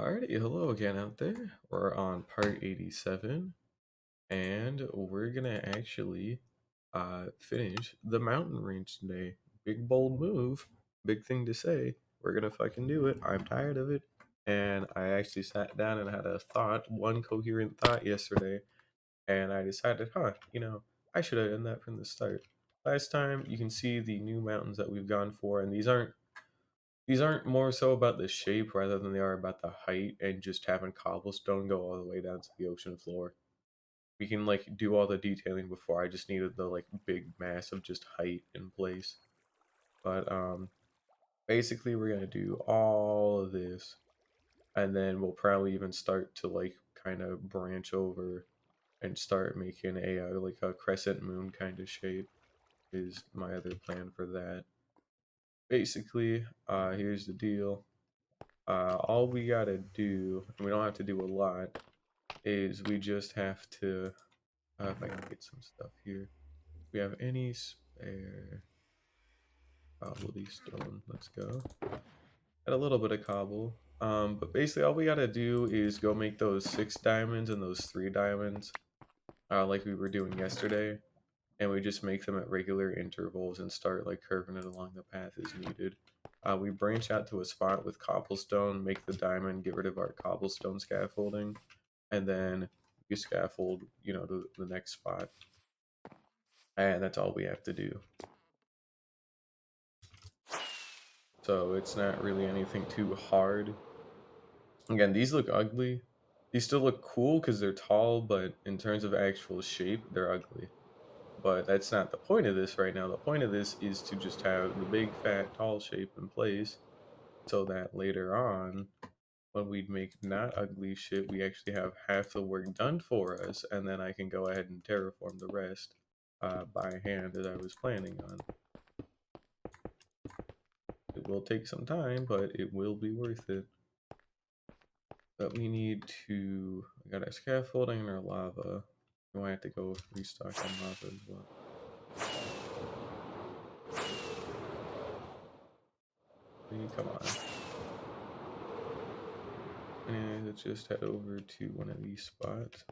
Alrighty, hello again out there. We're on part 87, and we're gonna actually finish the mountain range today. Big bold move, big thing to say. We're gonna fucking do it. I'm tired of it. And I actually sat down and had a thought, one coherent thought yesterday, and I decided, I should have done that from the start. Last time you can see the new mountains that we've gone for, and these aren't more so about the shape rather than they are about the height and just having cobblestone go all the way down to the ocean floor. We can like do all the detailing before. I just needed the like big mass of just height in place. But basically we're gonna do all of this and then we'll probably even start to like kind of branch over and start making a like a crescent moon kind of shape is my other plan for that. Basically, here's the deal. All we gotta do, and we don't have to do a lot, is we just have to, if I can get some stuff here. If we have any spare cobbledy stone, let's go. Got a little bit of cobble. But basically all we gotta do is go make those 6 diamonds and those 3 diamonds, like we were doing yesterday. And we just make them at regular intervals and start like curving it along the path as needed. We branch out to a spot with cobblestone, make the diamond, get rid of our cobblestone scaffolding, and then you scaffold, to the next spot. And that's all we have to do. So it's not really anything too hard. Again, these look ugly. These still look cool because they're tall, but in terms of actual shape, they're ugly. But that's not the point of this right now. The point of this is to just have the big, fat, tall shape in place so that later on, when we make not ugly shit, we actually have half the work done for us, and then I can go ahead and terraform the rest by hand as I was planning on. It will take some time, but it will be worth it. But we need to, we got our scaffolding and our lava. We might have to go restock on lava as well. Come on. And let's just head over to one of these spots.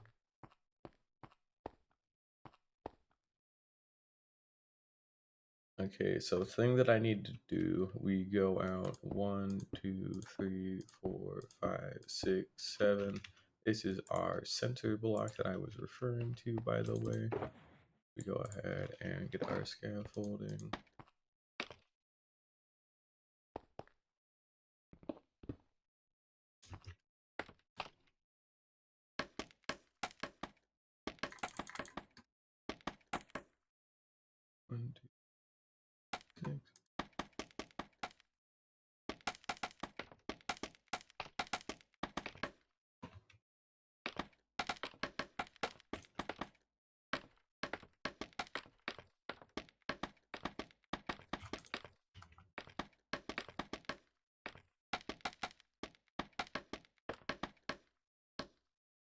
Okay, so the thing that I need to do, we go out 1, 2, 3, 4, 5, 6, 7. This is our center block that I was referring to, by the way. We go ahead and get our scaffolding. One, two, six.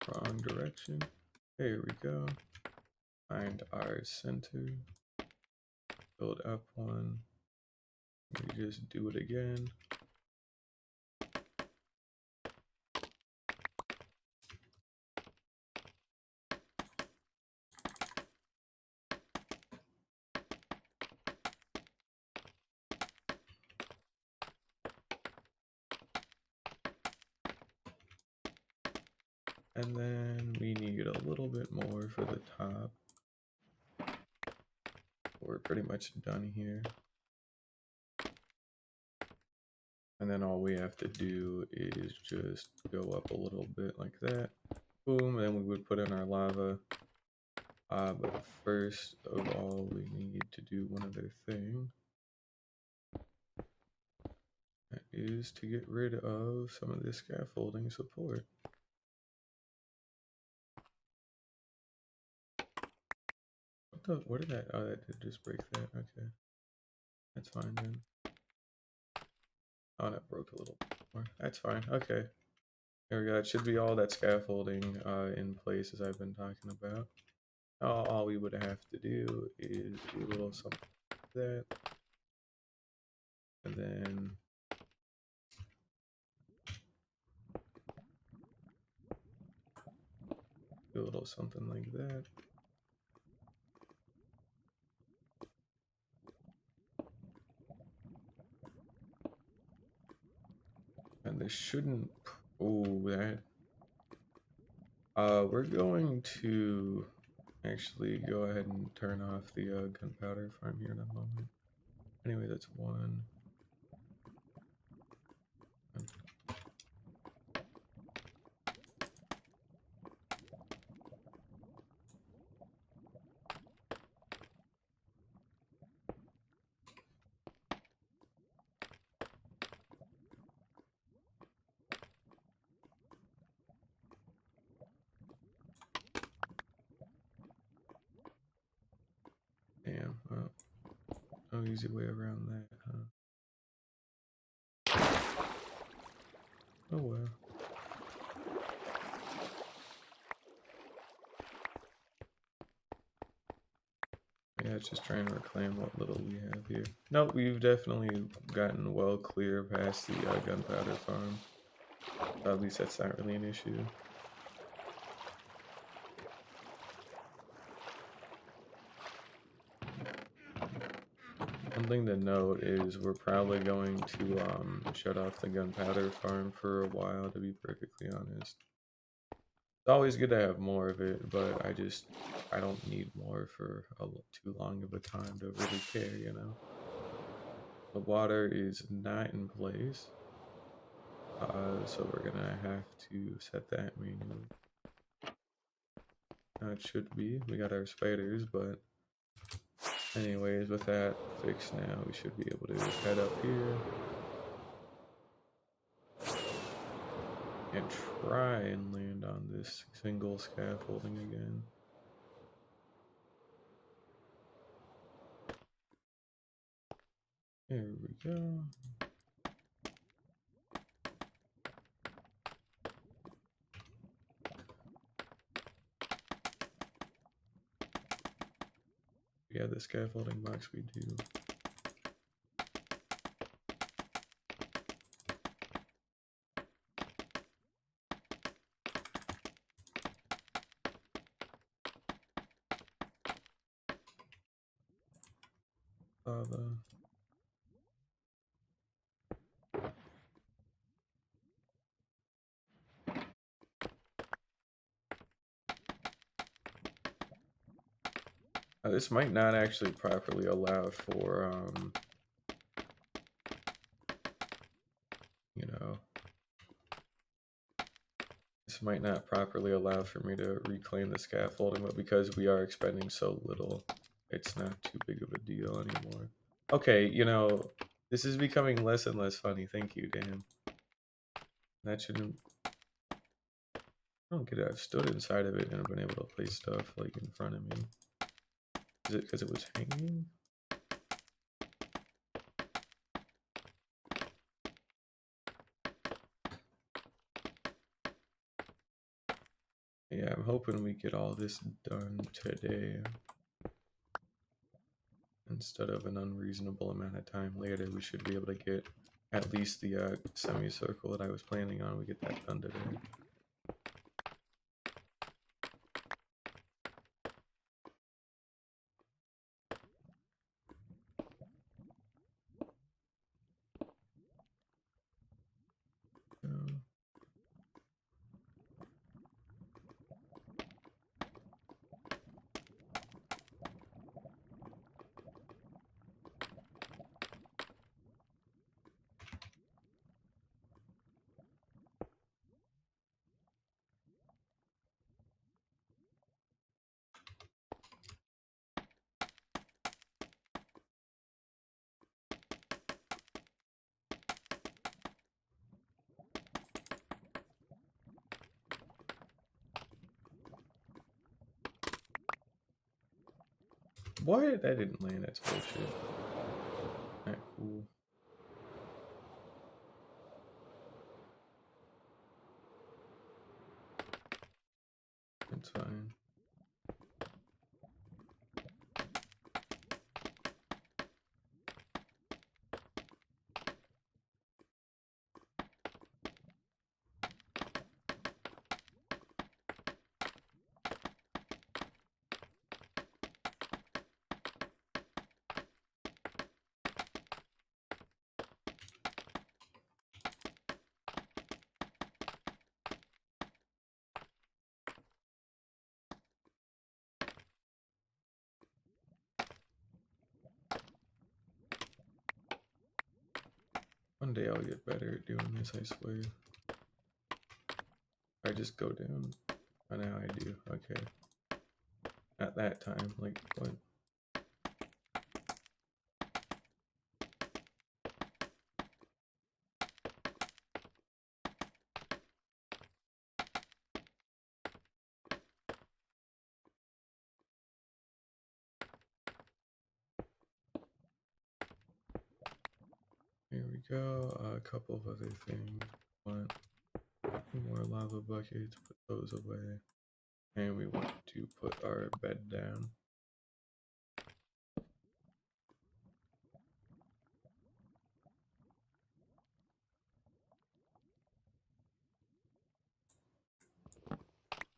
Wrong direction. There we go. Find our center. Build up one. We just do it again. And then we need a little bit more for the top. We're pretty much done here. And then all we have to do is just go up a little bit like that. Boom, and then we would put in our lava. But first of all, we need to do one other thing. That is to get rid of some of this scaffolding support. What did that? Oh, that did just break that. Okay. That's fine then. Oh, that broke a little more. That's fine. Okay. There we go. It should be all that scaffolding in place as I've been talking about. All we would have to do is do a little something like that. And then Do a little something like that. And this shouldn't. Oh, that. We're going to actually go ahead and turn off the gunpowder farm here in a moment. Anyway, that's one. Damn. Well, no easy way around that, huh? Oh well. Yeah, just trying to reclaim what little we have here. Nope, we've definitely gotten well clear past the gunpowder farm. At least that's not really an issue. One thing to note is we're probably going to shut off the gunpowder farm for a while, to be perfectly honest. It's always good to have more of it, but I don't need more for too long of a time to really care, you know? The water is not in place, so we're gonna have to set that manually. Now it should be. We got our spiders, but anyways, with that fixed now, we should be able to head up here and try and land on this single scaffolding again. There we go. Yeah, the scaffolding box we do. Lava. This might not actually properly allow for, you know, this might not properly allow for me to reclaim the scaffolding, but because we are expending so little, it's not too big of a deal anymore. Okay, you know, this is becoming less and less funny. Thank you, Dan. That shouldn't. I don't get it. I've stood inside of it and I've been able to place stuff like in front of me. Is it because it was hanging? Yeah, I'm hoping we get all this done today instead of an unreasonable amount of time later. We should be able to get at least the semicircle that I was planning on. We get that done today. What? That didn't land. That's bullshit. Alright, cool. That's fine. Someday I'll get better at doing this, I swear. I just go down. Oh, now I do. Okay. At that time, like, what? Here we go. A couple of other things. What? More lava buckets. Put those away. And we want to put our bed down.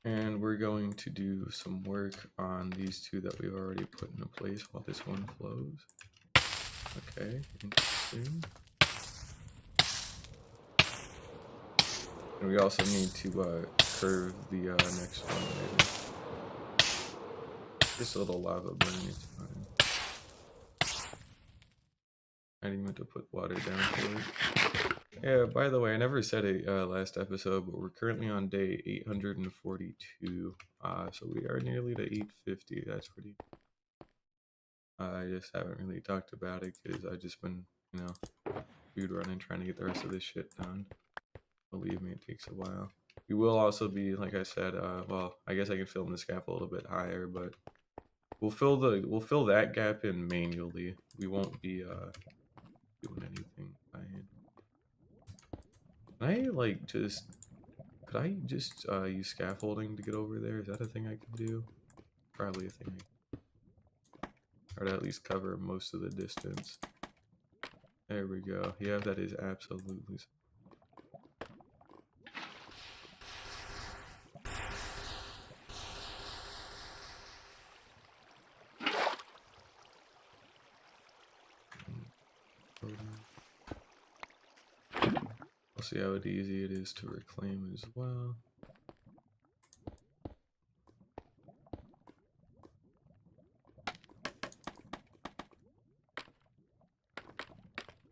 And we're going to do some work on these two that we've already put into place while this one flows. Okay, interesting. And we also need to curve the next one later. Just a little lava burn, it's fine. I didn't mean to put water down for it. Yeah, by the way, I never said it last episode, but we're currently on day 842. So we are nearly to 850. That's pretty. I just haven't really talked about it because I've just been, you know, food running, trying to get the rest of this shit done. Believe me, it takes a while. We will also be, like I said, well, I guess I can film this gap a little bit higher, but we'll fill that gap in manually. We won't be doing anything by hand. Can I like just could I just use scaffolding to get over there? Is that a thing I could do? Probably a thing. Or to at least cover most of the distance. There we go. Yeah, that is absolutely. We'll see how easy it is to reclaim as well.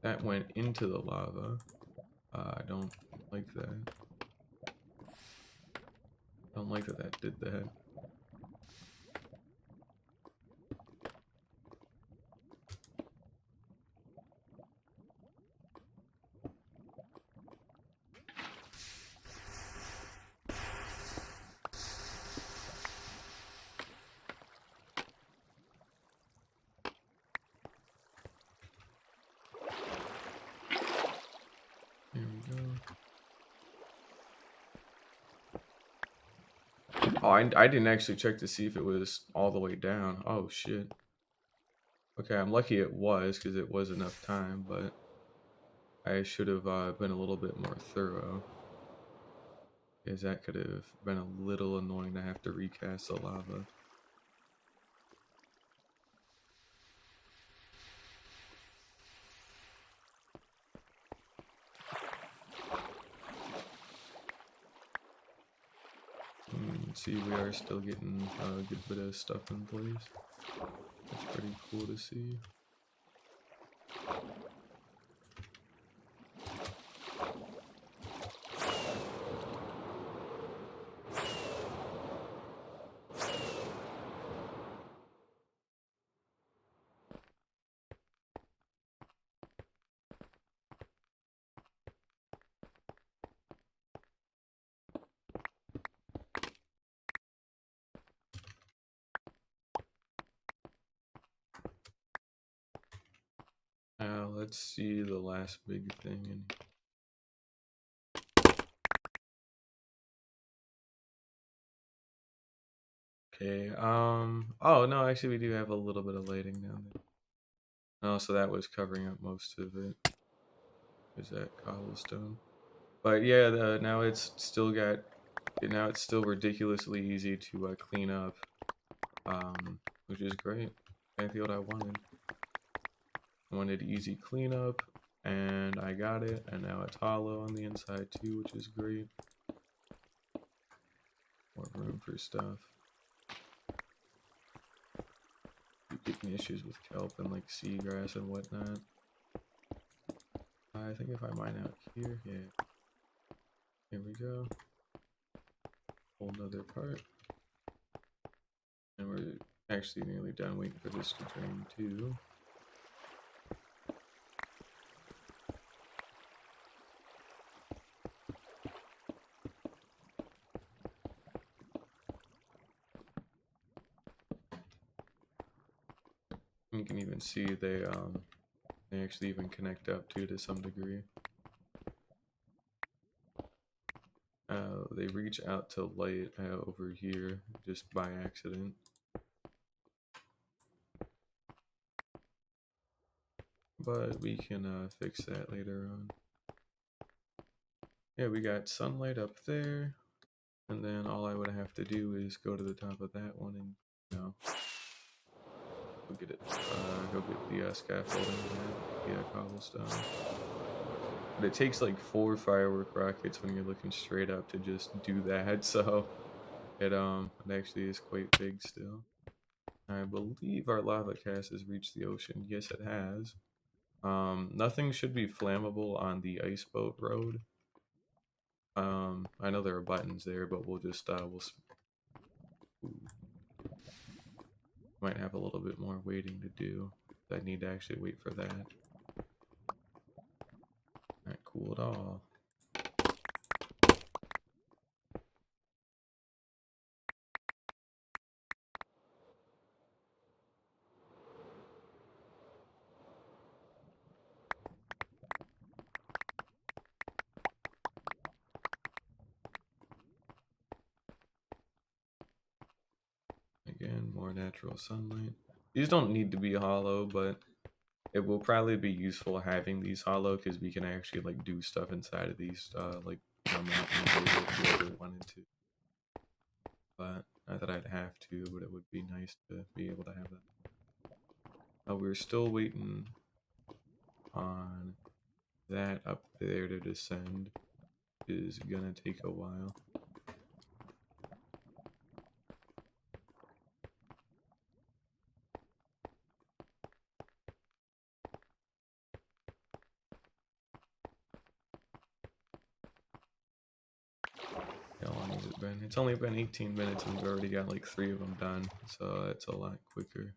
That went into the lava. I don't like that. I don't like that that did that. There we go. Oh, I didn't actually check to see if it was all the way down. Oh, shit. Okay, I'm lucky it was, because it was enough time, but I should have been a little bit more thorough. Because that could have been a little annoying to have to recast the lava. See, we are still getting a good bit of stuff in place. That's pretty cool to see. Now let's see the last big thing. Okay, oh no, actually we do have a little bit of lighting down there. Oh, so that was covering up most of it. Is that cobblestone? But yeah, now it's still ridiculously easy to clean up, which is great. Exactly what I wanted. I wanted easy cleanup, and I got it, and now it's hollow on the inside too, which is great. More room for stuff. Keep getting issues with kelp and like seagrass and whatnot. I think if I mine out here, yeah. Here we go. Whole nother part. And we're actually nearly done waiting for this to drain too. You can even see they actually even connect up to some degree. They reach out to light over here just by accident. But we can fix that later on. Yeah, we got sunlight up there. And then all I would have to do is go to the top of that one and, you know, go get it. Go get the scaffolding and the cobblestone. But it takes like 4 firework rockets when you're looking straight up to just do that, so it actually is quite big still. I believe our lava cast has reached the ocean. Yes, it has. Nothing should be flammable on the ice boat road. I know there are buttons there, but we'll just might have a little bit more waiting to do. I need to actually wait for that. Not cool at all. Again, more natural sunlight. These don't need to be hollow, but it will probably be useful having these hollow because we can actually like do stuff inside of these like mountains if we ever wanted to. But not that I'd have to, but it would be nice to be able to have that. We're still waiting on that up there to descend. Is gonna take a while. How long has it been? It's only been 18 minutes and we've already got like 3 of them done, so it's a lot quicker.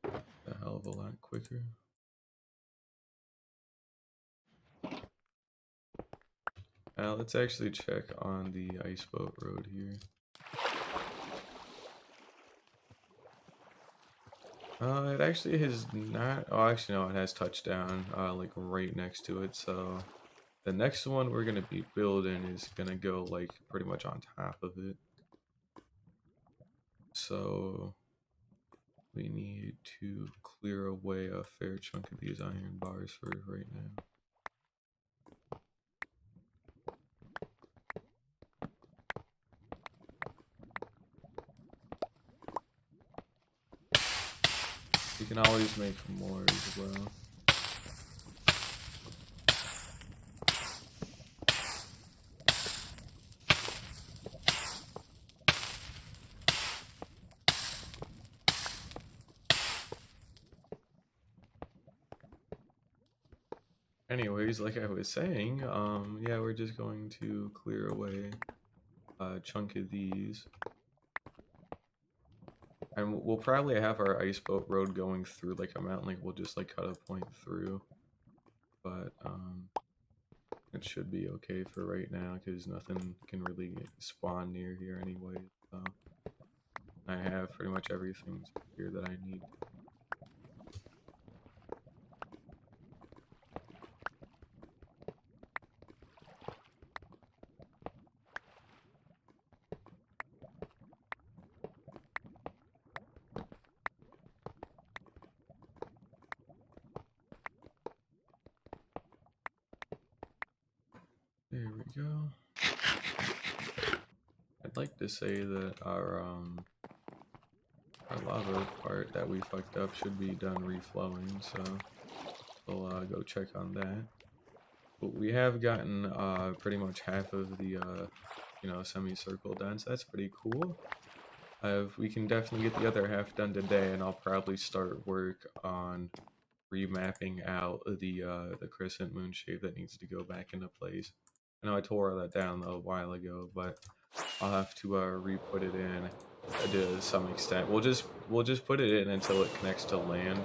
A hell of a lot quicker. Let's actually check on the ice boat road here. It actually has not. Oh, actually, no, it has touchdown, like right next to it. So the next one we're gonna be building is gonna go like pretty much on top of it. So we need to clear away a fair chunk of these iron bars for right now. You can always make more as well. Anyways, like I was saying, yeah, we're just going to clear away a chunk of these. And we'll probably have our ice boat road going through like a mountain, like we'll just like cut a point through. But it should be okay for right now because nothing can really spawn near here anyway. So I have pretty much everything here that I need. There we go. I'd like to say that our lava part that we fucked up should be done reflowing, so we'll go check on that. But we have gotten pretty much half of the you know, semicircle done, so that's pretty cool. We can definitely get the other half done today, and I'll probably start work on remapping out the crescent moon shape that needs to go back into place. I know I tore that down a while ago, but I'll have to re-put it in to some extent. We'll just put it in until it connects to land,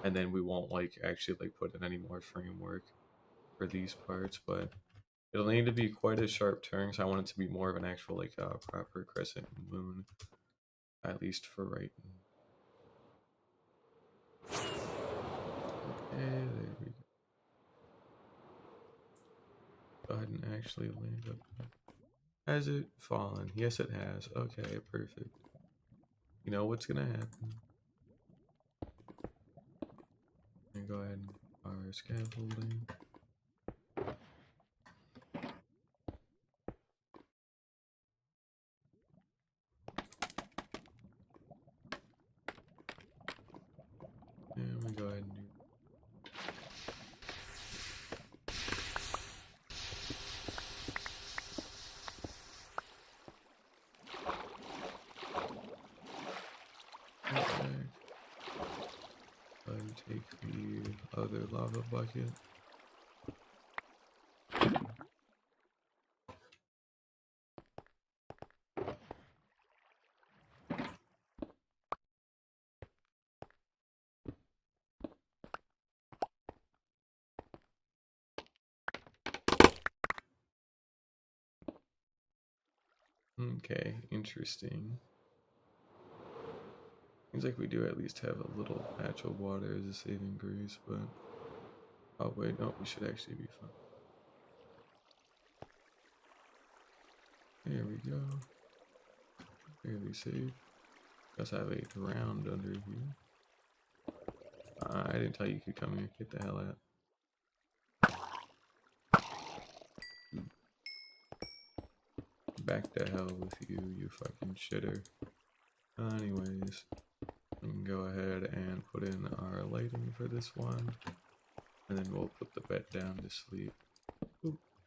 and then we won't like actually like put in any more framework for these parts. But it'll need to be quite a sharp turn, so I want it to be more of an actual like proper crescent moon, at least for right now. Okay, there we go. Go ahead and actually land up there. Has it fallen? Yes, it has. Okay, perfect. You know what's gonna happen. And go ahead and our scaffolding. And we go ahead and do. Okay. Go ahead and take the other lava bucket. Okay, interesting. Seems like we do at least have a little patch of water as a saving grace, but oh wait, no, we should actually be fine. There we go. Fairly safe. Just have a ground under here. I didn't tell you could come here. Get the hell out. Back the hell with you, you fucking shitter. Anyways, we can go ahead and put in our lighting for this one. And then we'll put the bed down to sleep.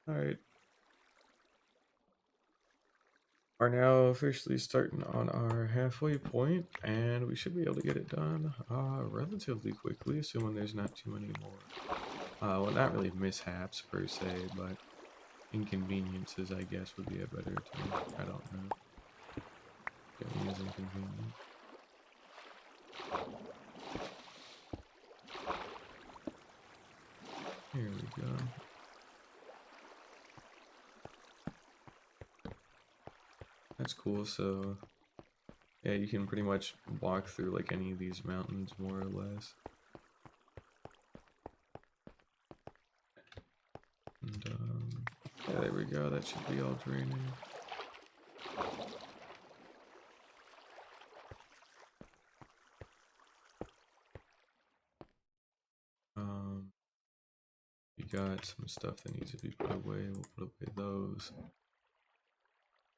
Alright. Are now officially starting on our halfway point, and we should be able to get it done relatively quickly, assuming there's not too many more. Well, not really mishaps per se, but inconveniences, I guess, would be a better term. I don't know. Getting is inconvenient. Here we go. That's cool. So, yeah, you can pretty much walk through like any of these mountains more or less. And, yeah, there we go. That should be all draining. We got some stuff that needs to be put away. We'll put away those.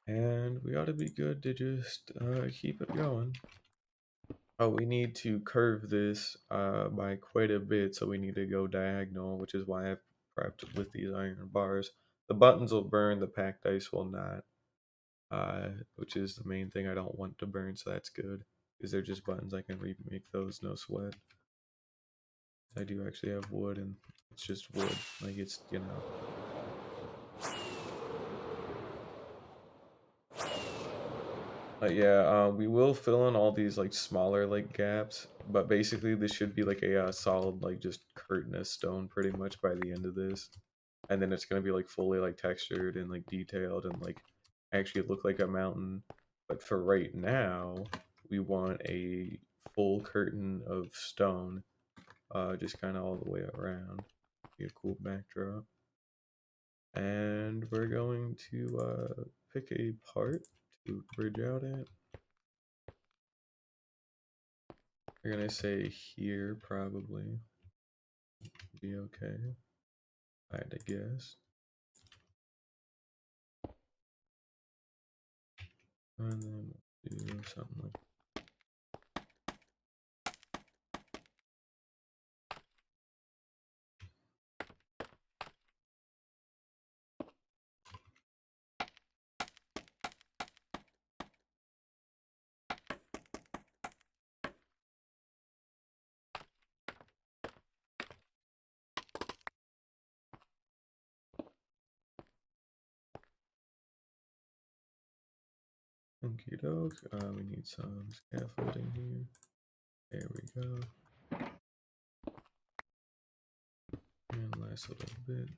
And we ought to be good to just keep it going. Oh, we need to curve this by quite a bit, so we need to go diagonal, which is why I've prepped with these iron bars. The buttons will burn, the packed ice will not, which is the main thing I don't want to burn, so that's good. Because they're just buttons, I can remake those, no sweat. I do actually have wood, and it's just wood. Like, it's, you know. Yeah, we will fill in all these like smaller like gaps, but basically this should be like a solid like just curtain of stone pretty much by the end of this, and then it's gonna be like fully like textured and like detailed and like actually look like a mountain. But for right now, we want a full curtain of stone, just kind of all the way around. Be a cool backdrop, and we're going to pick a part to bridge out at. We're gonna say here probably be okay. I'd guess. And then we'll do something like Okie doke. We need some scaffolding here. There we go. And last little bit.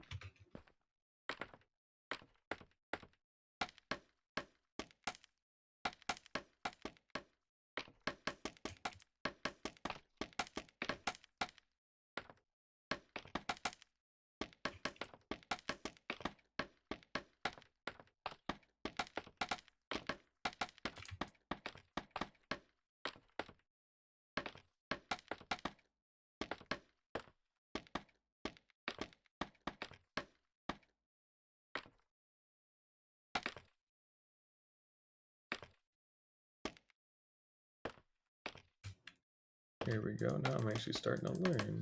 There we go. Now I'm actually starting to learn.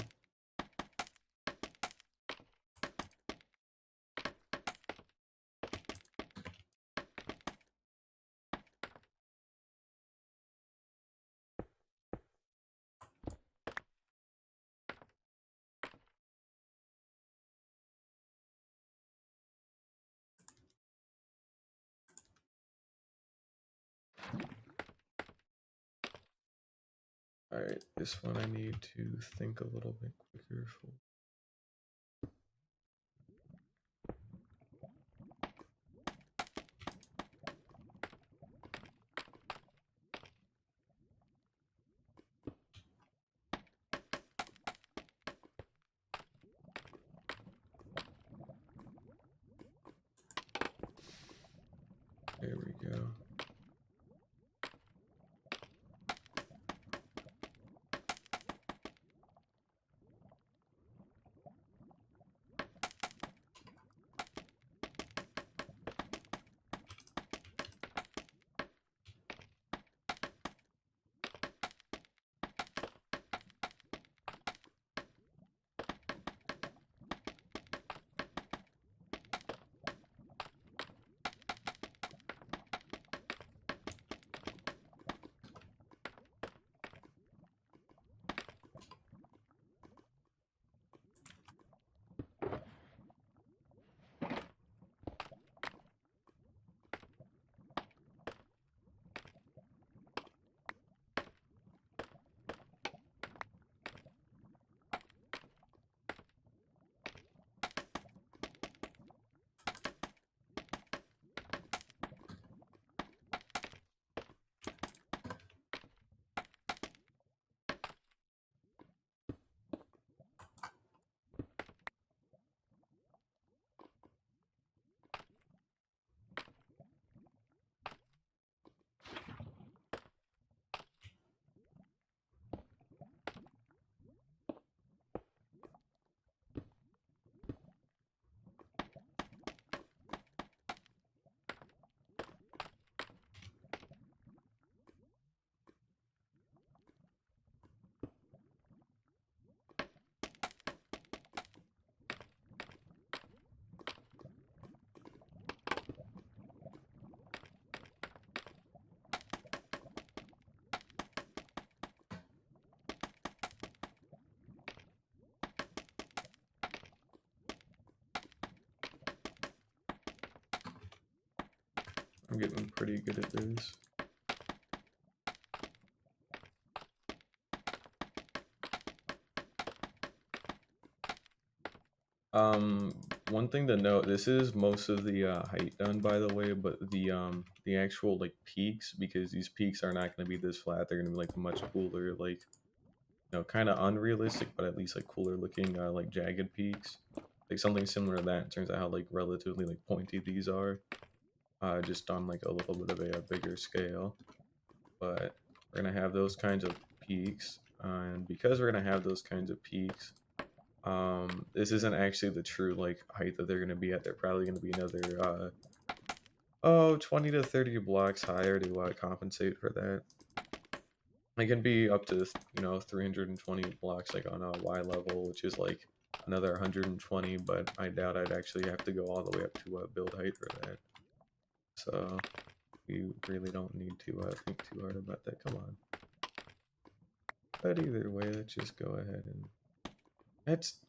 Alright, this one I need to think a little bit quicker for. There we go. I'm getting pretty good at this. One thing to note, this is most of the height done, by the way, but the actual like peaks, because these peaks are not going to be this flat, they're going to be like much cooler, like, you know, kind of unrealistic, but at least like cooler looking, like jagged peaks, like something similar to that in terms of how like relatively like pointy these are, just on like a little bit of a bigger scale. But we're gonna have those kinds of peaks, and because we're gonna have those kinds of peaks, this isn't actually the true like height that they're gonna be at. They're probably gonna be another 20 to 30 blocks higher to compensate for that. It can be up to, you know, 320 blocks like on a Y level, which is like another 120, but I doubt I'd actually have to go all the way up to build height for that. So you really don't need to think too hard about that. Come on. But either way, let's just go ahead and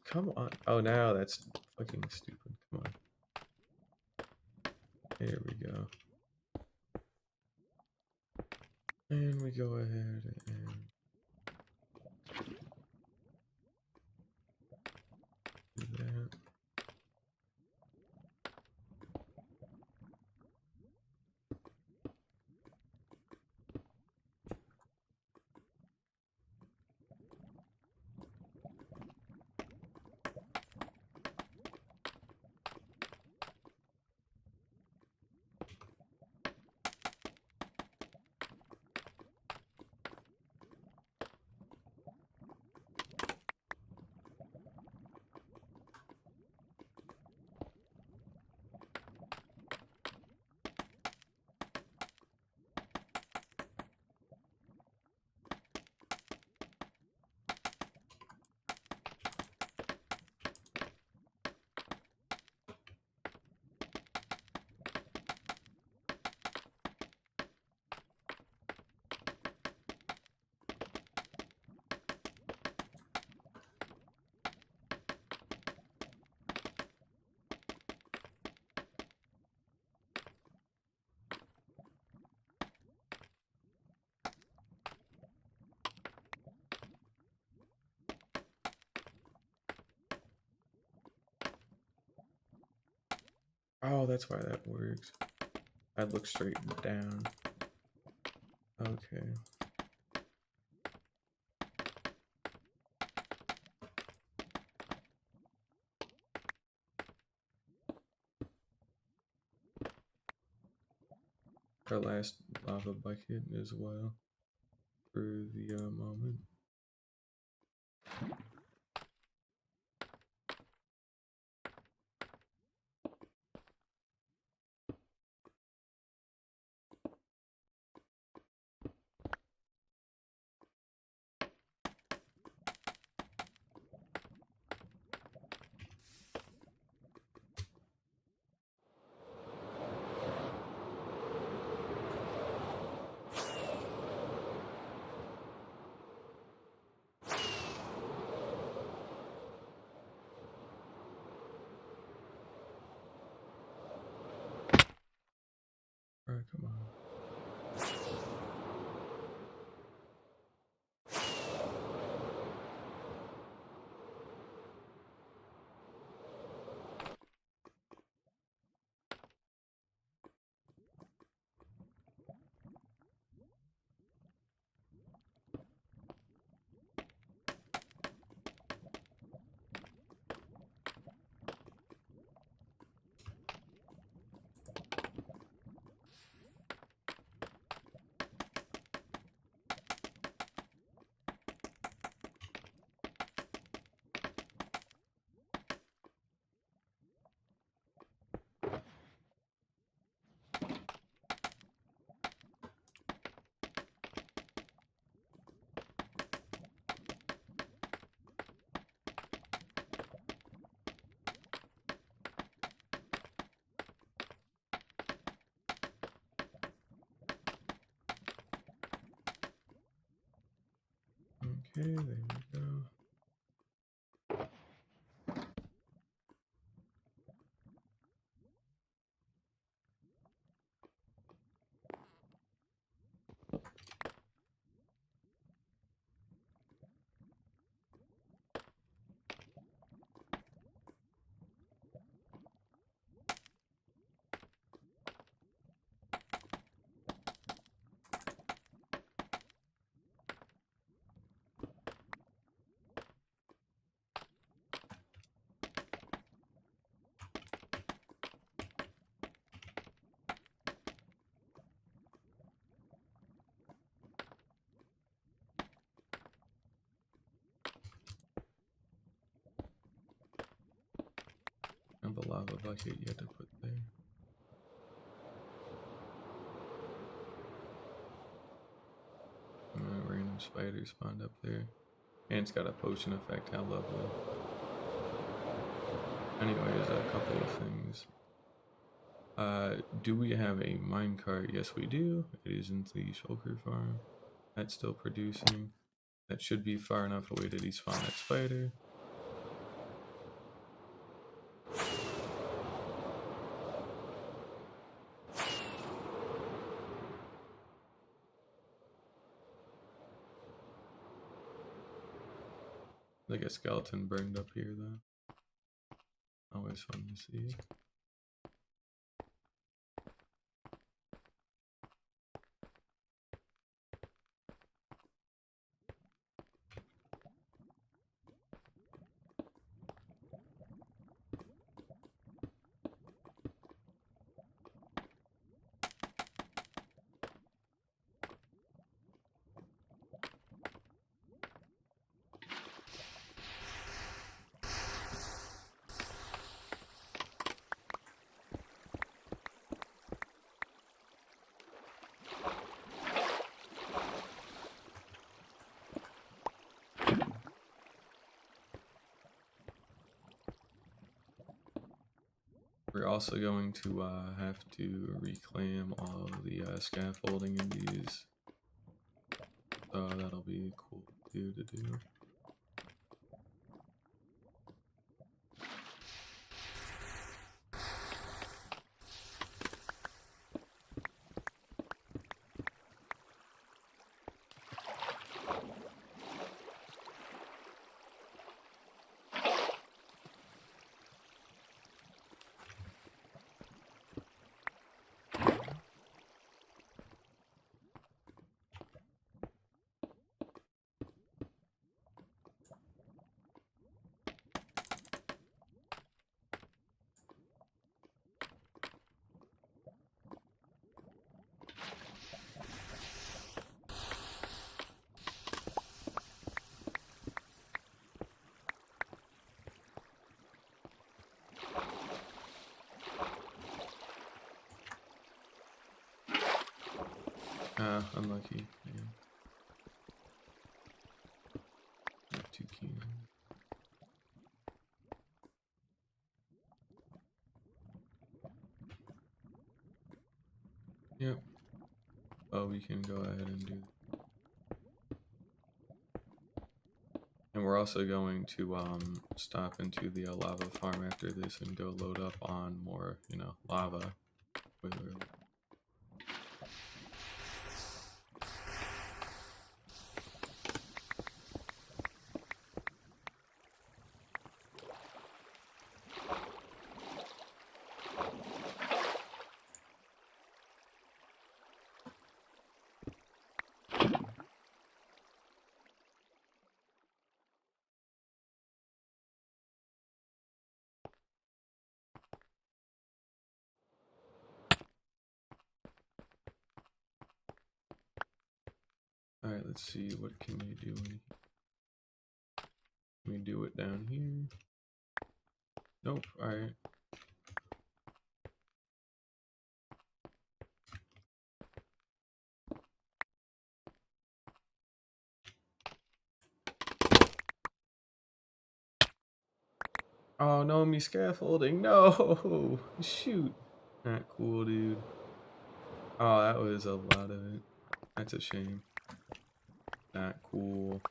come on. Oh, now that's fucking stupid. Come on. There we go. And we go ahead and do that. Oh, that's why that works. I look straight down. Okay. Our last lava bucket as well for the moment. All right, come on. Okay, there we go. And the lava bucket you had to put there. And a random spider spawned up there. And it's got a potion effect, how lovely. Anyways, a couple of things. Do we have a minecart? Yes, we do. It is in the shulker farm. That's still producing. That should be far enough away to despawn that spider. Like a skeleton burned up here though. Always fun to see. We're also going to have to reclaim all of the scaffolding in these. So that'll be cool too to do. Unlucky. Yeah. Not too keen. Yep. Oh, we can go ahead and do that. And we're also going to stop into the lava farm after this and go load up on more, lava. Alright, let's see, what can we do in here? Can we do it down here? Nope, alright. Oh no, me scaffolding, no! Shoot! Not cool, dude. Oh, that was a lot of it. That's a shame. Not cool.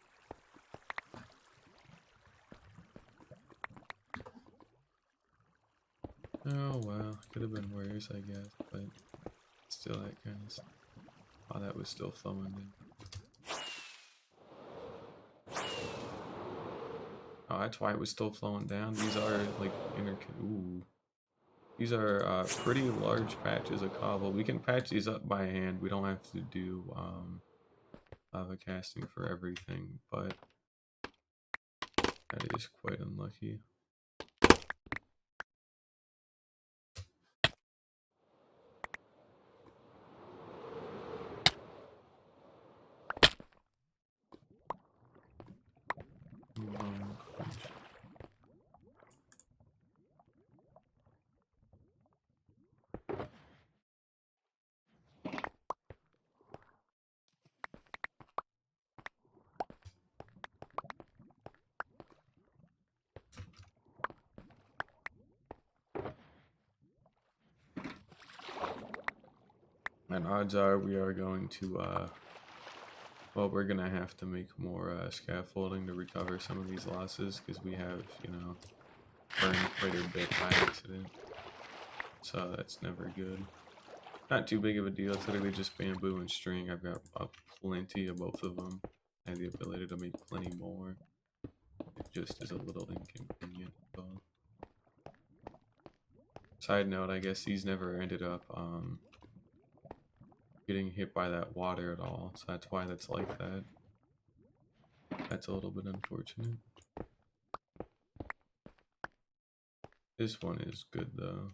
Oh well, could have been worse, I guess, but still that kind of stuff. Oh, that was still flowing in. Oh, that's why it was still flowing down. These are like ooh. These are pretty large patches of cobble. We can patch these up by hand. We don't have to do lava casting for everything, but that is quite unlucky. And odds are we are going to, well, we're going to have to make more scaffolding to recover some of these losses because we have, burned quite a bit by accident. So that's never good. Not too big of a deal. It's literally just bamboo and string. I've got plenty of both of them. I have the ability to make plenty more. It just is a little inconvenient. So. Side note, I guess these never ended up getting hit by that water at all, so that's why that's like that. That's a little bit unfortunate. This one is good though.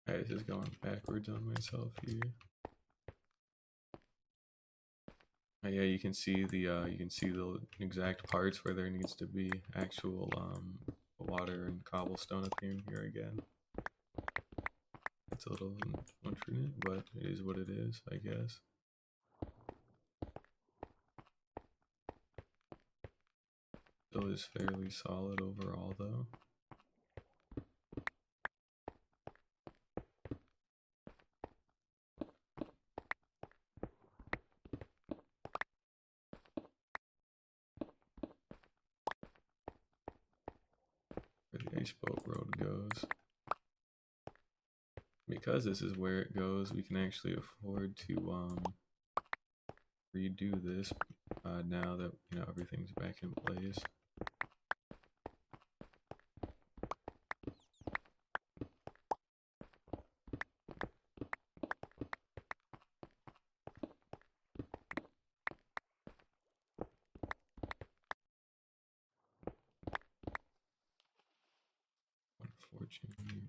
Alright, this is going backwards on myself here. Yeah, you can see the exact parts where there needs to be actual water and cobblestone appearing here again. It's a little unfortunate, but it is what it is, I guess. Still is fairly solid overall, though. Where the ice boat road goes. Because this is where it goes, we can actually afford to redo this now that everything's back in place. Unfortunately.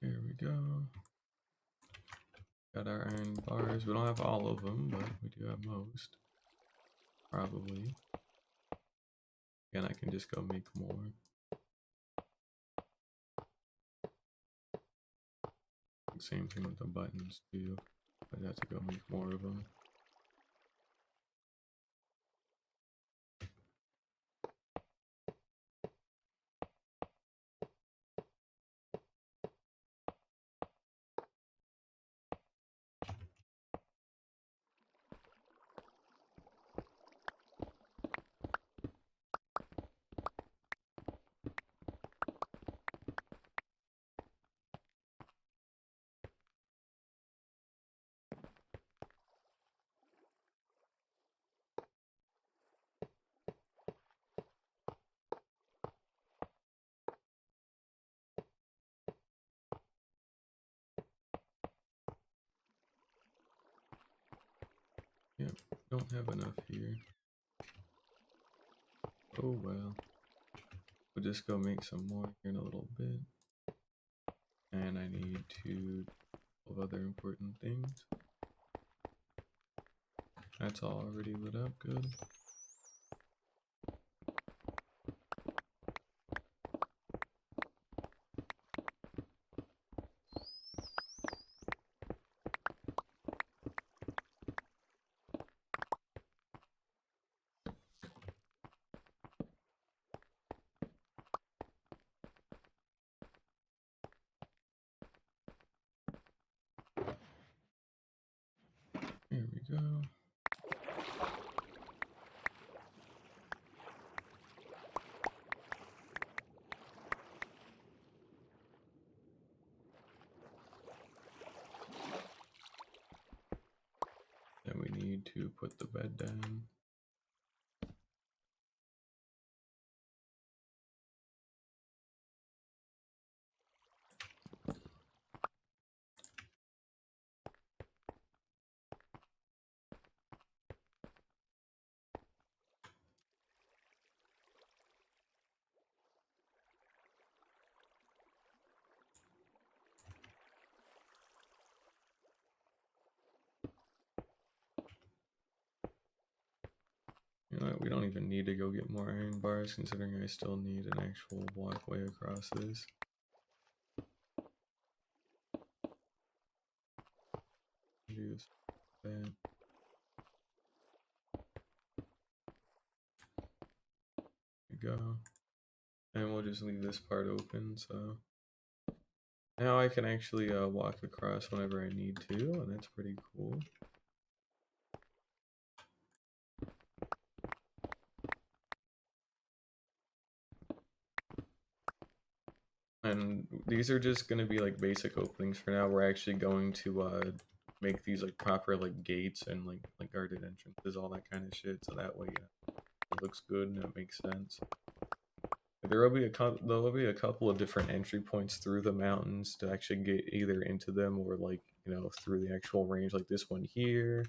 Here we go. Got our iron bars. We don't have all of them, but we do have most. Probably. Again, I can just go make more. Same thing with the buttons too. I'd have to go make more of them. Yep, don't have enough here. Oh well. We'll just go make some more here in a little bit. And I need to of other important things. That's all already lit up, good. Here we go. to put the bed down. You know what? We don't even need to go get more iron bars, considering I still need an actual walkway across this. Use that. There we go. And we'll just leave this part open, so now I can actually walk across whenever I need to, and that's pretty cool. And these are just going to be like basic openings for now. We're actually going to make these like proper like gates and like guarded entrances, all that kind of shit, so that way it looks good and it makes sense. There will be a couple of different entry points through the mountains to actually get either into them or like, you know, through the actual range, like this one here.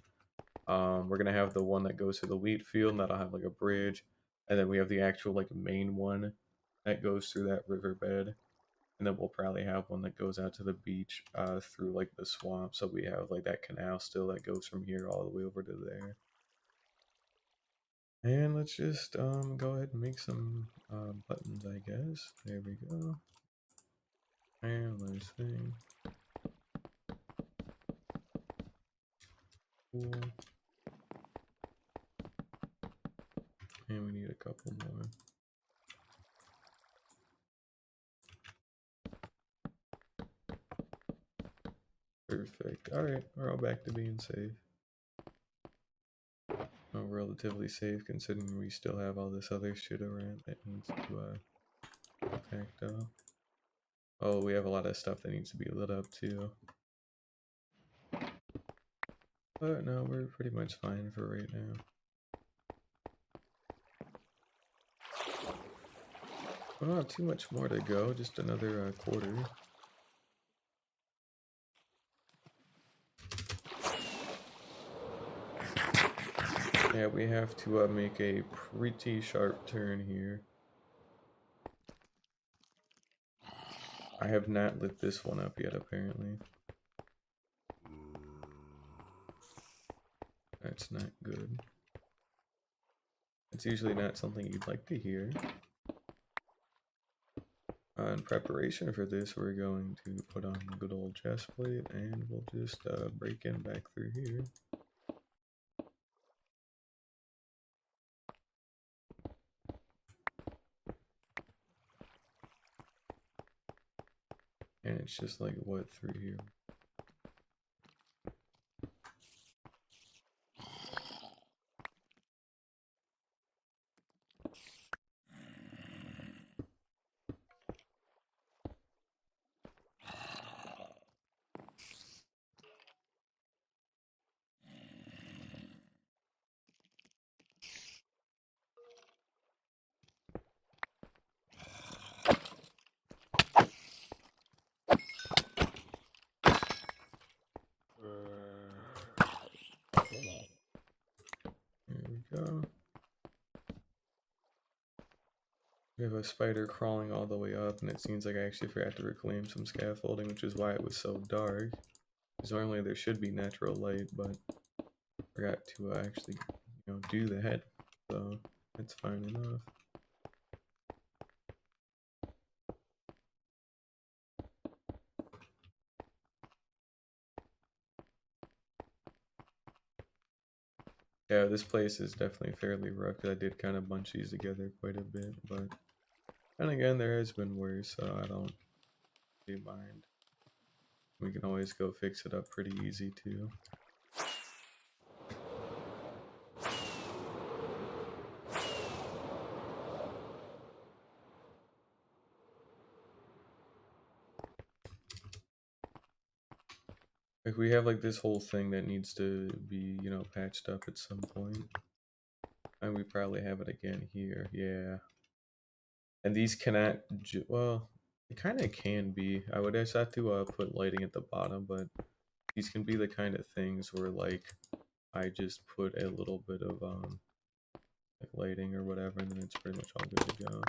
We're gonna have the one that goes to the wheat field, and that'll have like a bridge, and then we have the actual like main one that goes through that riverbed, and then we'll probably have one that goes out to the beach through like the swamp. So we have like that canal still that goes from here all the way over to there. And let's just go ahead and make some buttons, I guess. There we go. And let's see. Cool. And we need a couple more. Perfect. Alright, we're all back to being safe. Well, relatively safe considering we still have all this other shit around that needs to attack though. Oh, we have a lot of stuff that needs to be lit up too. But no, we're pretty much fine for right now. We don't have too much more to go, just another quarter. Yeah, we have to make a pretty sharp turn here. I have not lit this one up yet, apparently. That's not good. It's usually not something you'd like to hear. In preparation for this, we're going to put on a good old chest plate, and we'll just break in back through here. And it's just like, what, through here? There we go. We have a spider crawling all the way up, and it seems like I actually forgot to reclaim some scaffolding, which is why it was so dark. Because normally there should be natural light, but forgot to actually, you know, do that. So it's fine enough. Yeah, this place is definitely fairly rough. I did kind of bunch these together quite a bit, but and again, there has been worse, so I don't really mind. We can always go fix it up pretty easy too. Like we have like this whole thing that needs to be, you know, patched up at some point. And we probably have it again here. Yeah. And these cannot, well, it kind of can be. I would just have to put lighting at the bottom, but these can be the kind of things where like I just put a little bit of like lighting or whatever, and then it's pretty much all good to go.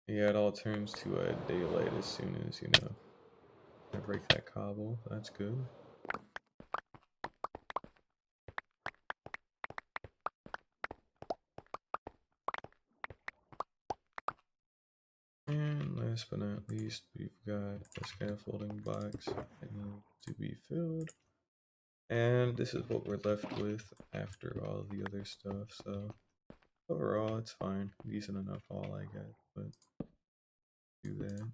Yeah, it all turns to a daylight as soon as, you know, I break that cobble. That's good. And last but not least, we've got the scaffolding box that needs to be filled. And this is what we're left with after all the other stuff, so overall it's fine. Decent enough haul, I guess, but do that.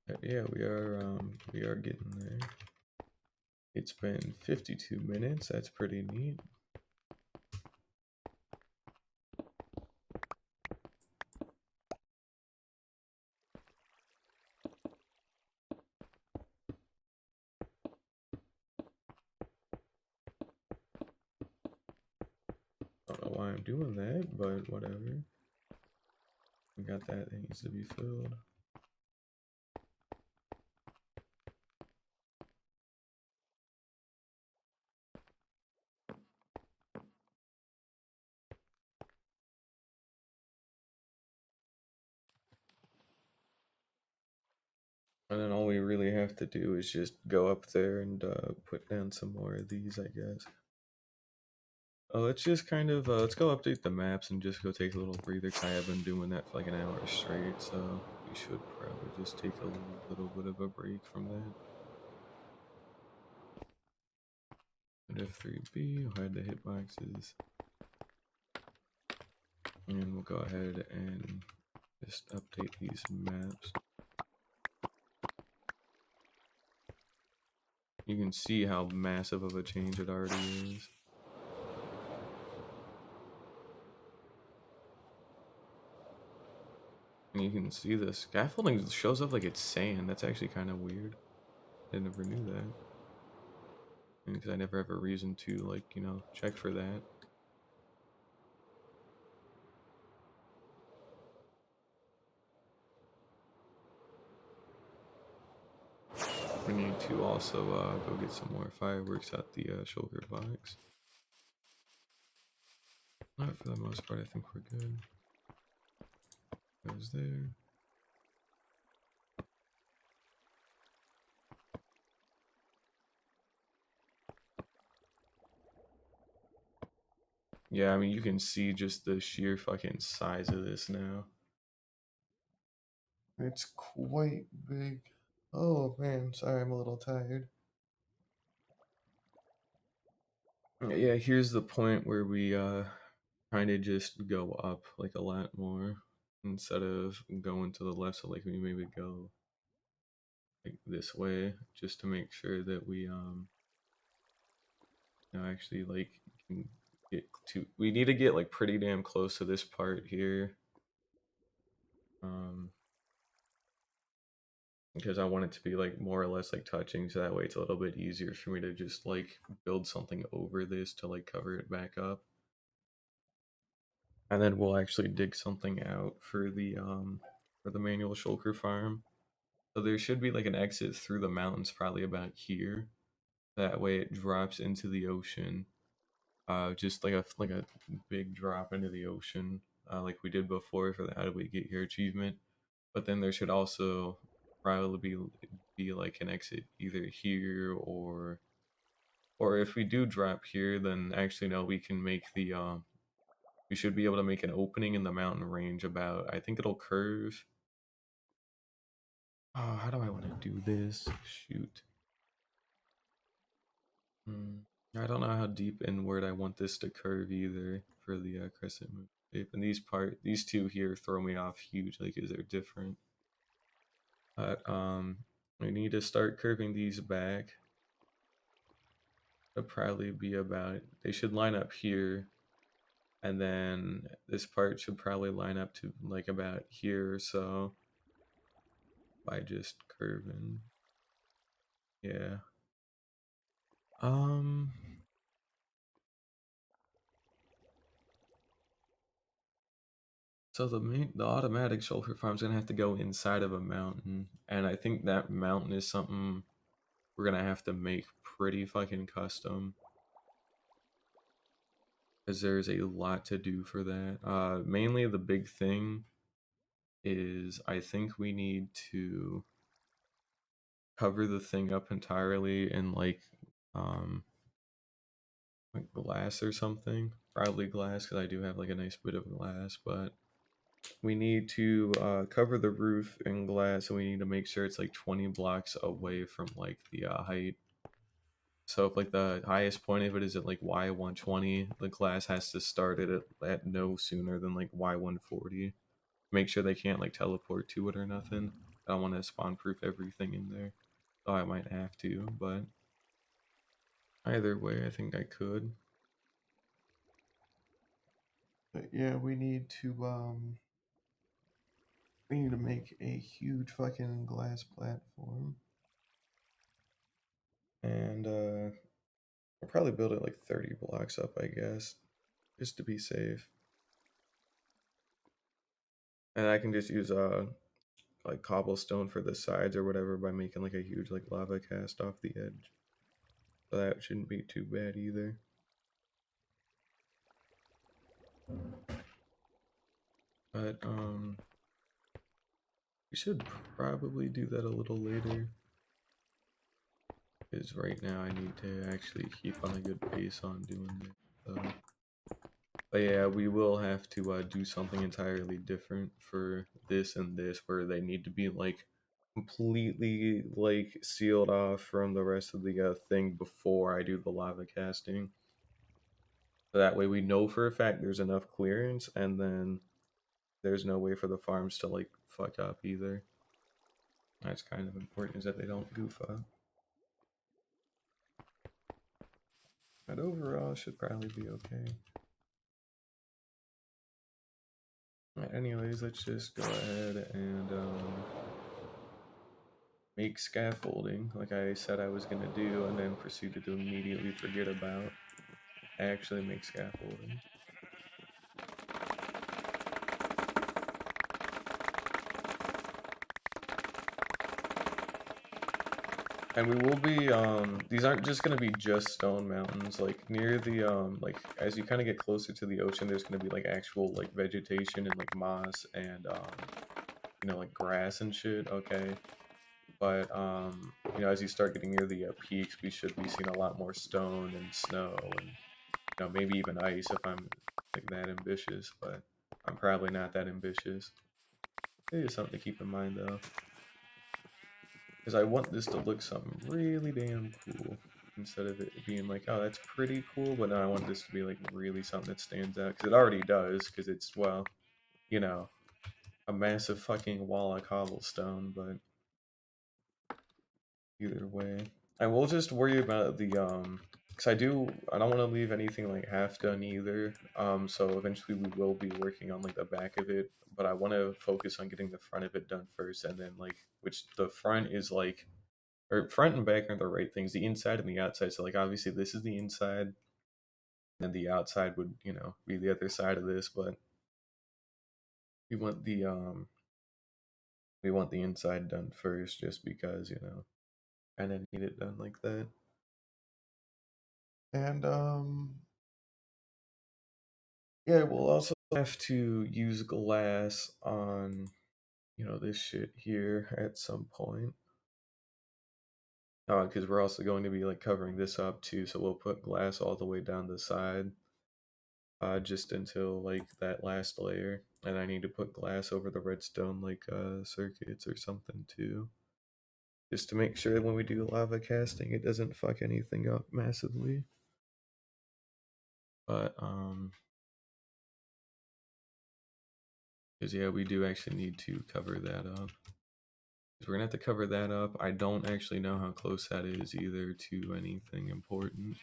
But yeah, we are getting there. It's been 52 minutes, that's pretty neat. Don't know why I'm doing that, but whatever. We got that needs to be filled. And then all we really have to do is just go up there and put down some more of these, I guess. Let's just kind of let's go update the maps and just go take a little breather. 'Cause I have been doing that for like an hour straight, so we should probably just take a little bit of a break from that. And F3B, we'll hide the hitboxes, and we'll go ahead and just update these maps. You can see how massive of a change it already is. And you can see the scaffolding shows up like it's sand. That's actually kind of weird. I never knew that. Because I never have a reason to, like, you know, check for that. We need to also go get some more fireworks at the shoulder box. But for the most part, I think we're good. Goes there. Yeah, I mean, you can see just the sheer fucking size of this now. It's quite big. Oh man, sorry, I'm a little tired. Yeah, here's the point where we kind of just go up like a lot more instead of going to the left. So like we maybe go like this way just to make sure that we you know, actually like can get to. We need to get like pretty damn close to this part here. Um, because I want it to be like more or less like touching, so that way it's a little bit easier for me to just like build something over this to like cover it back up. And then we'll actually dig something out for the manual shulker farm. So there should be like an exit through the mountains probably about here. That way it drops into the ocean. Just like a big drop into the ocean, like we did before for the How Did We Get Here achievement. But then there should also probably be like an exit either here or if we do drop here, then actually no, we can make the we should be able to make an opening in the mountain range about, I think it'll curve. Oh, how do I want to do this? Shoot. Hmm. I don't know how deep inward I want this to curve either for the crescent moon shape. And these two here throw me off hugely because they're different. But we need to start curving these back. It'll probably be about, they should line up here, and then this part should probably line up to like about here or so by just curving. Yeah. Um, so the automatic sulfur farm's gonna have to go inside of a mountain, and I think that mountain is something we're gonna have to make pretty fucking custom, because there's a lot to do for that. Mainly the big thing is I think we need to cover the thing up entirely in um like glass or something. Probably glass because I do have like a nice bit of glass, but we need to cover the roof in glass, and we need to make sure it's like 20 blocks away from like the height. So if like the highest point of it is at like Y120, the glass has to start at no sooner than like Y140. Make sure they can't like teleport to it or nothing. I don't want to spawn proof everything in there. Oh, I might have to, but either way, I think I could. But yeah, we need to make a huge fucking glass platform. And I'll probably build it like 30 blocks up, I guess, just to be safe. And I can just use like cobblestone for the sides or whatever by making like a huge like lava cast off the edge. So that shouldn't be too bad either. But we should probably do that a little later. Because right now I need to actually keep on a good pace on doing it. But yeah, we will have to do something entirely different for this and this, where they need to be like completely like sealed off from the rest of the thing before I do the lava casting. So that way we know for a fact there's enough clearance, and then there's no way for the farms to like fuck up either. That's kind of important, is that they don't goof up. But overall, should probably be okay. Right, anyways, let's just go ahead and make scaffolding like I said I was going to do, and then proceeded to immediately forget about actually make scaffolding. And we will be, these aren't just going to be just stone mountains. Like near the, like as you kind of get closer to the ocean, there's going to be like actual like vegetation and like moss and, you know, like grass and shit. Okay. But, you know, as you start getting near the peaks, we should be seeing a lot more stone and snow and, you know, maybe even ice if I'm like that ambitious, but I'm probably not that ambitious. It is something to keep in mind though, because I want this to look something really damn cool instead of it being like, oh, that's pretty cool, but no, I want this to be like really something that stands out, because it already does, because it's, well, you know, a massive fucking wall of cobblestone, but either way. I will just worry about the because I don't want to leave anything like half done either. So eventually we will be working on like the back of it, but I want to focus on getting the front of it done first, and then like, which the front is like, or front and back are the right things, the inside and the outside. So like obviously this is the inside, and the outside would, you know, be the other side of this, but we want the inside done first, just because, you know, I didn't need it done like that. And yeah, we'll also have to use glass on, you know, this shit here at some point. Because we're also going to be like covering this up too, so we'll put glass all the way down the side, just until like that last layer. And I need to put glass over the redstone like circuits or something too, just to make sure when we do lava casting, it doesn't fuck anything up massively. But because yeah, we do actually need to cover that up. we're gonna have to cover that up. I don't actually know how close that is either to anything important.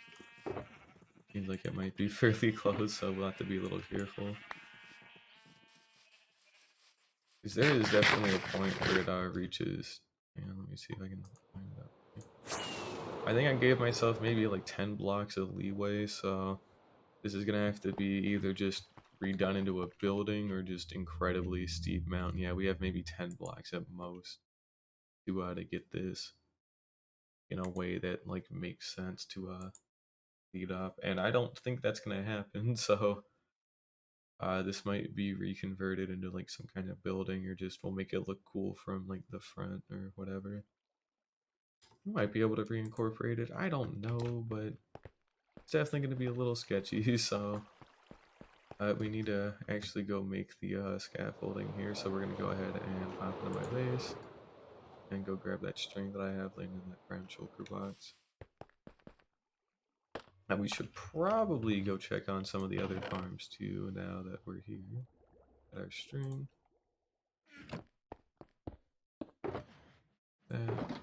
Seems like it might be fairly close, so we'll have to be a little careful. Because there is definitely a point where it reaches. And let me see if I can find it out. I think I gave myself maybe like 10 blocks of leeway, so this is gonna have to be either just redone into a building or just incredibly steep mountain. Yeah, we have maybe 10 blocks at most to get this in a way that like makes sense to lead up, and I don't think that's gonna happen. So this might be reconverted into like some kind of building, or just we'll make it look cool from like the front or whatever. We might be able to reincorporate it. I don't know, but it's definitely going to be a little sketchy. So we need to actually go make the scaffolding here. So we're going to go ahead and hop into my base and go grab that string that I have laying in that brown shulker box. And we should probably go check on some of the other farms too now that we're here. Got our string. That.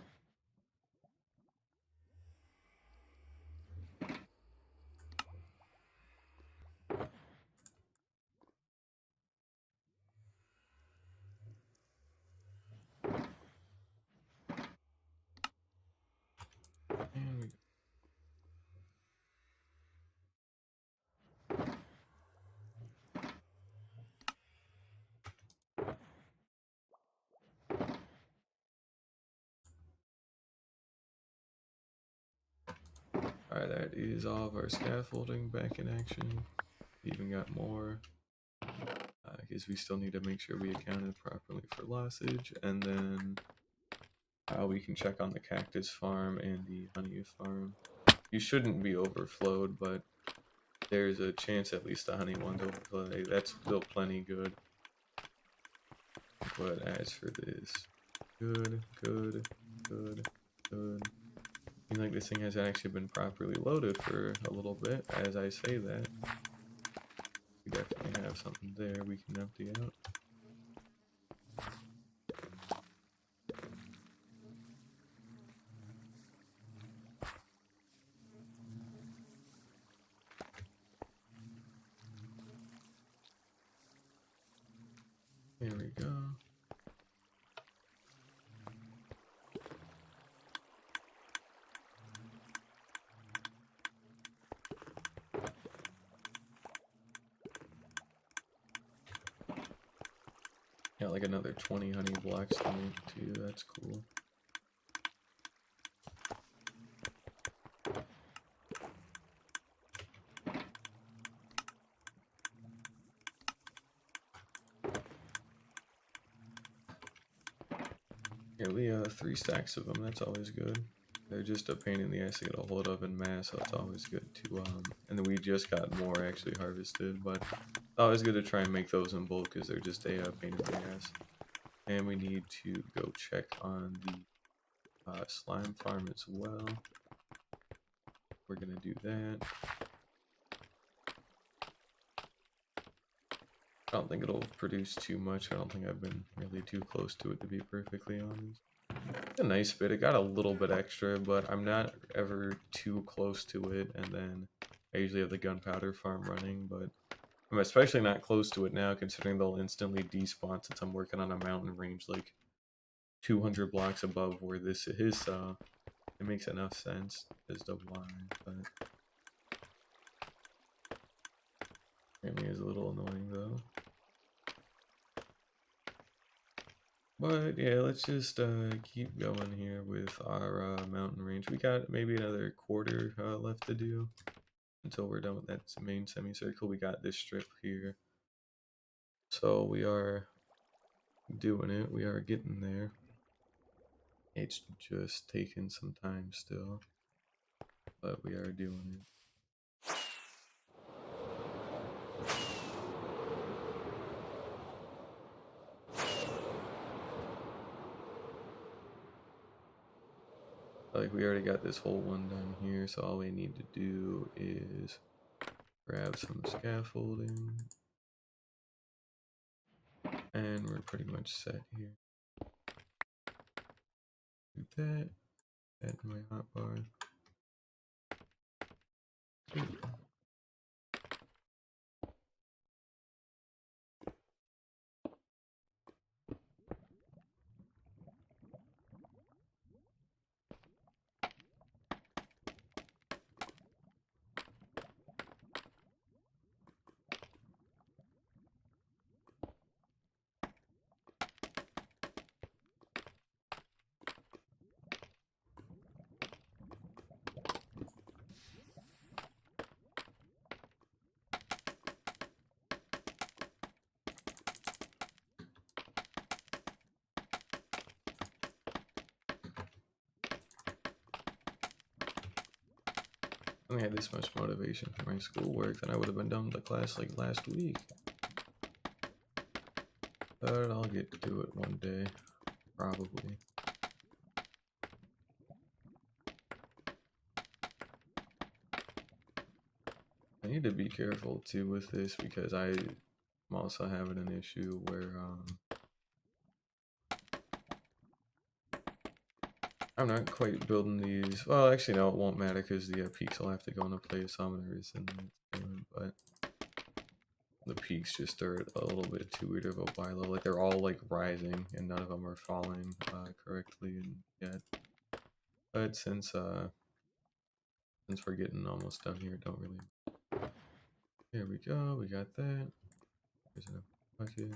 And we Alright, that is all of our scaffolding back in action. Even got more. Because we still need to make sure we accounted properly for lossage. And then we can check on the cactus farm and the honey farm. You shouldn't be overflowed, but there's a chance at least the honey one's overflow. That's still plenty good. But as for this, good, good, good, good. Seems like this thing has actually been properly loaded for a little bit. As I say that, we definitely have something there we can empty out. There we go. Got like another 20 honey blocks to make too, that's cool. Yeah, we 3 stacks of them, that's always good. They're just a pain in the ass to get a hold of in mass, so it's always good to, and then we just got more actually harvested, but it's always good to try and make those in bulk because they're just a pain in the ass. And we need to go check on the slime farm as well. We're gonna do that. I don't think it'll produce too much. I don't think I've been really too close to it, to be perfectly honest. It's a nice bit. It got a little bit extra, but I'm not ever too close to it. And then I usually have the gunpowder farm running, but I'm especially not close to it now, considering they'll instantly despawn since I'm working on a mountain range like 200 blocks above where this is. So it makes enough sense as to why, but it is a little annoying though. But yeah, let's just keep going here with our mountain range. We got maybe another quarter left to do until we're done with that main semicircle. We got this strip here. So we are doing it. We are getting there. It's just taking some time still, but we are doing it. Like we already got this whole one done here, so all we need to do is grab some scaffolding and we're pretty much set here. Do that. Add my hotbar. I had this much motivation for my schoolwork, then I would have been done with the class like last week. But I'll get to it one day, probably. I need to be careful too with this because I'm also having an issue where I'm not quite building these. Well, actually, no, it won't matter because the peaks will have to go into place. So I'm gonna resend it, but the peaks just are a little bit too weird of a buy low. Like they're all like rising and none of them are falling correctly and yet. But since we're getting almost done here, don't really. There we go. We got that. There's a bucket.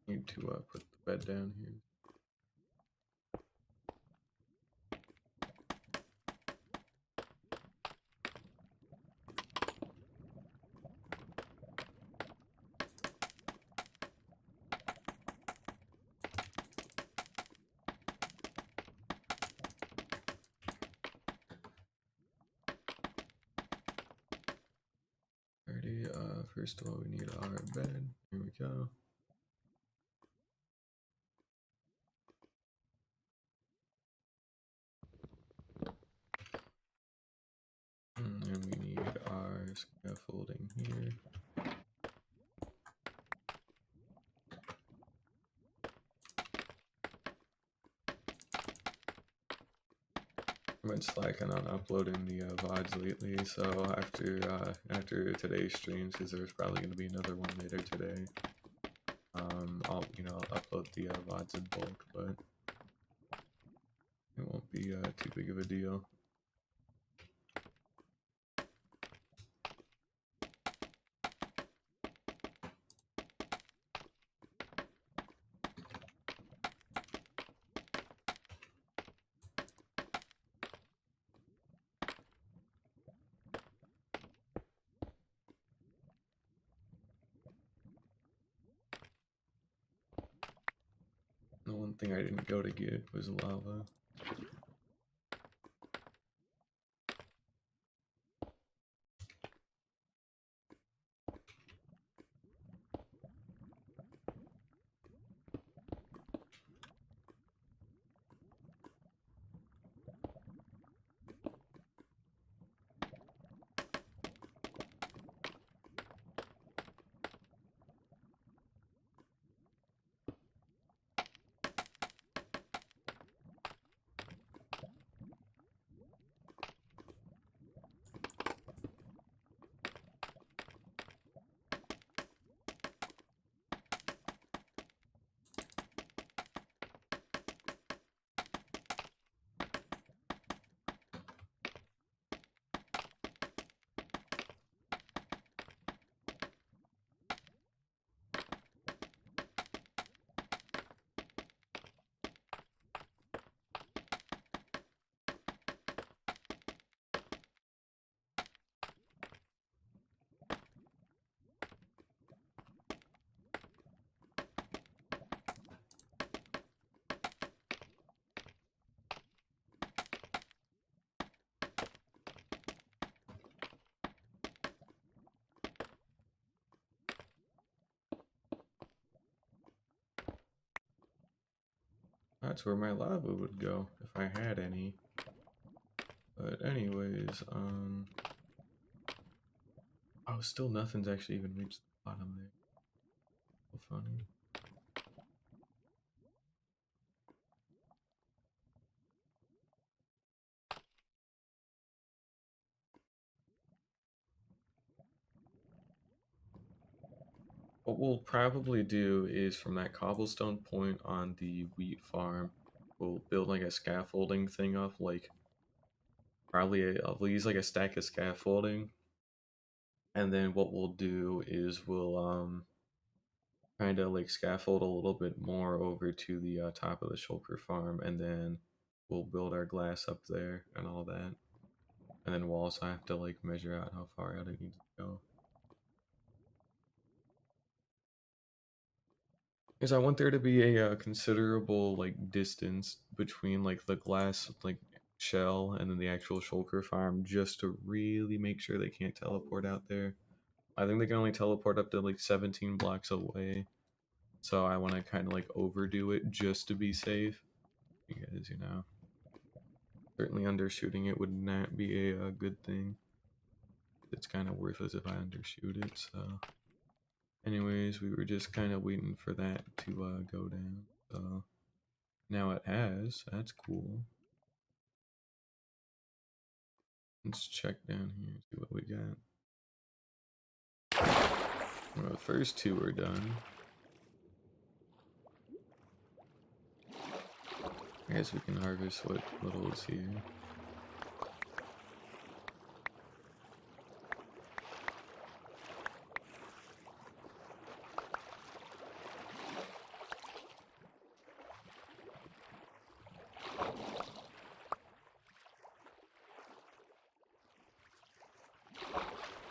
Need to put the bed down here. Alrighty, first of all, we need our bed. Here we go. And we need our scaffolding here. I've been slacking on uploading the VODs lately, so after today's streams, because there's probably going to be another one later today, I'll upload the VODs in bulk, but it won't be too big of a deal. The one thing I didn't go to get was lava. that's where my lava would go if I had any. But anyways, oh, still nothing's actually even reached the bottom there. So funny. What we'll probably do is from that cobblestone point on the wheat farm, we'll build like a scaffolding thing up, like probably we'll use like a stack of scaffolding, and then what we'll do is we'll kind of like scaffold a little bit more over to the top of the shulker farm, and then we'll build our glass up there and all that, and then we'll also have to like measure out how far out it needs to go. Because I want there to be a considerable like distance between like the glass like shell and then the actual shulker farm, just to really make sure they can't teleport out there. I think they can only teleport up to like 17 blocks away, so I want to kind of like overdo it just to be safe. Because certainly undershooting it would not be a good thing. It's kind of worthless if I undershoot it. So, anyways, we were just kind of waiting for that to go down. So. Now it has. That's cool. Let's check down here, see what we got. Well, the first two are done. I guess we can harvest what little is here.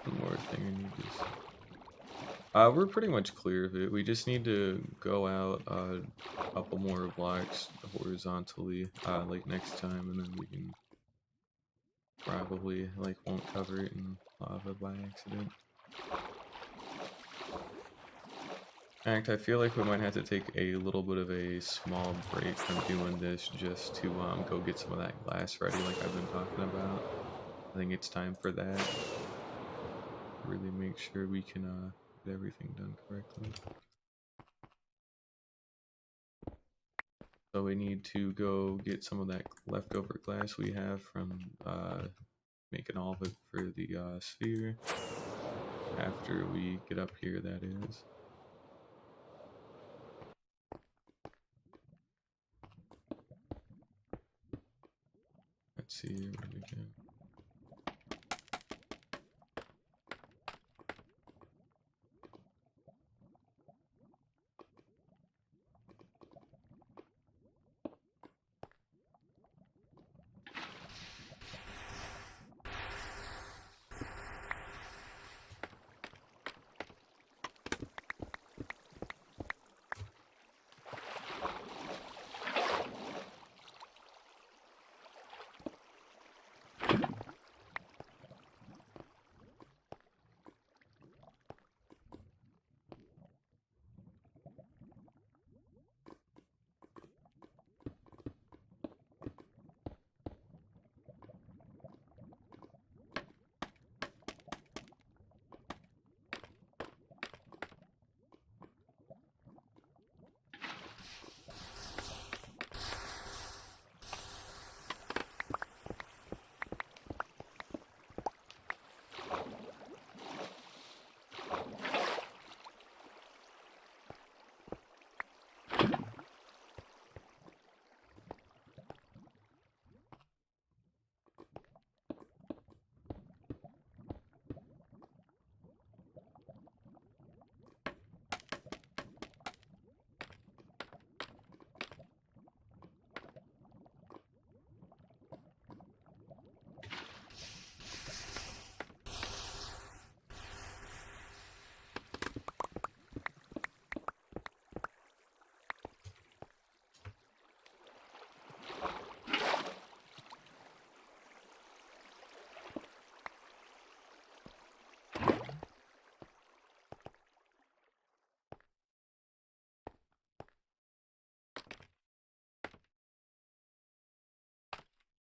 One more thing I need to see. We're pretty much clear of it. We just need to go out a couple more blocks horizontally, like next time, and then we can probably like won't cover it in lava by accident. In fact, I feel like we might have to take a little bit of a small break from doing this just to go get some of that glass ready like I've been talking about. I think it's time for that. Really make sure we can get everything done correctly. So we need to go get some of that leftover glass we have from making all of it for the sphere. After we get up here, that is. Let's see what we can.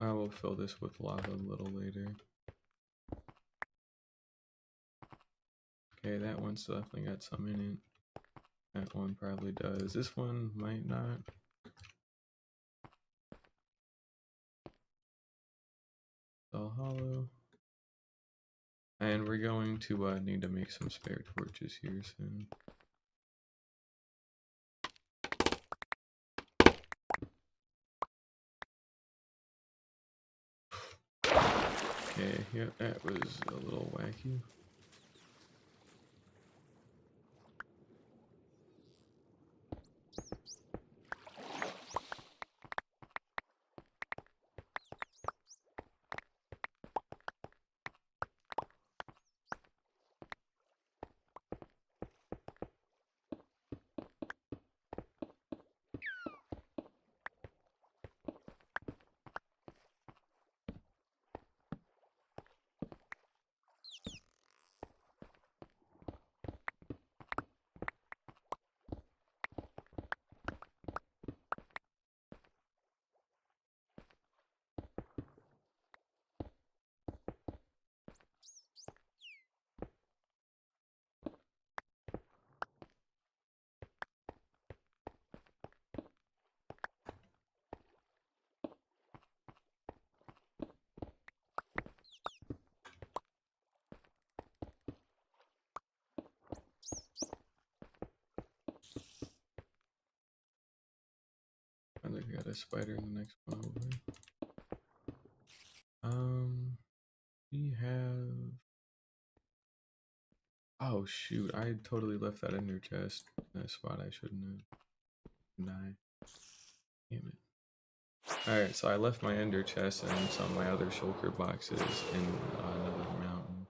I will fill this with lava a little later. Okay, that one's definitely got some in it. That one probably does. This one might not. All hollow. And we're going to need to make some spare torches here soon. Okay, yeah, that was a little wacky. I think I got a spider in the next one over. We have. Oh shoot! I totally left that ender chest in that spot. I shouldn't have. Nah. Damn it. Alright, so I left my ender chest and some of my other shulker boxes in another mountain.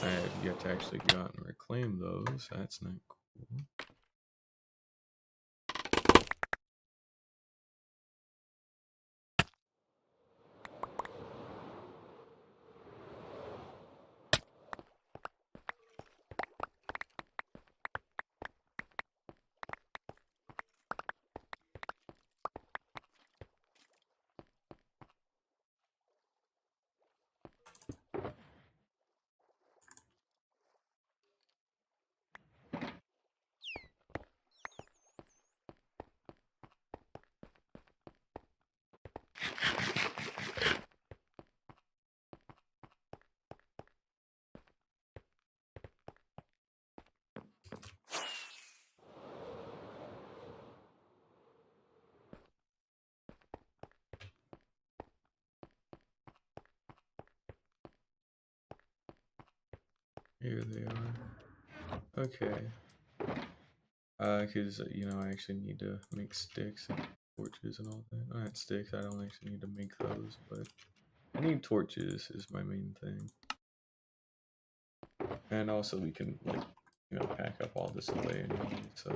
I have yet to actually go out and reclaim those. That's not cool. Here they are. Okay. Because, I actually need to make sticks and torches and all that. Not sticks, I don't actually need to make those, but I need torches is my main thing. And also we can, pack up all this away anyway, so.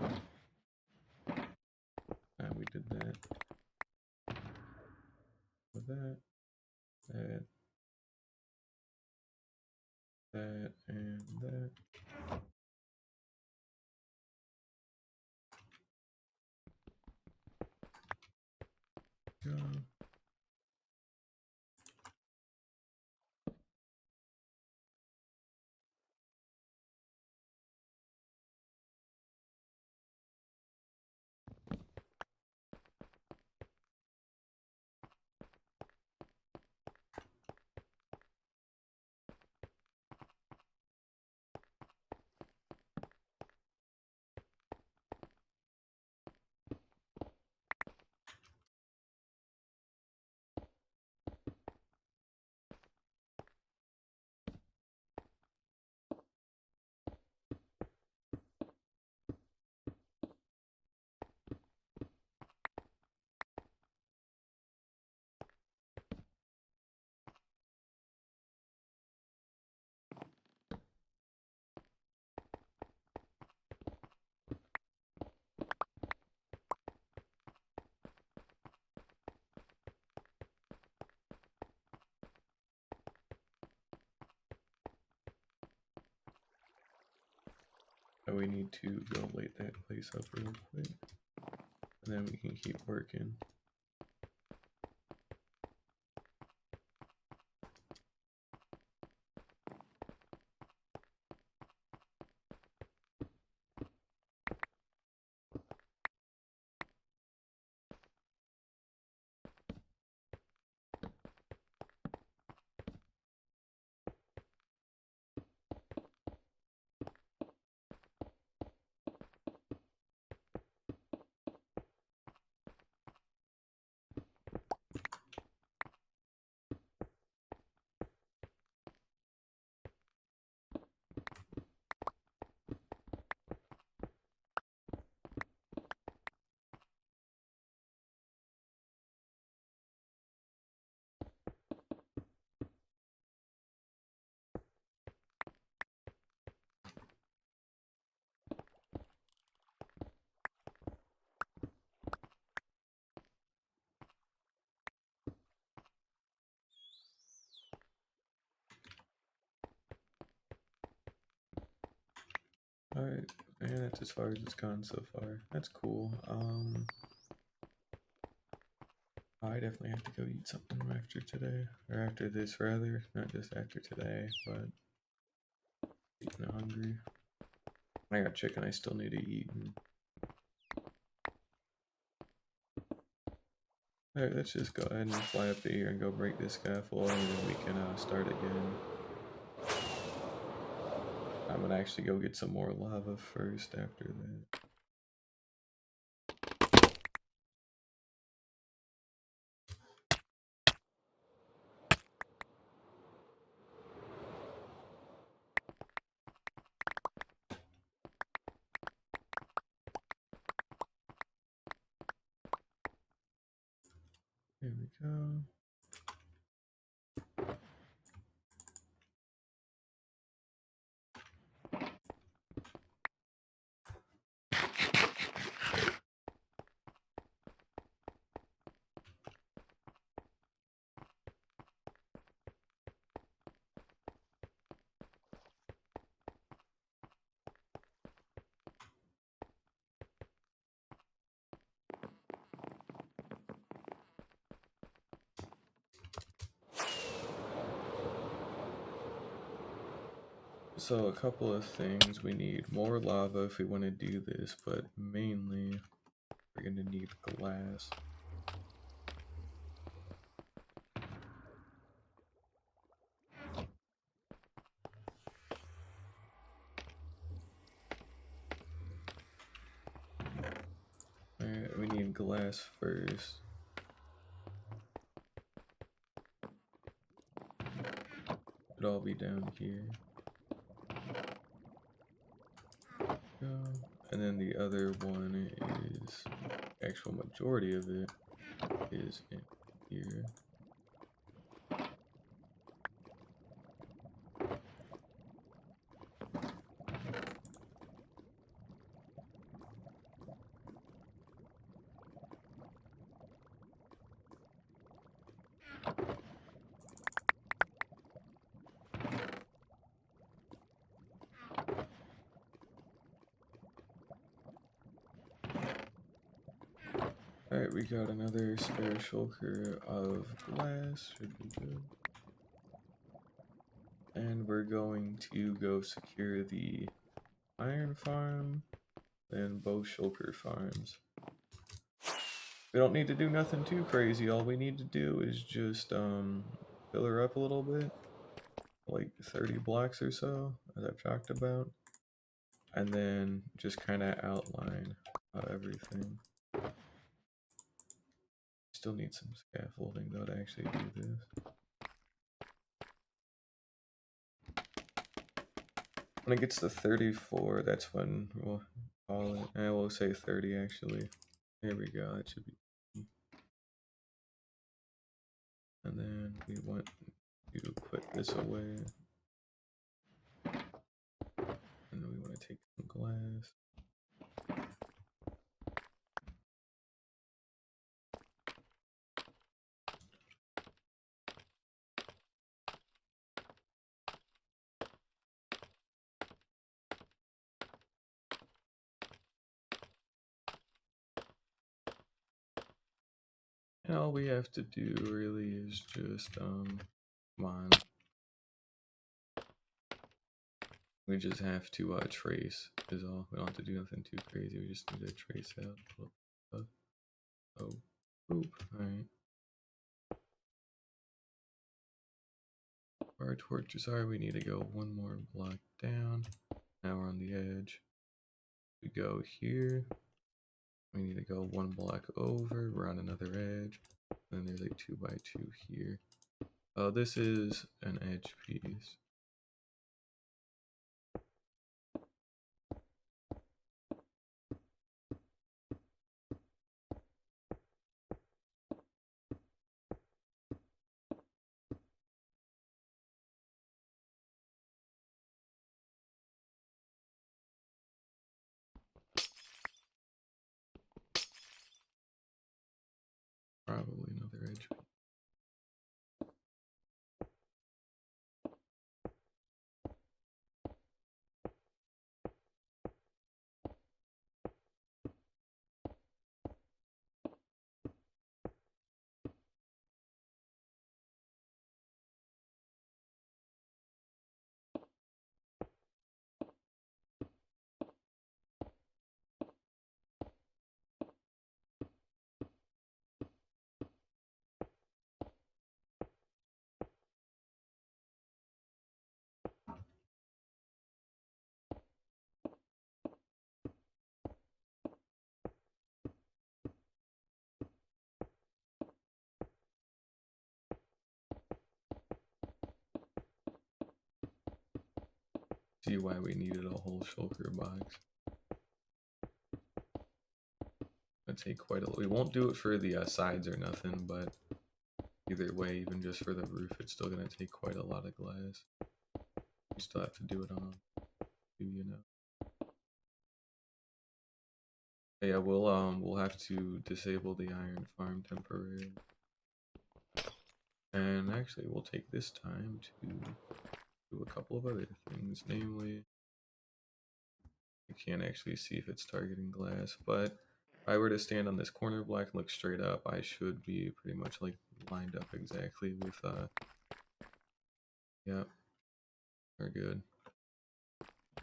We did that. With that, and that. Go. And we need to go light that place up real quick. And then we can keep working. Alright, and that's as far as it's gone so far. That's cool. I definitely have to go eat something after today. Or after this rather. Not just after today, but getting hungry. I got chicken I still need to eat. Alright, let's just go ahead and fly up to here and go break this scaffold and then we can start again. I'm gonna actually go get some more lava first after that. Here we go. So a couple of things. We need more lava if we want to do this, but mainly we're gonna need glass. Alright, we need glass first. It'll all be down here. And then the other one is, actual majority of it is in here. Alright, we got another spare shulker of glass, should be good. And we're going to go secure the iron farm and both shulker farms. We don't need to do nothing too crazy, all we need to do is just fill her up a little bit, like 30 blocks or so, as I've talked about, and then just kind of outline everything. Still need some scaffolding though to actually do this. When it gets to 34, that's when we'll call it. I will say 30 actually. There we go, that should be. And then we want to put this away. And then we want to take some glass. And all we have to do really is just, come on. We just have to trace is all. We don't have to do nothing too crazy. We just need to trace out. Oh, oop, alright. Our torches are, we need to go one more block down. Now we're on the edge. We go here. We need to go one block over. We're on another edge. And there's a 2x2 here. Oh, this is an edge piece. Probably another edge. see why we needed a whole shulker box. It'll take quite a. We won't do it for the sides or nothing, but either way, even just for the roof, it's still gonna take quite a lot of glass. We still have to do it on two, you know. But yeah, we'll have to disable the iron farm temporarily. And actually, we'll take this time to do a couple of other things, namely, you can't actually see if it's targeting glass, but if I were to stand on this corner block and look straight up, I should be pretty much like lined up exactly with, yeah, we're good.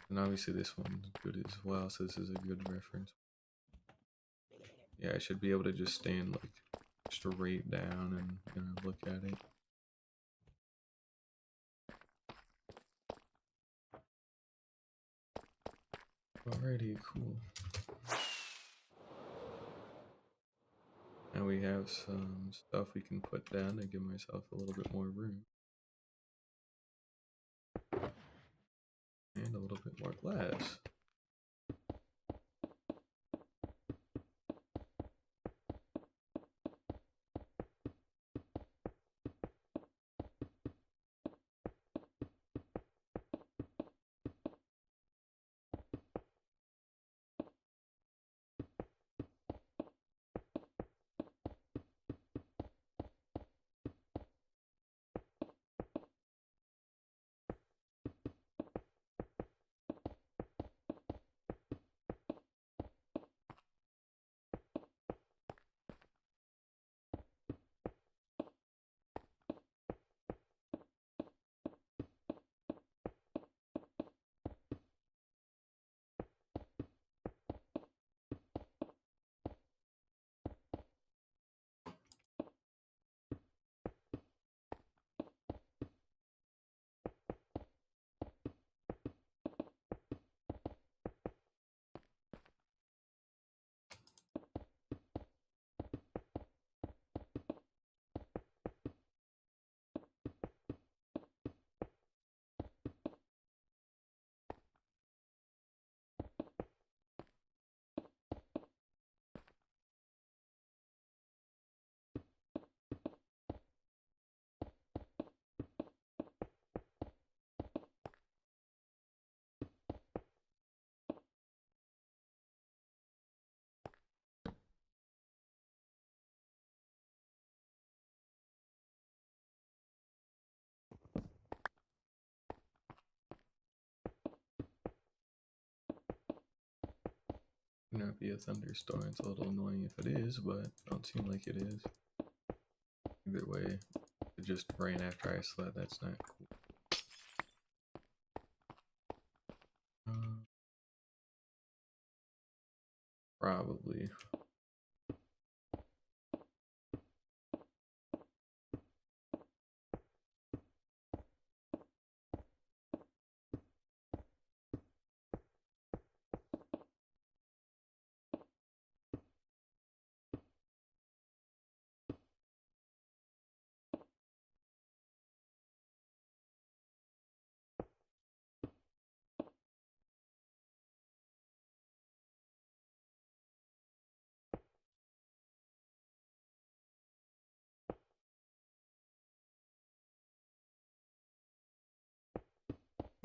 And obviously this one's good as well, so this is a good reference. Yeah, I should be able to just stand like straight down and look at it. Alrighty, cool. Now we have some stuff we can put down to give myself a little bit more room. And a little bit more glass. Not be a thunderstorm. It's a little annoying if it is, but don't seem like it is. Either way, it just rain after I slept. That's not cool. Probably.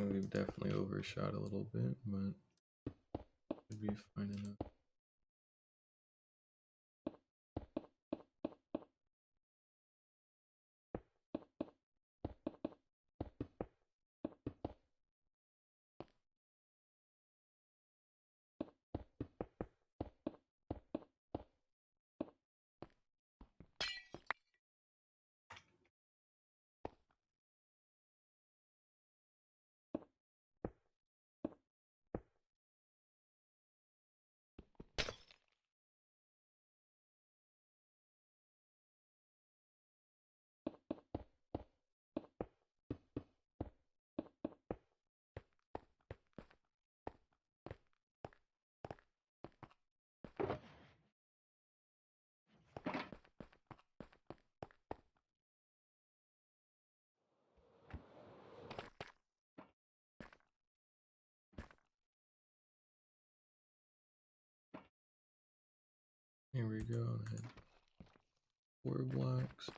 We've definitely overshot a little bit, but should be fine enough. Here we go. 4 blocks.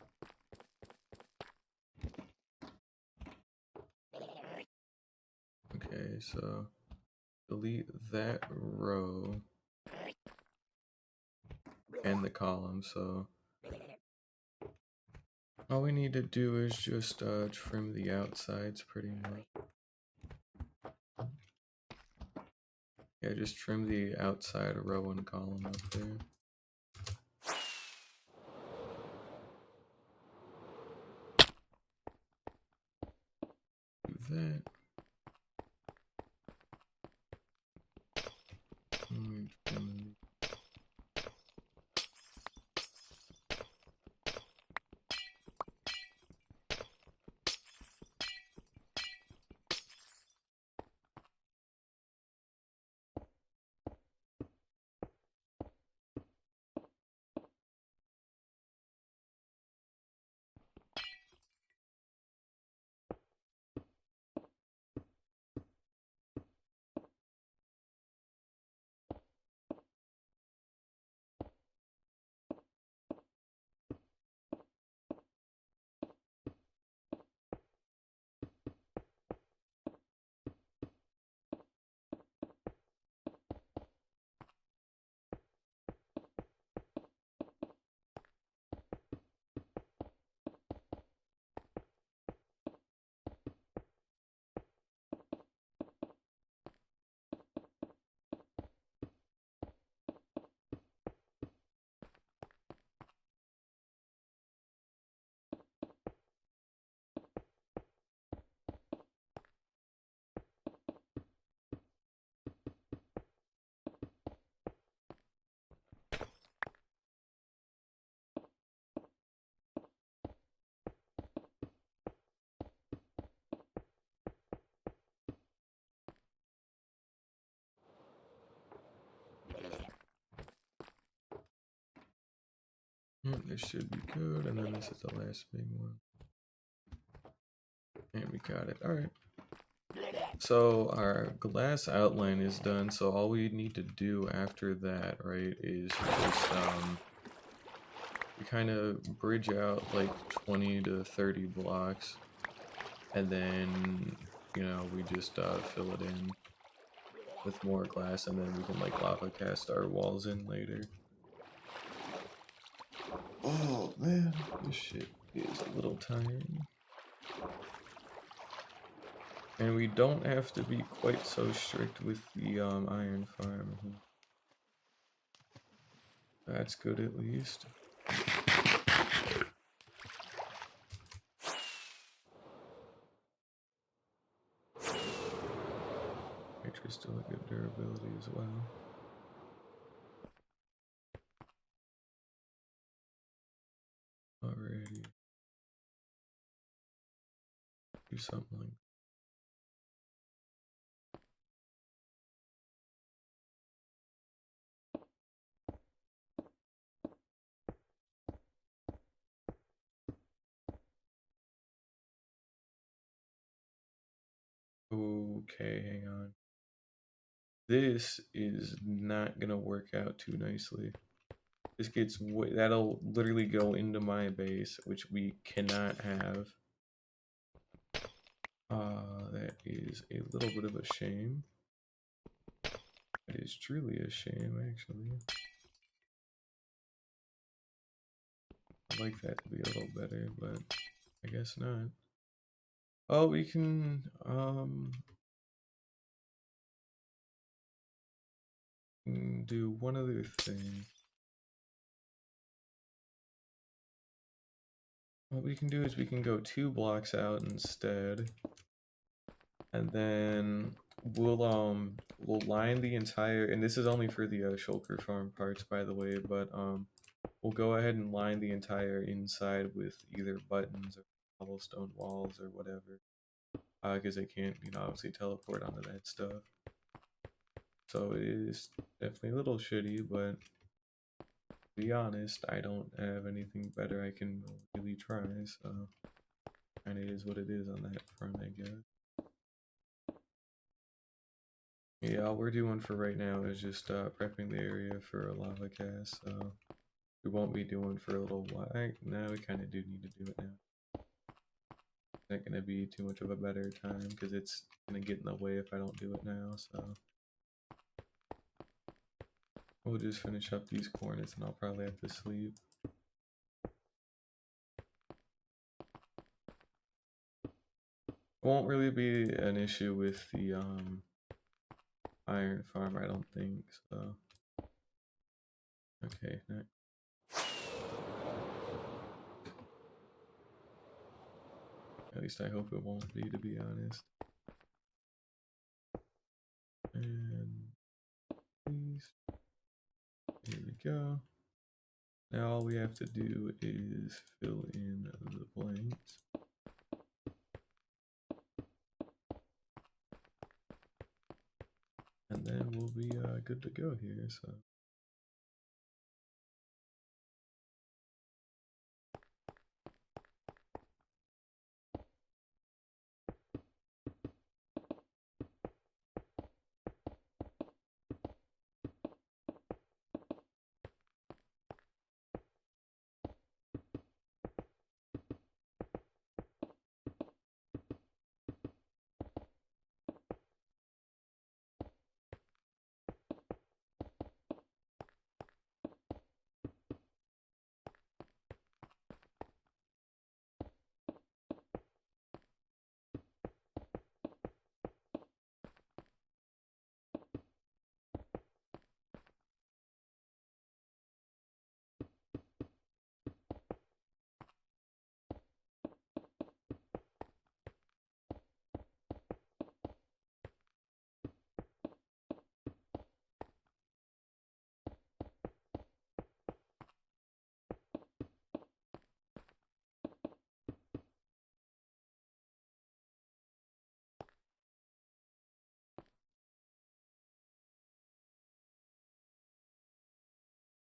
Okay, so delete that row and the column. So all we need to do is just trim the outsides pretty much. Yeah, just trim the outside row and column up there. Do that. Trim. This should be good, and then this is the last big one. And we got it. Alright. So our glass outline is done, so all we need to do after that, right, is just we kind of bridge out like 20 to 30 blocks, and then, you know, we just fill it in with more glass, and then we can like lava cast our walls in later. Oh man, this shit is a little tiring. And we don't have to be quite so strict with the iron farm. That's good at least. Nitro still a good durability as well. Alrighty. Do something like okay, hang on. This is not gonna work out too nicely. This gets that'll literally go into my base, which we cannot have. That is a little bit of a shame. It is truly a shame, actually. I'd like that to be a little better, but I guess not. Oh, we can do one other thing. What we can do is we can go 2 blocks out instead, and then we'll line the entire, and this is only for the shulker farm parts, by the way, but we'll go ahead and line the entire inside with either buttons or cobblestone walls or whatever, because they can't, you know, obviously teleport onto that stuff. So it is definitely a little shitty, but to be honest, I don't have anything better I can really try, so kind of is what it is on that front, I guess. Yeah, all we're doing for right now is just prepping the area for a lava cast, so we won't be doing for a little while. No, we kind of do need to do it now. It's not gonna be too much of a better time because it's gonna get in the way if I don't do it now. So we'll just finish up these corners, and I'll probably have to sleep. It won't really be an issue with the iron farm, I don't think so. Okay, next. At least I hope it won't be, to be honest. And please, here we go. Now all we have to do is fill in the blanks. And then we'll be good to go here. So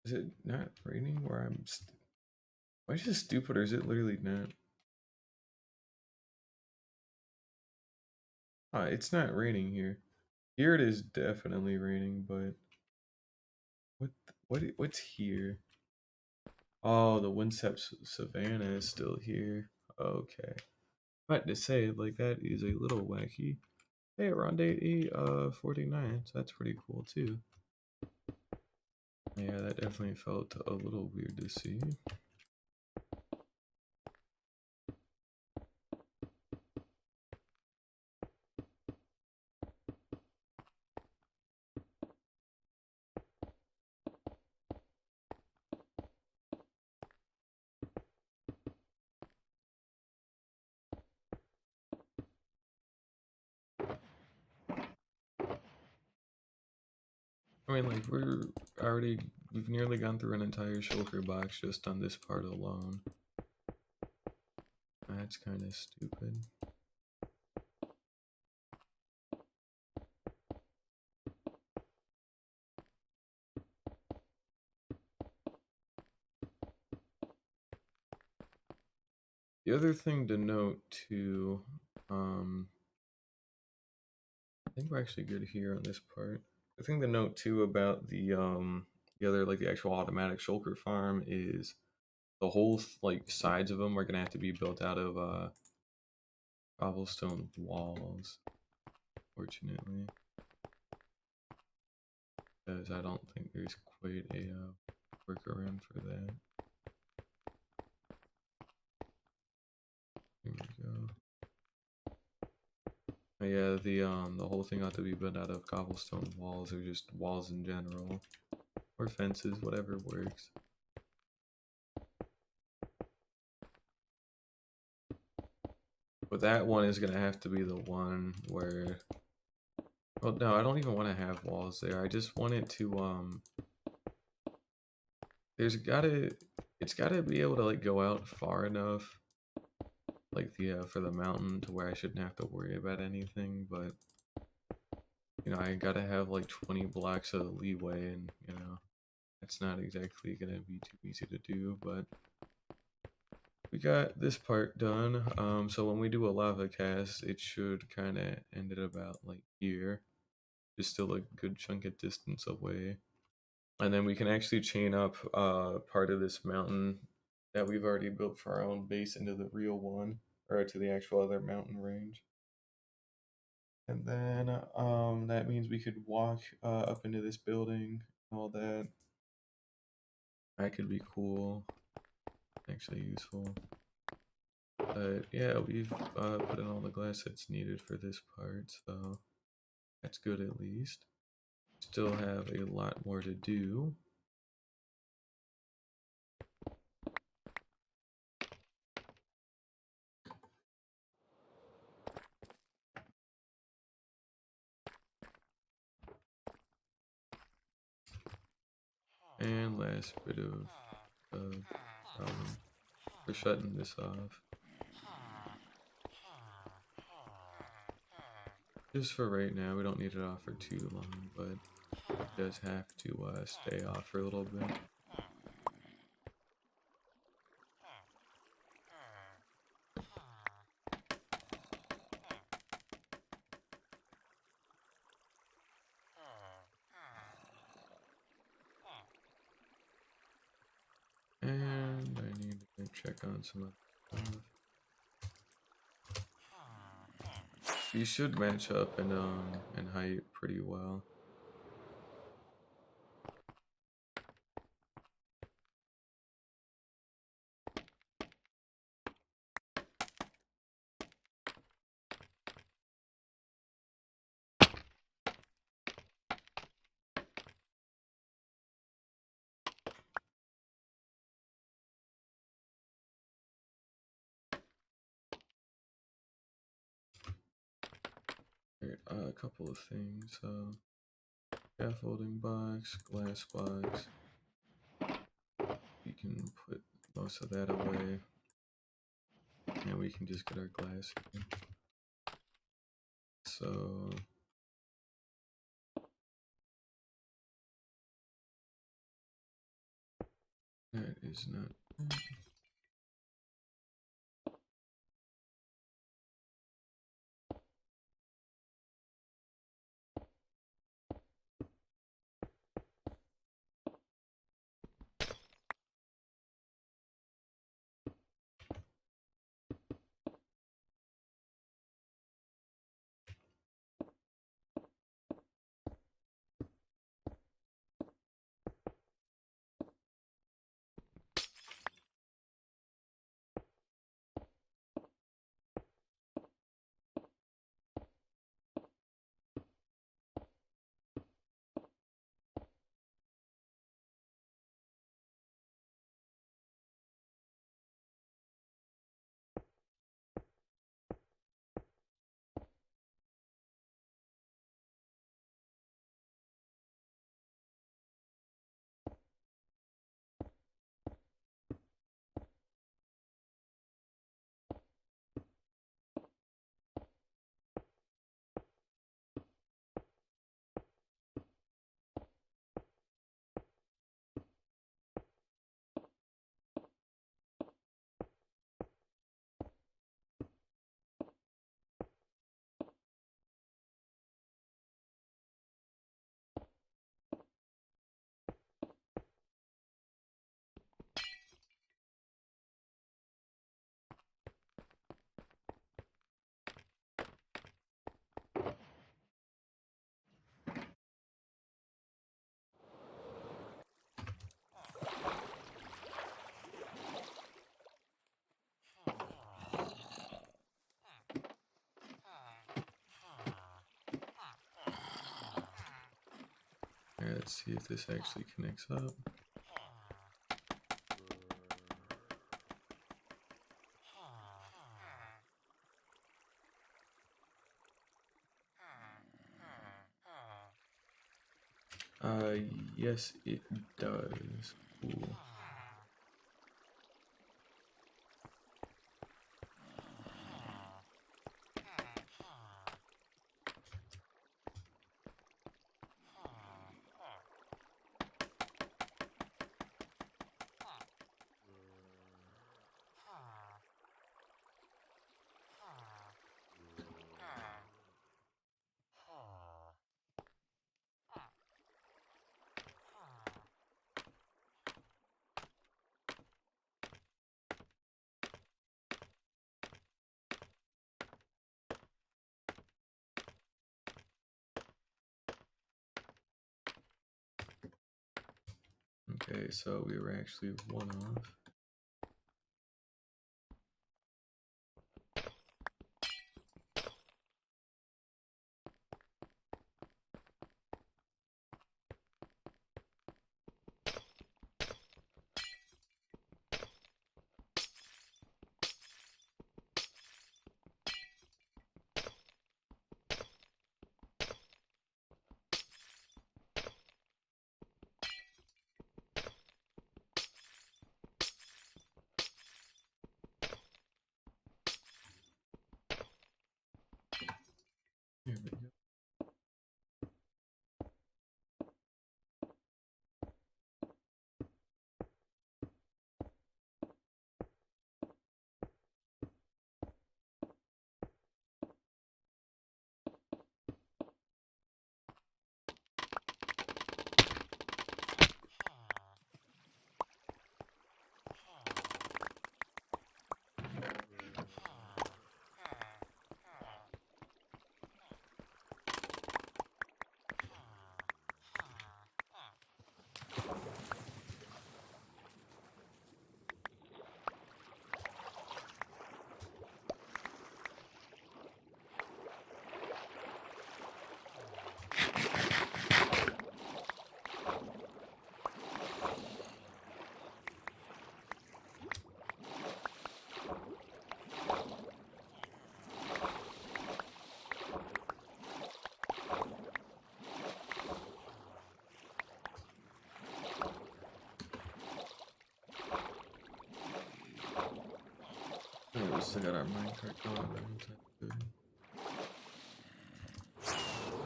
is it not raining where I'm? Why is it stupid, or is it literally not? It's not raining here. Here it is definitely raining, but what's here? Oh, the Winsep Savannah is still here. Okay. But to say, like, that is a little wacky. Hey, Ronde E 49, so that's pretty cool too. Yeah, that definitely felt a little weird to see. I mean, like, we've nearly gone through an entire shulker box just on this part alone. That's kind of stupid. The other thing to note too, I think we're actually good here on this part. The thing to note too about the other, like, the actual automatic shulker farm is the whole like sides of them are gonna have to be built out of cobblestone walls, fortunately, because I don't think there's quite a workaround for that. Here we go. But yeah, the whole thing ought to be built out of cobblestone walls, or just walls in general, or fences, whatever works. But that one is gonna have to be the one where, well, no, I don't even want to have walls there. I just want it to there's gotta it's gotta be able to, like, go out far enough, like, the for the mountain, to where I shouldn't have to worry about anything. But you know, I gotta have like 20 blocks of leeway, and you know, it's not exactly gonna be too easy to do. But we got this part done. So when we do a lava cast, it should kind of end at about like here. is still a good chunk of distance away. And then we can actually chain up part of this mountain that we've already built for our own base into the real one, or to the actual other mountain range. And then that means we could walk up into this building and all that. That could be cool, actually useful. But yeah, we've put in all the glass that's needed for this part, so that's good at least. Still have a lot more to do. And last bit of problem. We're shutting this off. Just for right now, we don't need it off for too long, but it does have to stay off for a little bit. And I need to check on some other stuff. These should match up in height pretty well. Alright, a couple of things. Scaffolding box, glass box. We can put most of that away. And we can just get our glass here. So that is not. Alright, let's see if this actually connects up. Uh, yes, it does. Cool. Okay, so we were actually one off. Here we go. Alright, we still got our minecart going.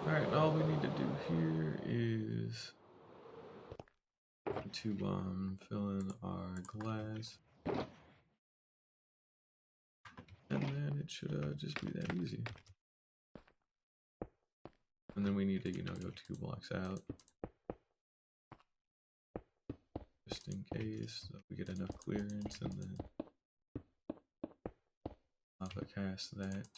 Alright, all we need to do here is to fill in our glass, and then it should just be that easy. And then we need to, go 2 blocks out, just in case, so we get enough clearance, and then Lavacast that.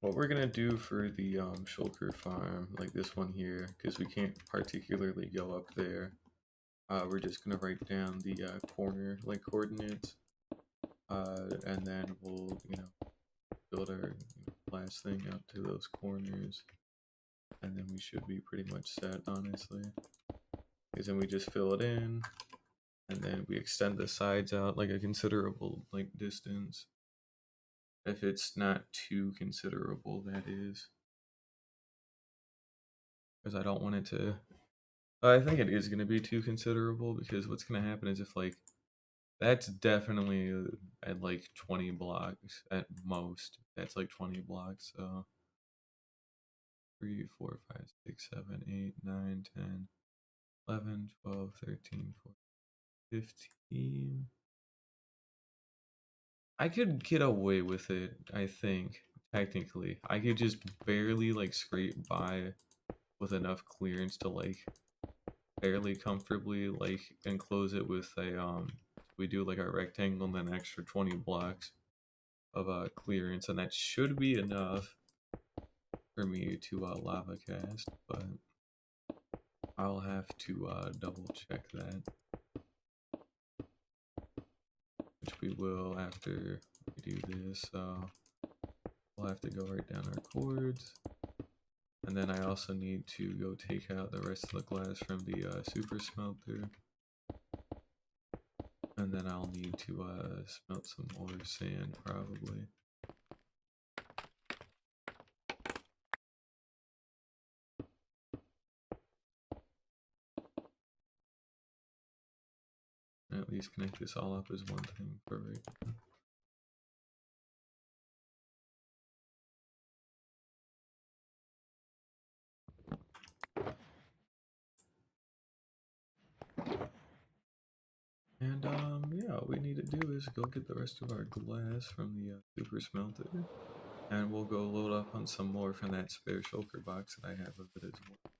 What we're gonna do for the shulker farm, like this one here, because we can't particularly go up there, we're just gonna write down the corner coordinates, and then we'll build our last thing out to those corners, and then we should be pretty much set, honestly. Because then we just fill it in, and then we extend the sides out like a considerable distance. If it's not too considerable, that is. Because I don't want it to... I think it is going to be too considerable, because what's going to happen is if that's definitely at 20 blocks at most. That's 20 blocks, so 3, 4, 5, 6, 7, 8, 9, 10, 11, 12, 13, 14, 15. I could get away with it, I think, technically. I could just barely scrape by with enough clearance to fairly comfortably enclose it with a we do a rectangle and then an extra 20 blocks of clearance, and that should be enough for me to lava cast, but I'll have to double check that, which we will after we do this. So we'll have to go write down our chords, and then I also need to go take out the rest of the glass from the super smelter. And then I'll need to smelt some more sand, probably. At least connect this all up as one thing for right now. And yeah, all we need to do is go get the rest of our glass from the super smelter, and we'll go load up on some more from that spare shulker box that I have of it as well.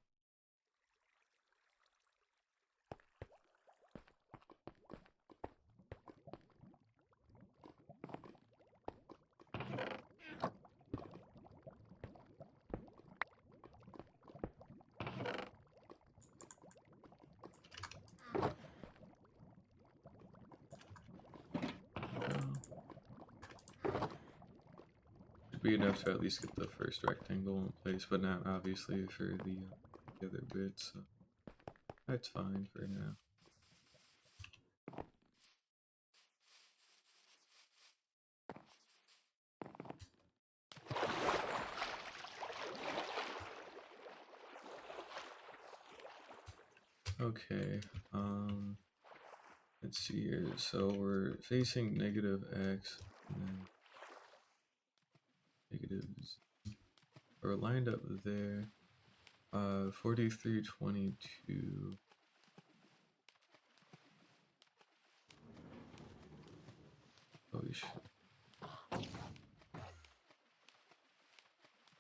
be enough to at least get the first rectangle in place, but not obviously for the other bits. So that's fine for now. Okay, let's see here. So we're facing negative x and then negatives. We're lined up there. 4322. Holy shit.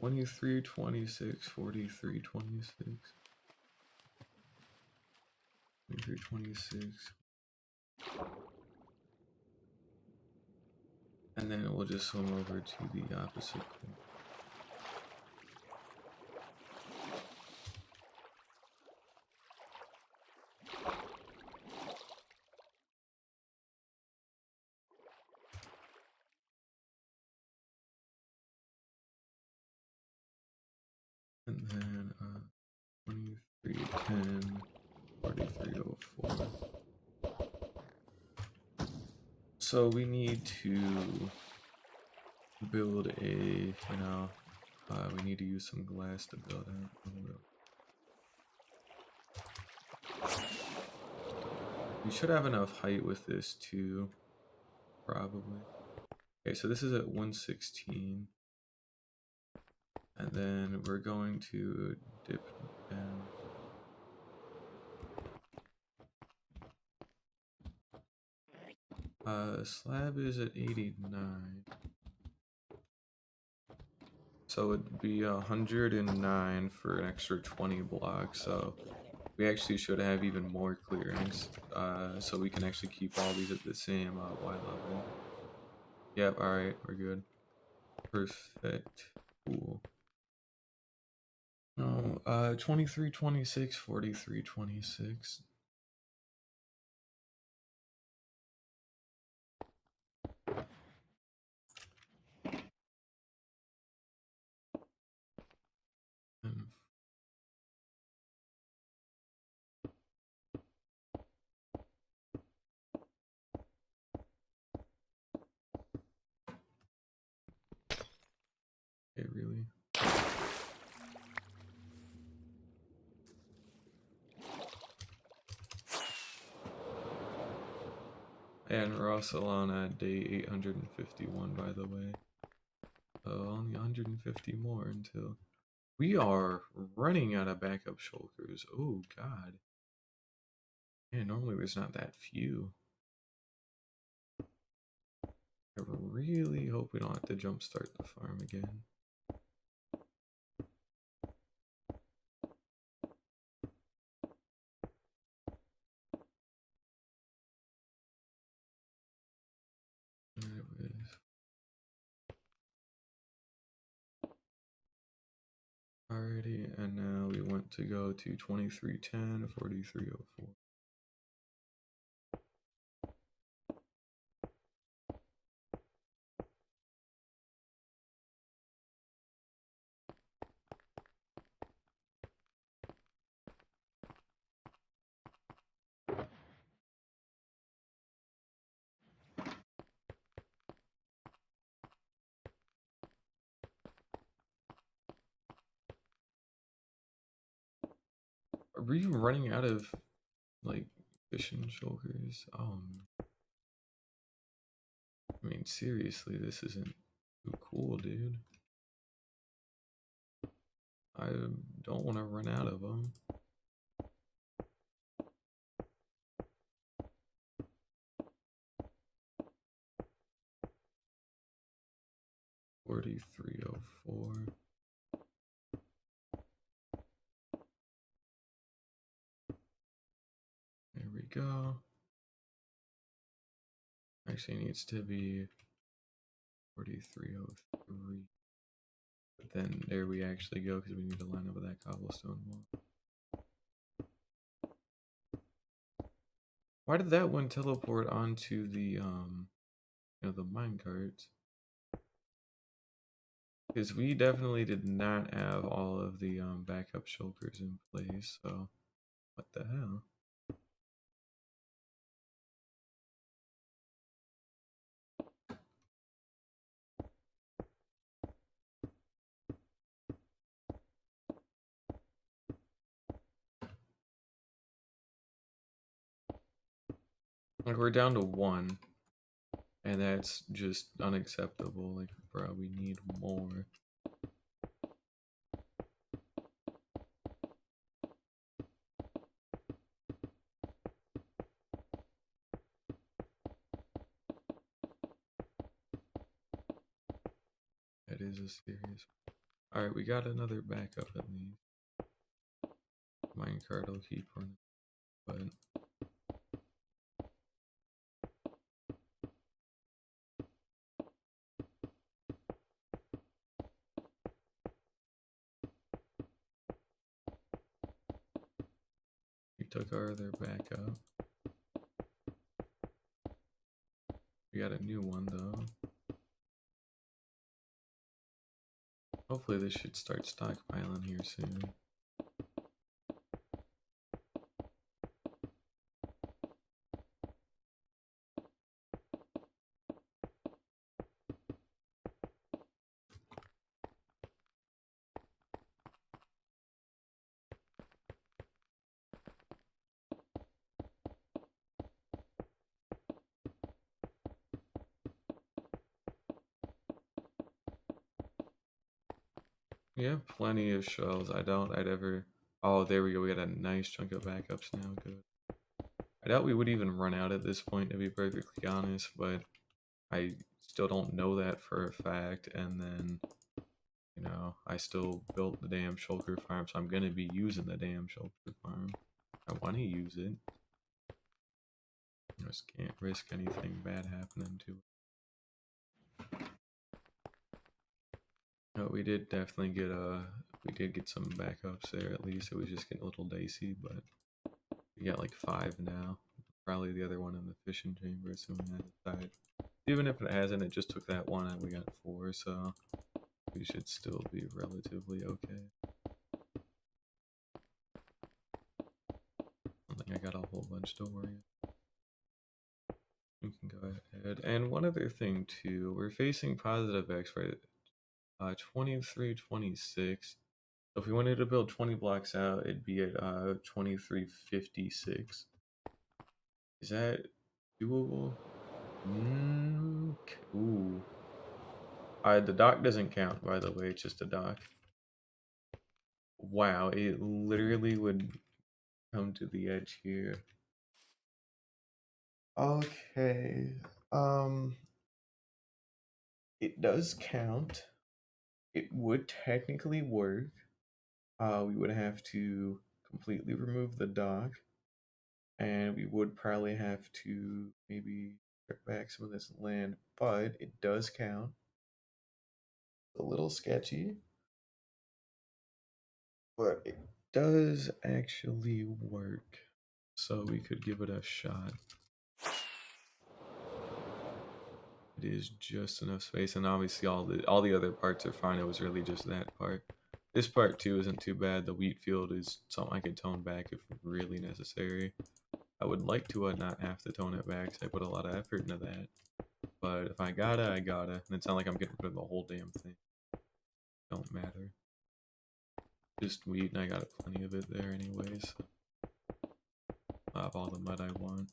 2326, 4326. 2326. And then we'll just swim over to the opposite corner. And then 2310, 4304. So we need to build a, we need to use some glass to build it. We should have enough height with this too, probably. Okay, so this is at 116. And then we're going to dip down. Slab is at 89. So it'd be 109 for an extra 20 blocks. So we actually should have even more clearance. So we can actually keep all these at the same Y level. Yep, alright, we're good. Perfect. Cool. No, 2326, 4326. And okay, really? And we're also on day 851, by the way. Only 150 more until we are running out of backup shulkers. Oh god. Yeah, normally there's not that few. I really hope we don't have to jumpstart the farm again. Alrighty, and now we want to go to 2310, 4304. Are we running out of like fishing shulkers? I mean, seriously, this isn't too cool, dude. I don't want to run out of them. $43.04. There we go. Actually, it needs to be 43.03. But then there we actually go because we need to line up with that cobblestone wall. Why did that one teleport onto the the mine carts? Because we definitely did not have all of the backup shulkers in place, so what the hell? Like, we're down to one, and that's just unacceptable. Like, bro, we need more. That is a serious. Alright, we got another backup at least. Minecart will keep running, but we took our other backup. We got a new one though. Hopefully this should start stockpiling here soon. Yeah, plenty of shells. I'd ever. Oh, there we go. We got a nice chunk of backups now. Good. I doubt we would even run out at this point, to be perfectly honest, but I still don't know that for a fact. And then, I still built the damn shulker farm, so I'm gonna be using the damn shulker farm. I want to use it. I just can't risk anything bad happening to it. No, we did definitely get we did get some backups there at least. It was just getting a little dicey, but we got like 5 now. Probably the other one in the fishing chamber, assuming that died. Even if it hasn't, it just took that one and we got 4, so we should still be relatively okay. I think I got a whole bunch to worry. We can go ahead. And one other thing too, we're facing positive X right 23, 26. So if we wanted to build 20 blocks out, it'd be at 2356. Is that doable? Ooh. The dock doesn't count, by the way. It's just a dock. Wow, it literally would come to the edge here. Okay. Um, it does count. It would technically work. We would have to completely remove the dock, and we would probably have to maybe strip back some of this land, but it does count. A little sketchy, but it does actually work. So we could give it a shot. It is just enough space, and obviously all the other parts are fine. It was really just that part. This part too isn't too bad. The wheat field is something I could tone back if really necessary. I would like to not have to tone it back, because I put a lot of effort into that. But if I gotta, I gotta. And it's not like I'm getting rid of the whole damn thing. Don't matter. Just wheat, and I got plenty of it there anyways. I have all the mud I want.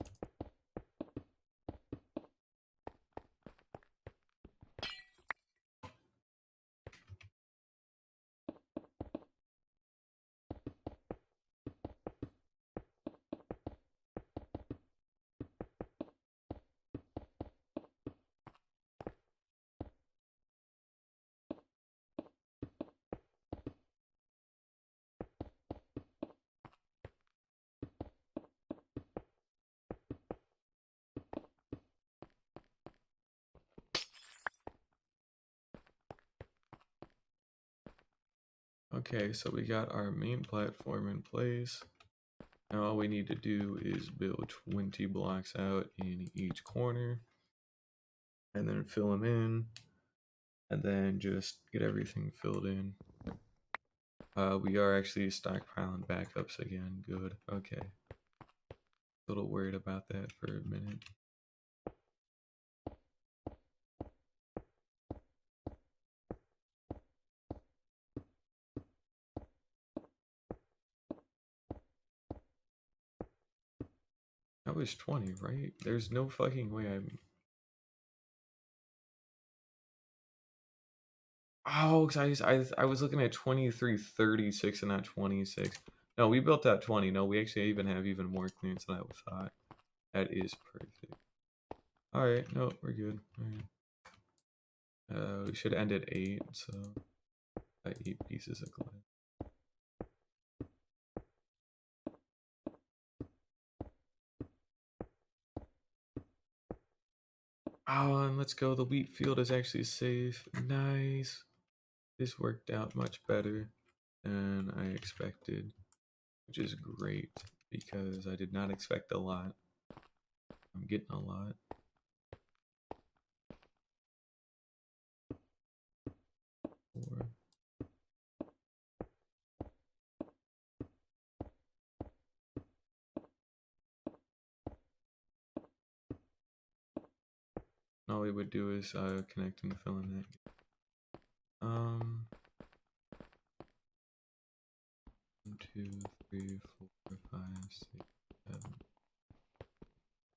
Okay, so we got our main platform in place. Now all we need to do is build 20 blocks out in each corner, and then fill them in. and then just get everything filled in. We are actually stockpiling backups again. Good. Okay. A little worried about that for a minute. That was 20, right? There's no fucking way I'm... Oh, because I was looking at 2336 and not 26. No, we built that 20. No, we actually even have even more clearance than I thought. That is perfect. Alright, no, we're good. Alright. We should end at 8, so... 8 pieces of glass. Oh, and let's go. The wheat field is actually safe. Nice. This worked out much better than I expected, which is great because I did not expect a lot. I'm getting a lot. Four. All we would do is connect and fill in that. 1, 2, 3, 4, 5, 6, 7,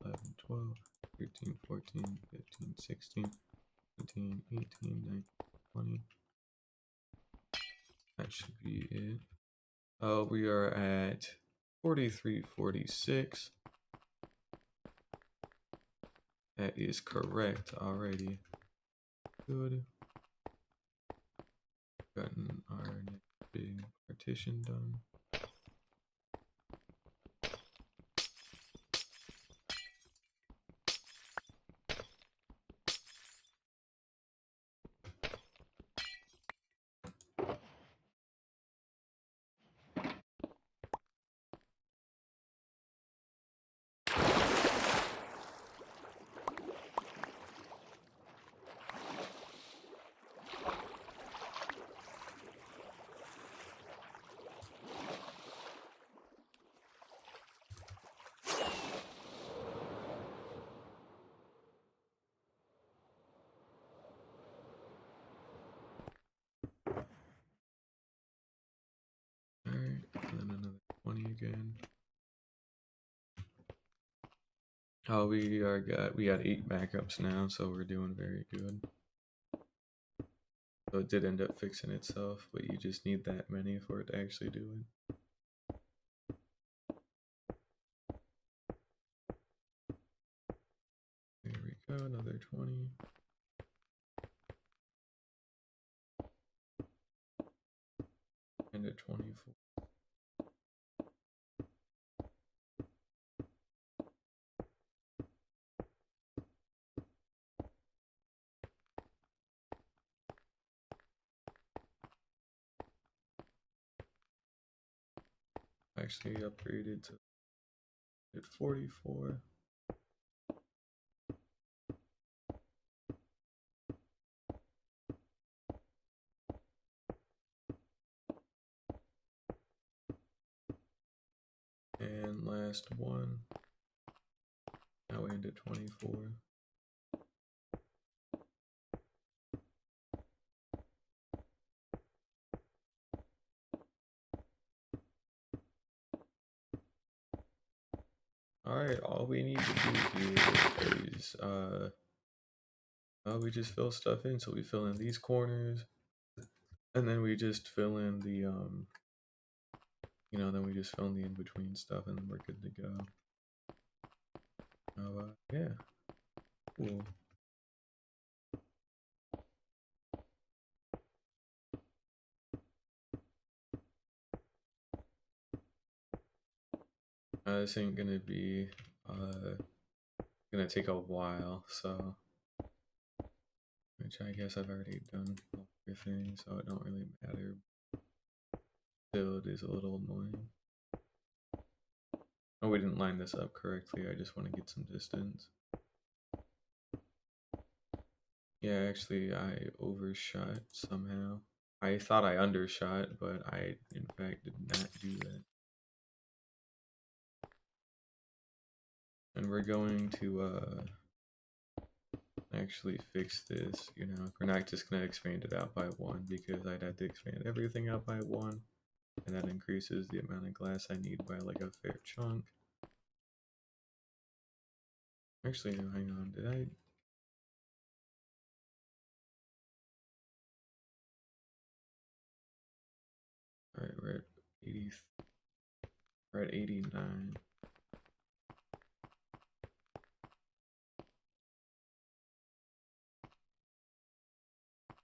11, 12, 13, 14, 15, 16, 17, 18, 19, 20. That should be it. We are at 4346. That is correct already. Good. Gotten our next big partition done. Alright, and then another 20 again. Oh, we got 8 backups now, so we're doing very good. So it did end up fixing itself, but you just need that many for it to actually do it. There we go, another 20. And a 24. Actually upgraded to 44. And last one. Now we into 24. Alright, all we need to do here is we just fill stuff in. So we fill in these corners, and then we just fill in the then we just fill in the in-between stuff, and then we're good to go. Yeah, cool. This ain't gonna be gonna take a while, so which I guess I've already done everything, so it don't really matter. Still, it is a little annoying. Oh, we didn't line this up correctly. I just want to get some distance. Yeah, actually, I overshot somehow. I thought I undershot, but I, in fact, did not do that. And we're going to actually fix this. You know, we're not just gonna expand it out by 1 because I'd have to expand everything out by 1, and that increases the amount of glass I need by like a fair chunk. Actually, no, hang on. Did I? All right, we're at 80. We're at 89.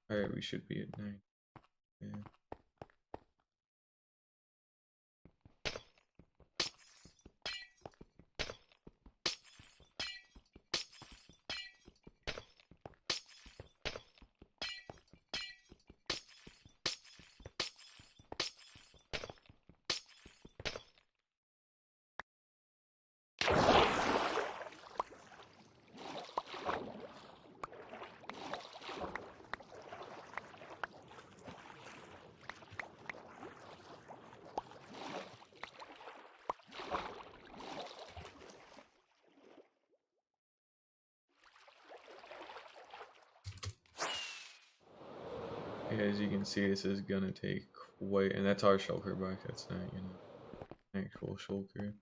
All right, we should be at 9. Yeah. Yeah, as you can see, this is gonna take quite, and that's our shulker box. That's not, you know, actual shulker.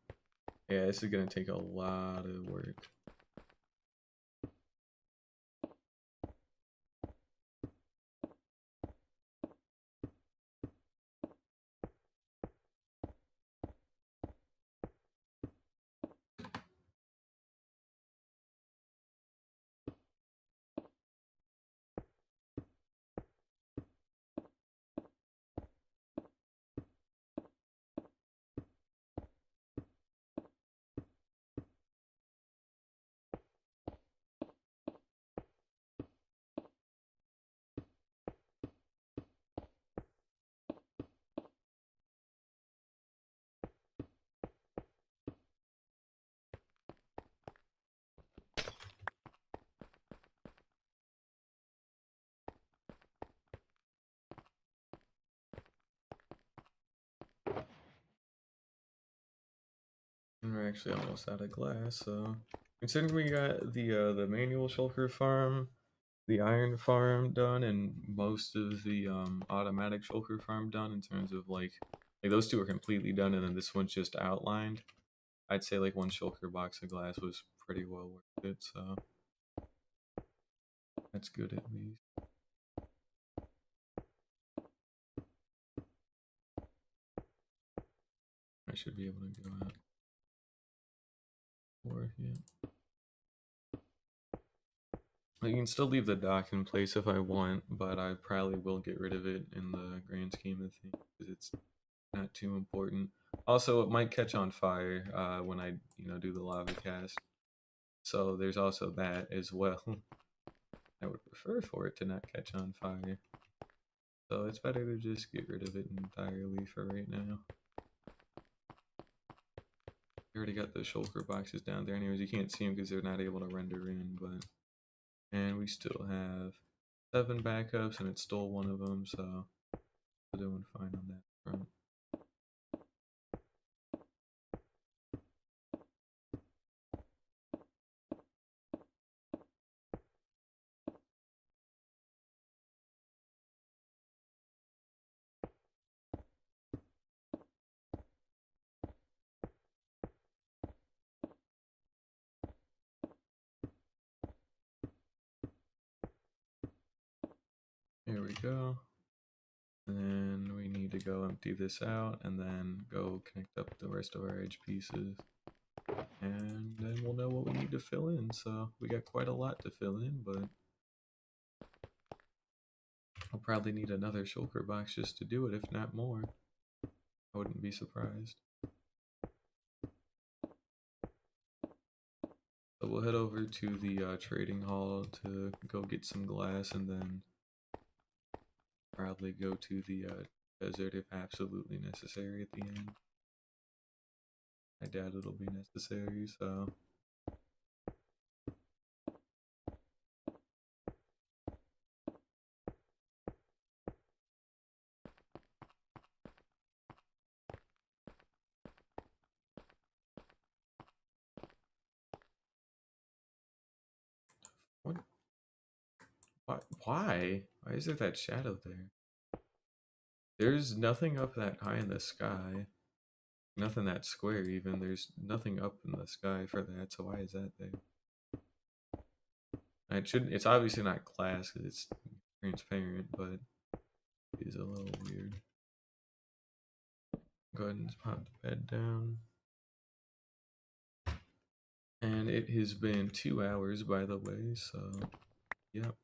Yeah, this is gonna take a lot of work. And we're actually almost out of glass, so considering we got the manual shulker farm, the iron farm done, and most of the automatic shulker farm done in terms of like those two are completely done, and then this one's just outlined. I'd say like one shulker box of glass was pretty well worth it, so that's good at least. I should be able to go out. Or yeah. You can still leave the dock in place if I want, but I probably will get rid of it in the grand scheme of things because it's not too important. Also, it might catch on fire when I, you know, do the lava cast. So there's also that as well. I would prefer for it to not catch on fire. So it's better to just get rid of it entirely for right now. You already got the shulker boxes down there anyways. You can't see them because they're not able to render in, but... And we still have 7 backups and it stole one of them, so we're doing fine on that front. Here we go. And then we need to go empty this out and then go connect up the rest of our edge pieces. And then we'll know what we need to fill in. So we got quite a lot to fill in, but I'll probably need another shulker box just to do it, if not more. I wouldn't be surprised. So we'll head over to the trading hall to go get some glass and then probably go to the desert if absolutely necessary at the end. I doubt it'll be necessary, so Why? Why is there that shadow there? There's nothing up that high in the sky. Nothing that square even. There's nothing up in the sky for that, so why is that there? It shouldn't. It's obviously not glass because it's transparent, but it is a little weird. Go ahead and pop the bed down. And it has been 2 hours, by the way. So, yep.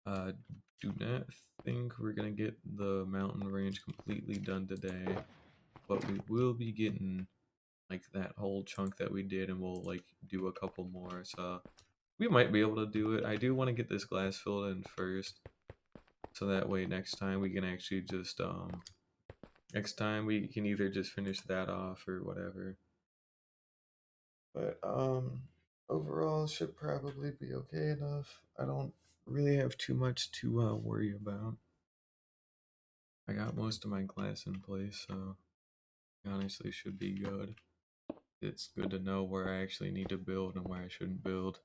Uh, do not think we're gonna get the mountain range completely done today, but we will be getting like that whole chunk that we did, and we'll like do a couple more. So we might be able to do it. I do want to get this glass filled in first, so that way next time we can actually just next time we can either just finish that off or whatever. But overall should probably be okay enough. I don't really have too much to worry about. I got most of my glass in place, so honestly should be good. It's good to know where I actually need to build and where I shouldn't build.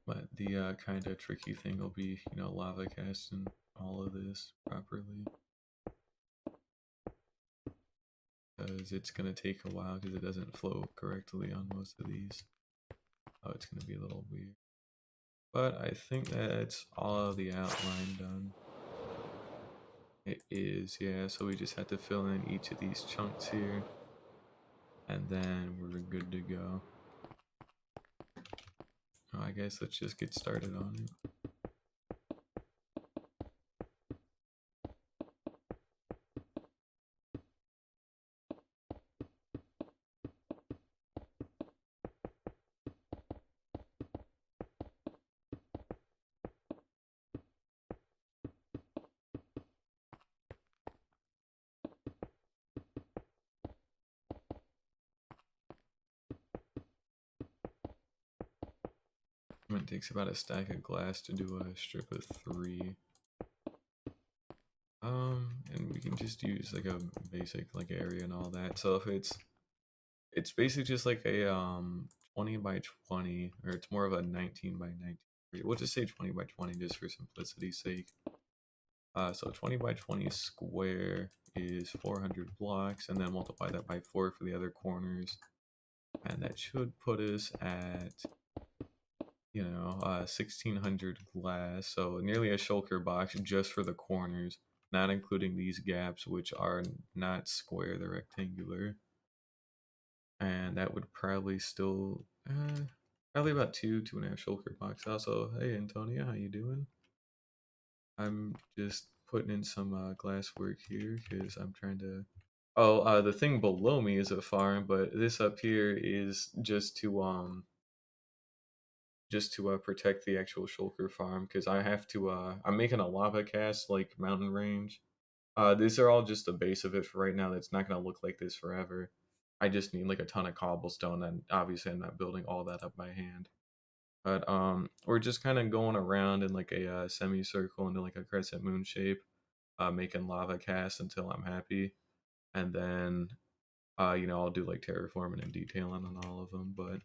But the kind of tricky thing will be, lava casting all of this properly. Because it's going to take a while because it doesn't flow correctly on most of these. Oh, it's going to be a little weird. But I think that's all of the outline done. It is, yeah, so we just have to fill in each of these chunks here. And then we're good to go. Oh, I guess let's just get started on it. It takes about a stack of glass to do a strip of 3. And we can just use like a basic like area and all that. So if it's basically just like a 20 by 20, or it's more of a 19 by 19. We'll just say 20 by 20 just for simplicity's sake. So 20 by 20 square is 400 blocks, and then multiply that by 4 for the other corners. And that should put us at 1600 glass, so nearly a shulker box just for the corners, not including these gaps, which are not square, they're rectangular. And that would probably still, probably about 2.5 shulker box. Also, hey Antonia, how you doing? I'm just putting in some glass work here because I'm trying to. Oh, the thing below me is a farm, but this up here is just to protect the actual shulker farm, because I have to I'm making a Lavacast like mountain range. These are all just the base of it for right now. That's not gonna look like this forever. I just need like a ton of cobblestone, and obviously I'm not building all that up by hand. But we're just kind of going around in like a semicircle into like a crescent moon shape, making lava casts until I'm happy, and then I'll do like terraforming and detailing on all of them. But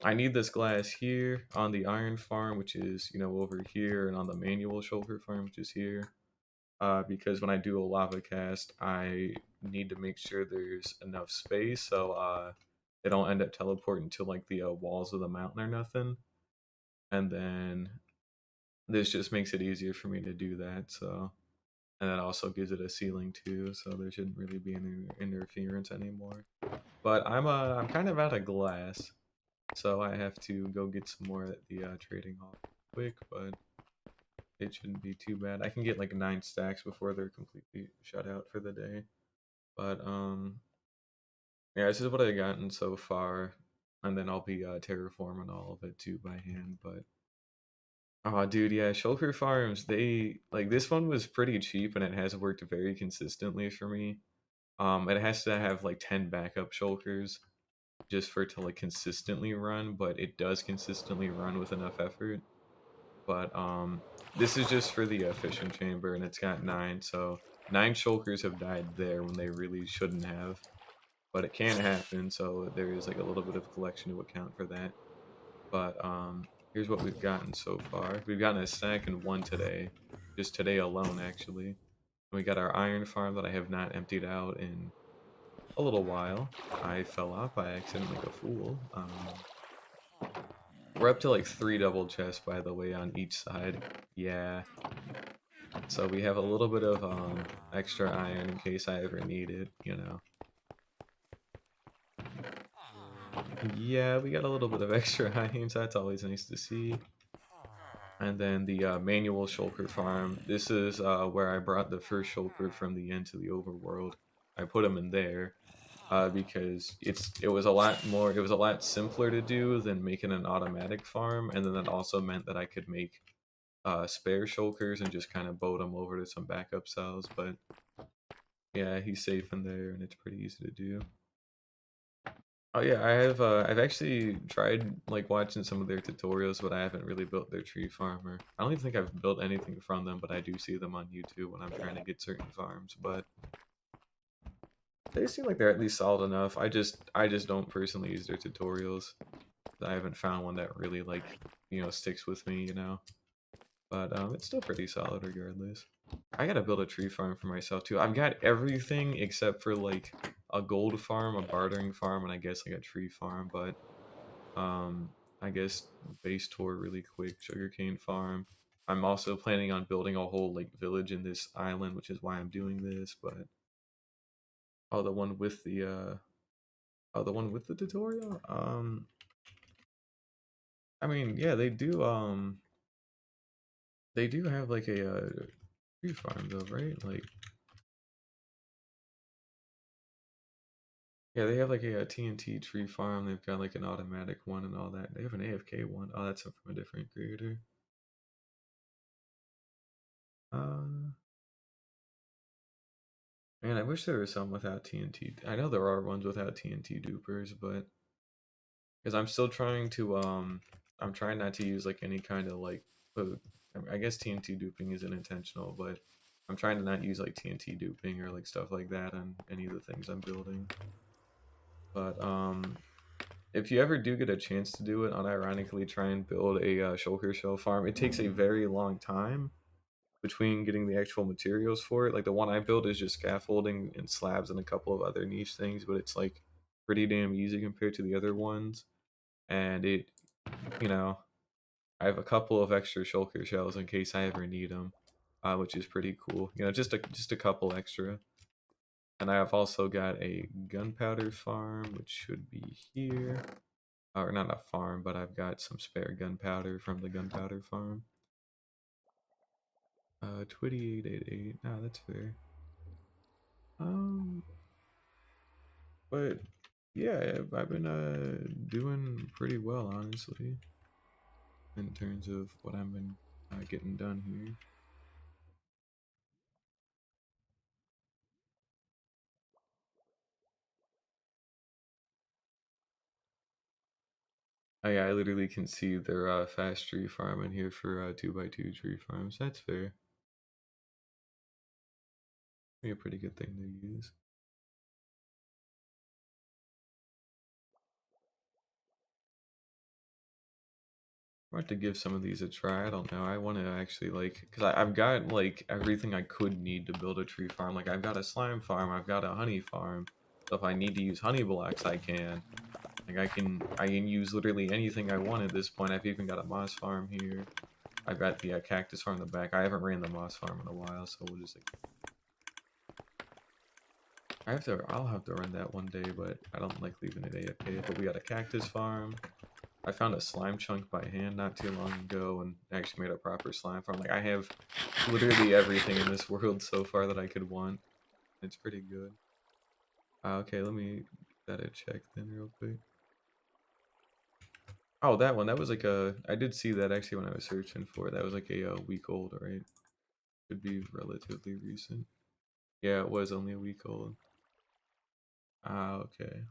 I need this glass here on the iron farm, which is, over here, and on the manual shulker farm, which is here. Because when I do a lava cast, I need to make sure there's enough space so they don't end up teleporting to like the walls of the mountain or nothing. And then this just makes it easier for me to do that. So, and that also gives it a ceiling too, so there shouldn't really be any interference anymore. But I'm kind of out of glass. So I have to go get some more at the trading hall quick, but it shouldn't be too bad. I can get like 9 stacks before they're completely shut out for the day. But yeah, this is what I've gotten so far, and then I'll be terraforming all of it too by hand. But oh, dude, yeah, shulker farms. They like this one was pretty cheap, and it has worked very consistently for me. It has to have like 10 backup shulkers just for it to like consistently run, but it does consistently run with enough effort. But this is just for the fission chamber, and it's got 9, so 9 shulkers have died there when they really shouldn't have. But it can happen, so there is like a little bit of collection to account for that. But Here's what we've gotten so far. We've gotten a stack and one today. Just today alone, actually. We got our iron farm that I have not emptied out in a little while. I fell off by accident like a fool. We're up to like 3 double chests, by the way, on each side. Yeah. So we have a little bit of extra iron in case I ever need it, you know. Yeah, we got a little bit of extra iron, so that's always nice to see. And then the manual shulker farm. This is where I brought the first shulker from the end to the overworld. I put them in there because it was a lot simpler to do than making an automatic farm, and then that also meant that I could make spare shulkers and just kind of boat them over to some backup cells. But yeah, he's safe in there, and it's pretty easy to do. Oh yeah, I've actually tried like watching some of their tutorials, but I haven't really built their tree farmer. I don't even think I've built anything from them, but I do see them on YouTube when I'm trying to get certain farms. But they seem like they're at least solid enough. I just don't personally use their tutorials. I haven't found one that really like, sticks with me, you know. But it's still pretty solid regardless. I gotta build a tree farm for myself too. I've got everything except for like a gold farm, a bartering farm, and I guess like a tree farm, but I guess base tour really quick, sugarcane farm. I'm also planning on building a whole like village in this island, which is why I'm doing this, but oh the one with the tutorial? I mean, yeah, they do have like a tree farm though, right? Like yeah, they have like a TNT tree farm. They've got like an automatic one and all that. They have an AFK one. Oh, that's from a different creator. Uh, Man, I wish there was some without TNT. I know there are ones without TNT dupers, but because I'm trying not to use like any kind of like, I guess TNT duping isn't intentional, but I'm trying to not use like TNT duping or like stuff like that on any of the things I'm building. But if you ever do get a chance to do it, unironically try and build a shulker shell farm. It takes a very long time between getting the actual materials for it. Like the one I built is just scaffolding and slabs and a couple of other niche things, but it's like pretty damn easy compared to the other ones. And you know, I have a couple of extra shulker shells in case I ever need them, which is pretty cool. Just a couple extra. And I have also got a gunpowder farm, which should be here. Or not a farm, but I've got some spare gunpowder from the gunpowder farm. 2888. No, that's fair. Um, but yeah, I've been doing pretty well, honestly, in terms of what I've been getting done here. I literally can see their fast tree farm in here for 2x2 tree farms. That's fair. Be a pretty good thing to use. I want to give some of these a try. I don't know. I want to actually like, because I've got like everything I could need to build a tree farm. Like I've got a slime farm, I've got a honey farm. So if I need to use honey blocks, I can. Like I can use literally anything I want at this point. I've even got a moss farm here. I've got the cactus farm in the back. I haven't ran the moss farm in a while, so we'll just like. I'll have to run that one day, but I don't like leaving it AFK. But we got a cactus farm. I found a slime chunk by hand not too long ago and actually made a proper slime farm. Like I have literally everything in this world so far that I could want. It's pretty good. Okay, let me get that a check then real quick. Oh, that one. That was like I did see that actually when I was searching for it. That was like a week old, right? Could be relatively recent. Yeah, it was only a week old. Okay.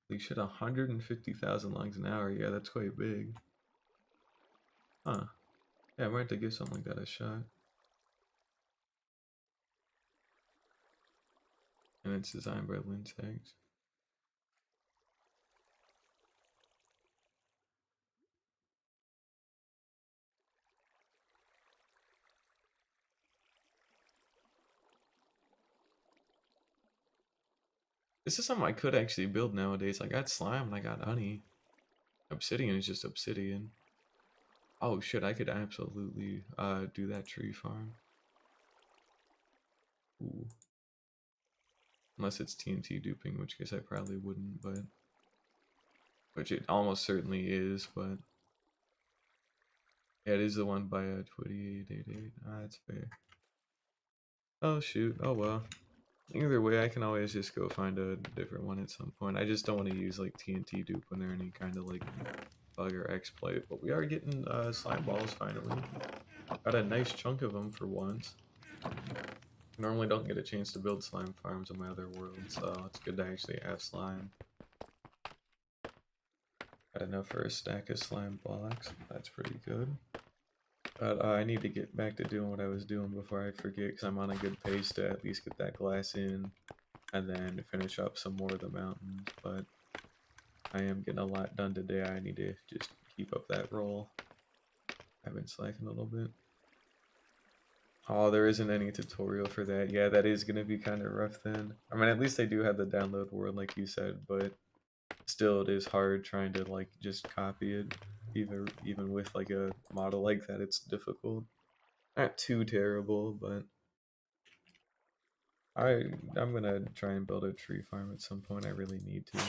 They should 150,000 lungs an hour. Yeah, that's quite big. Huh. Yeah, I might have to give something like that a shot. and it's designed by Lintex. This is something I could actually build nowadays. I got slime and I got honey. Obsidian is just obsidian. Oh shit, I could absolutely do that tree farm. Ooh. Unless it's TNT duping, in which case I probably wouldn't, but which it almost certainly is, but yeah, it is the one by 2888. Ah, that's fair. Oh shoot, oh well. Either way, I can always just go find a different one at some point. I just don't want to use like TNT duping or any kind of like bug or exploit, but we are getting slime balls finally. Got a nice chunk of them for once. Normally don't get a chance to build slime farms in my other world, so it's good to actually have slime. Got enough for a stack of slime blocks. That's pretty good. But I need to get back to doing what I was doing before I forget, because I'm on a good pace to at least get that glass in, and then finish up some more of the mountains. But I am getting a lot done today. I need to just keep up that roll. I've been slacking a little bit. Oh, there isn't any tutorial for that. Yeah, that is going to be kind of rough then. I mean, at least they do have the download world, like you said, but still it is hard trying to, like, just copy it. Even with, like, a model like that, it's difficult. Not too terrible, but I'm going to try and build a tree farm at some point. I really need to.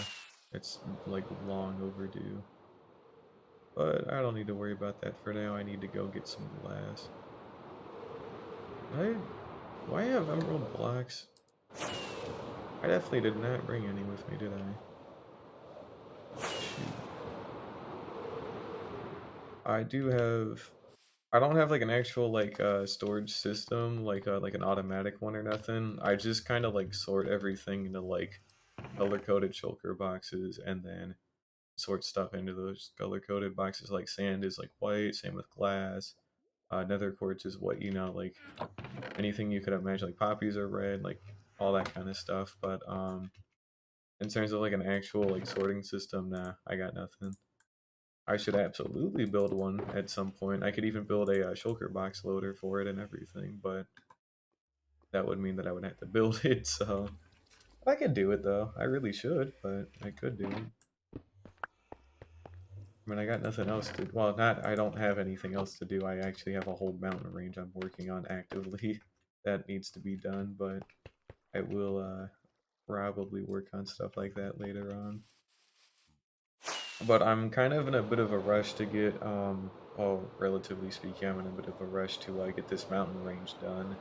It's, like, long overdue. But I don't need to worry about that for now. I need to go get some glass. Why have emerald blocks? I definitely did not bring any with me, did I? Shoot. I do have... I don't have like an actual like storage system, like an automatic one or nothing. I just kind of like sort everything into like color-coded shulker boxes and then sort stuff into those color-coded boxes. Like sand is like white, same with glass. Nether quartz is what, you know, like anything you could imagine, like poppies are red, like all that kind of stuff. But in terms of like an actual like sorting system, nah, I got nothing. I should absolutely build one at some point. I could even build a shulker box loader for it and everything, but that would mean that I would have to build it. So I could do it though. I really should, but I could do it. I mean, I got nothing else to. Well, not. I don't have anything else to do. I actually have a whole mountain range I'm working on actively that needs to be done, but I will probably work on stuff like that later on. But I'm kind of in a bit of a rush to get, well, relatively speaking, I'm in a bit of a rush to get this mountain range done.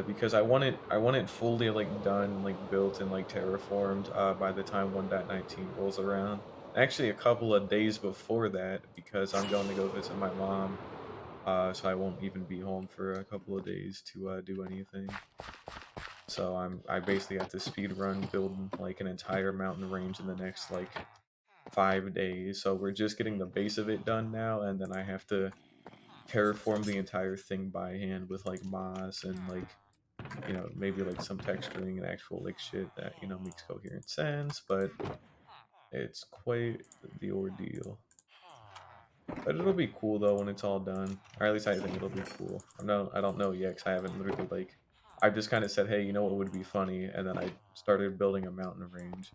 Because I want it fully like done, like built and like terraformed by the time 1.19 rolls around. Actually, a couple of days before that, because I'm going to go visit my mom, so I won't even be home for a couple of days to do anything. So I basically have to speed run building like an entire mountain range in the next like 5 days. So we're just getting the base of it done now, and then I have to terraform the entire thing by hand with like moss and like, you know, maybe like some texturing and actual like shit that, you know, makes coherent sense, but it's quite the ordeal. But it'll be cool though when it's all done, or at least I think it'll be cool. I don't know yet because I haven't literally like, I've just kind of said, hey, you know what would be funny, and then I started building a mountain range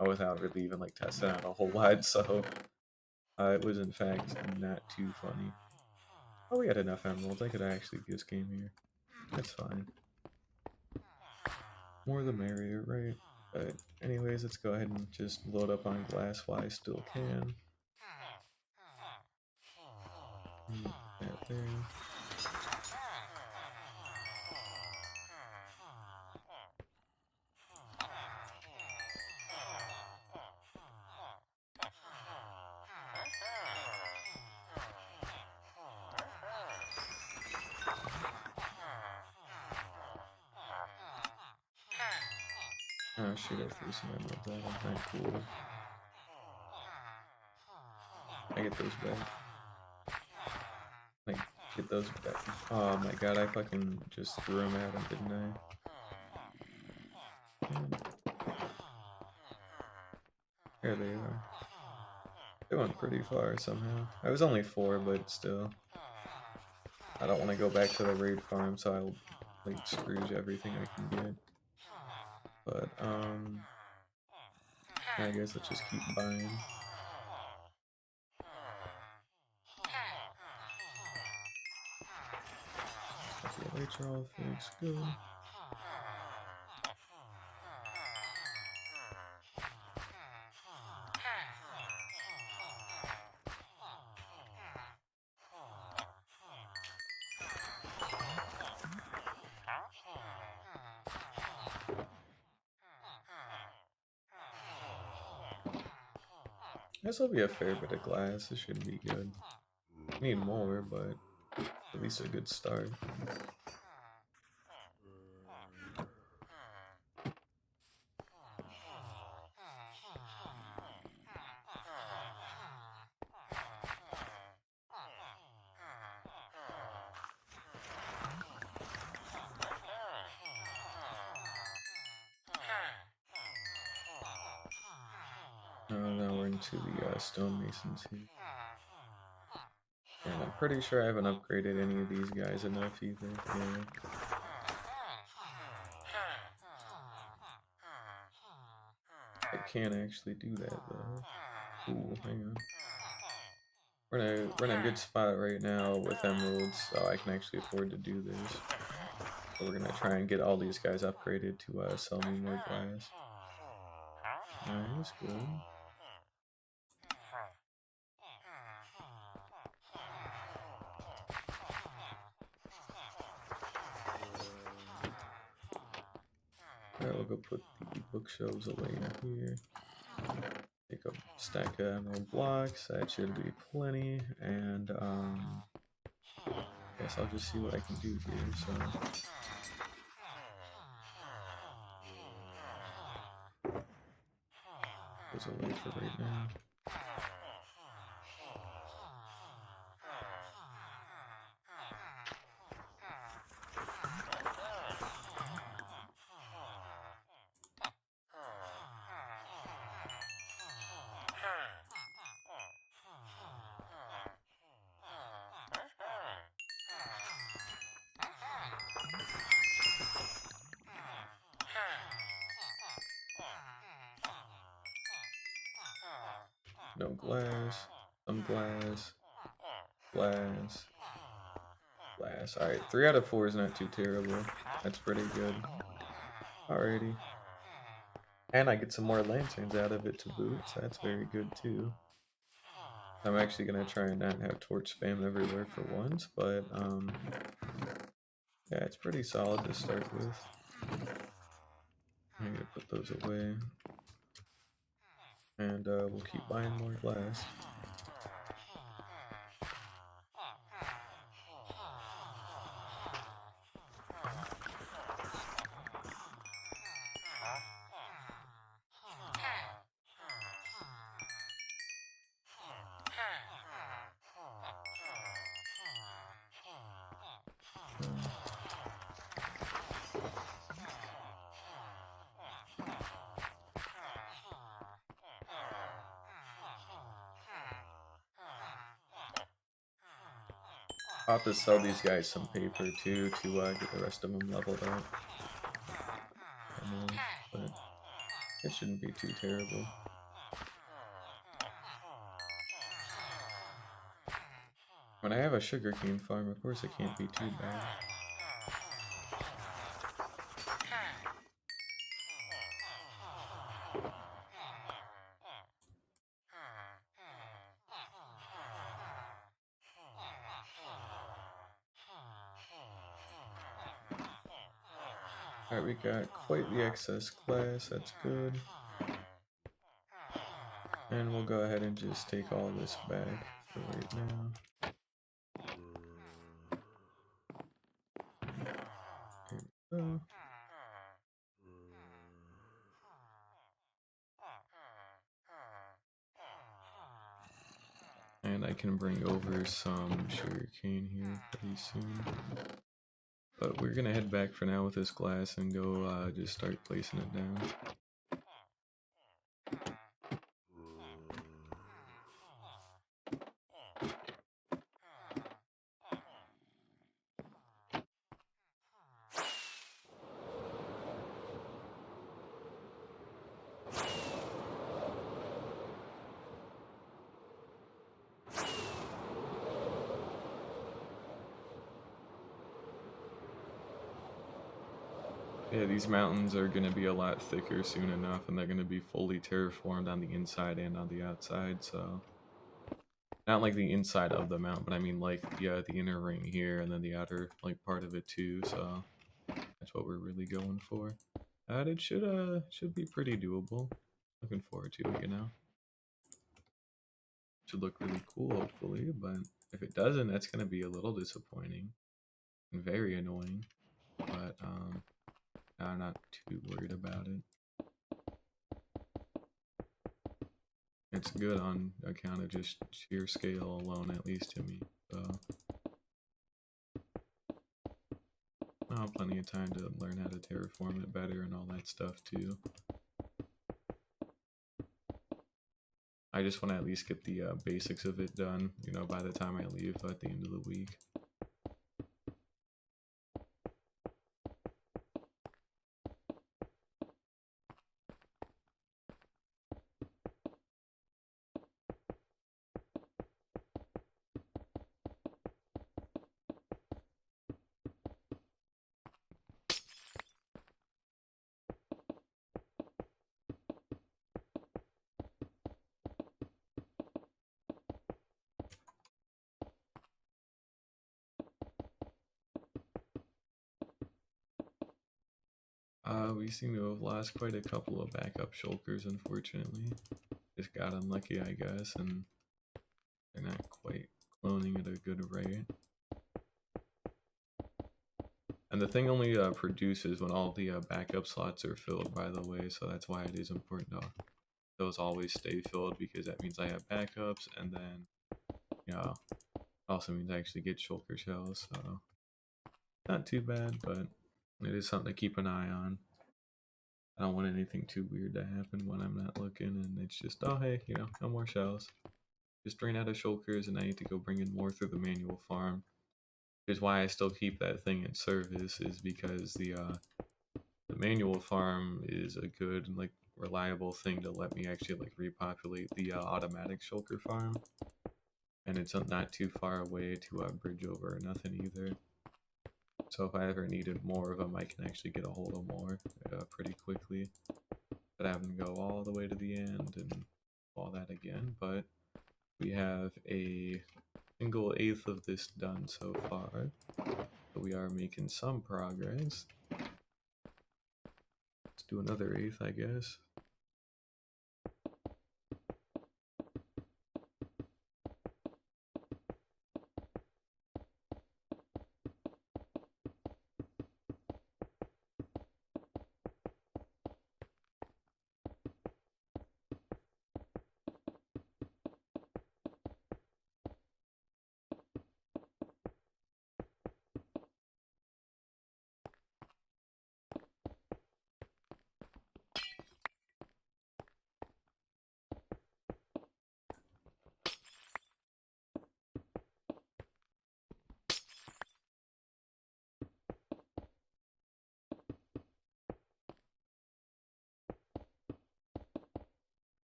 without really even like testing out a whole lot. So it was in fact not too funny. Oh, we had enough emeralds. I could actually just came here. That's fine. More the merrier, right? But anyways, let's go ahead and just load up on glass while I still can. That there. Oh shit, I threw some emeralds at him. Not cool. I get those back. Like, get those back. Oh my god, I fucking just threw them at him, didn't I? again. There they are. They went pretty far somehow. I was only 4, but still. I don't want to go back to the raid farm, so I'll like scrooge everything I can get. But I guess let's just keep buying. The lights are all fixed. Good. This will be a fair bit of glass. This should be good. Need more, but at least a good start. Now we're into the stonemasons here. And I'm pretty sure I haven't upgraded any of these guys enough either. Yeah. I can't actually do that though. Ooh, hang on. We're in a good spot right now with emeralds, so I can actually afford to do this. So we're gonna try and get all these guys upgraded to sell me more glass. Nice, good. Alright, we'll go put the bookshelves away in here. Take a stack of emerald blocks, that should be plenty, and guess I'll just see what I can do here, so. Those away for right now. No glass, some glass, glass, glass. Alright, 3 out of 4 is not too terrible. That's pretty good. Alrighty. And I get some more lanterns out of it to boot, so that's very good too. I'm actually going to try and not have torch spam everywhere for once, but yeah, it's pretty solid to start with. I'm going to put those away. And we'll keep buying more glass. I'll have to sell these guys some paper too to get the rest of them leveled up. I know, but it shouldn't be too terrible. When I have a sugarcane farm, of course it can't be too bad. Alright, we got quite the excess glass, that's good. And we'll go ahead and just take all this back for right now. Here we go. And I can bring over some sugarcane here pretty soon. But we're gonna head back for now with this glass and go just start placing it down. Yeah, these mountains are going to be a lot thicker soon enough, and they're going to be fully terraformed on the inside and on the outside, so... Not like the inside of the mountain, but I mean like the inner ring here, and then the outer like part of it too, so... That's what we're really going for. It should be pretty doable. Looking forward to it, you know? Should look really cool, hopefully, but if it doesn't, that's going to be a little disappointing. And very annoying, but, I'm not too worried about it. It's good on account of just sheer scale alone, at least to me. So, I'll have plenty of time to learn how to terraform it better and all that stuff too. I just want to at least get the basics of it done, you know, by the time I leave at the end of the week. We seem to have lost quite a couple of backup shulkers, unfortunately. Just got unlucky, I guess, and they're not quite cloning at a good rate. And the thing only produces when all the backup slots are filled, by the way, so that's why it is important to those always stay filled, because that means I have backups, and then, you know, also means I actually get shulker shells, so not too bad, but it is something to keep an eye on. I don't want anything too weird to happen when I'm not looking, and it's just, oh hey, you know, no more shells. Just ran out of shulkers, and I need to go bring in more through the manual farm. Which is why I still keep that thing in service, is because the manual farm is a good and like reliable thing to let me actually like repopulate the automatic shulker farm, and it's not too far away to bridge over or nothing either. So if I ever needed more of them, I can actually get a hold of more pretty quickly. But having to go all the way to the end and all that again. But we have a single eighth of this done so far, so we are making some progress. Let's do another eighth, I guess.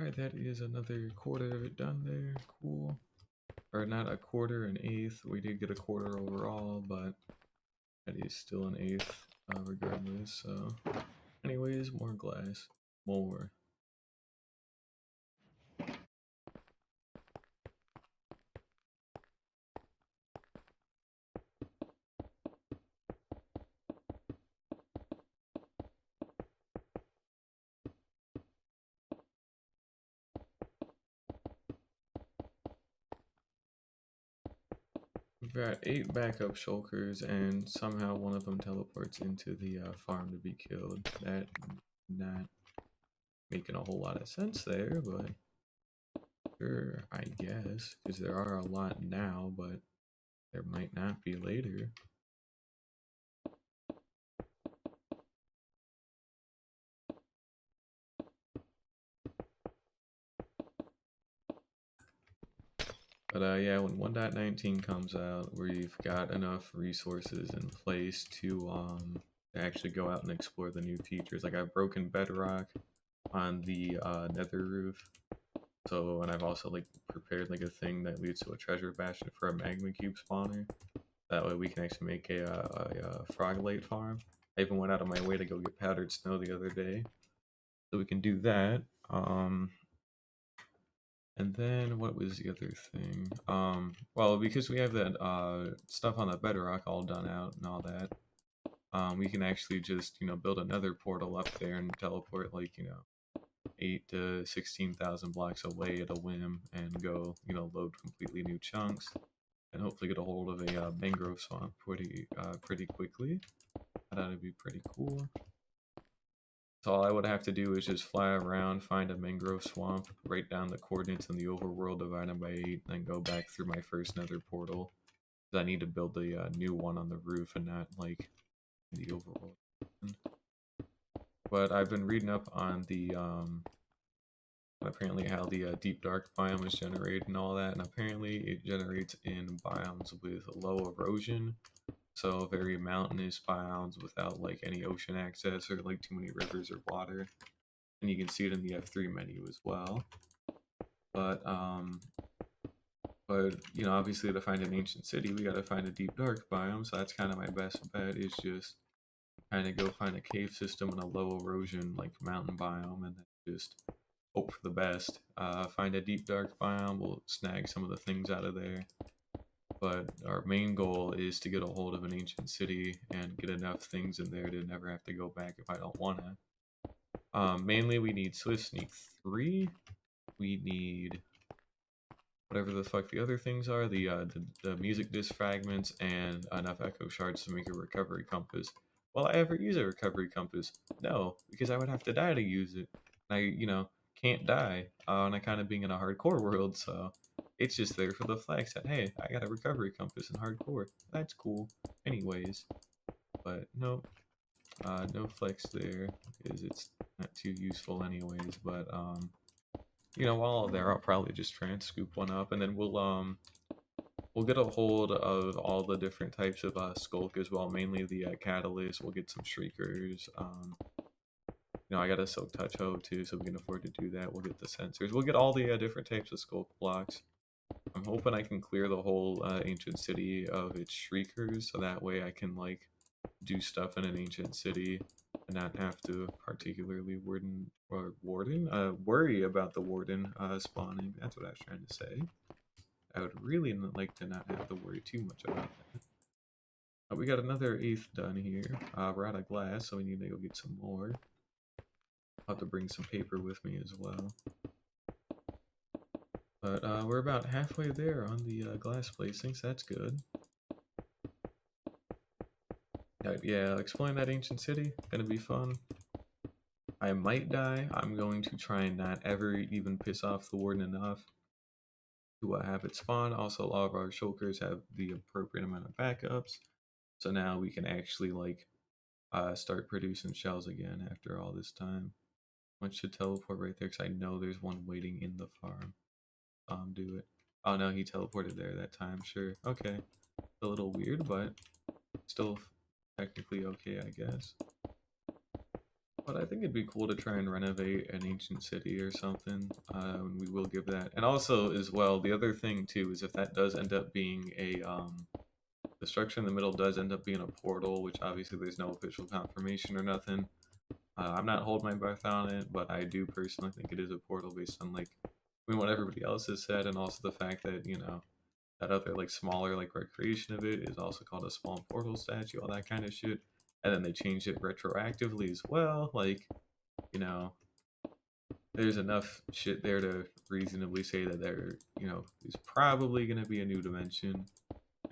Alright, that is another quarter of it done there. Cool. Or not a quarter, an eighth. We did get a quarter overall, but that is still an eighth regardless. So, anyways, more glass. More. We've got 8 backup shulkers, and somehow one of them teleports into the farm to be killed. That not making a whole lot of sense there, but sure, I guess, because there are a lot now, but there might not be later. But yeah, when 1.19 comes out, we've got enough resources in place to actually go out and explore the new features. Like I've broken bedrock on the nether roof. So, and I've also like prepared like a thing that leads to a treasure bastion for a magma cube spawner. That way we can actually make a frogolite farm. I even went out of my way to go get powdered snow the other day. So we can do that. And then what was the other thing? Well, because we have that stuff on the bedrock all done out and all that, we can actually just, build another portal up there and teleport like, 8 to 16,000 blocks away at a whim and go, load completely new chunks and hopefully get a hold of a mangrove swamp pretty quickly. That would be pretty cool. So all I would have to do is just fly around, find a mangrove swamp, write down the coordinates in the overworld, divide them by 8, then go back through my first nether portal. I need to build the new one on the roof and not, like, the overworld. But I've been reading up on the, apparently how the deep dark biome is generated and all that, and apparently it generates in biomes with low erosion. So very mountainous biomes without like any ocean access or like too many rivers or water. And you can see it in the F3 menu as well. But obviously to find an ancient city, we gotta find a deep dark biome. So that's kind of my best bet is just kind of go find a cave system in a low erosion like mountain biome, and then just hope for the best. Find a deep dark biome. We'll snag some of the things out of there. But our main goal is to get a hold of an ancient city and get enough things in there to never have to go back if I don't want to. Mainly we need Swift Sneak 3. We need whatever the fuck the other things are, the music disc fragments, and enough echo shards to make a recovery compass. Will I ever use a recovery compass? No, because I would have to die to use it. I, can't die on account of being in a hardcore world, so it's just there for the flex that, hey, I got a recovery compass in hardcore. That's cool. Anyways, but no, no flex there, because it's not too useful anyways, but, while there, I'll probably just try and scoop one up, and then we'll get a hold of all the different types of skulk as well, mainly the catalyst. We'll get some shriekers. I got a silk touch hoe too, so we can afford to do that. We'll get the sensors. We'll get all the different types of skulk blocks. I'm hoping I can clear the whole ancient city of its shriekers, so that way I can like do stuff in an ancient city and not have to particularly worry about the warden spawning. That's what I was trying to say. I would really like to not have to worry too much about that. We got another eighth done here. We're out of glass, so we need to go get some more. I'll have to bring some paper with me as well. But we're about halfway there on the glass placings. That's good. Yeah, exploring that ancient city, gonna be fun. I might die. I'm going to try and not ever even piss off the warden enough to have it spawn. Also, all of our shulkers have the appropriate amount of backups, so now we can actually like start producing shells again after all this time. One should teleport right there because I know there's one waiting in the farm. Do it. Oh no, he teleported there that time. Sure. Okay. A little weird, but still technically okay, I guess. But I think it'd be cool to try and renovate an ancient city or something. And we will give that. And also, as well, the other thing too is if that does end up being a the structure in the middle does end up being a portal, which obviously there's no official confirmation or nothing. I'm not holding my breath on it, but I do personally think it is a portal based on like, I mean, what everybody else has said, and also the fact that that other like smaller like recreation of it is also called a small portal statue, all that kind of shit. And then they changed it retroactively as well. Like, you know, there's enough shit there to reasonably say that is probably going to be a new dimension.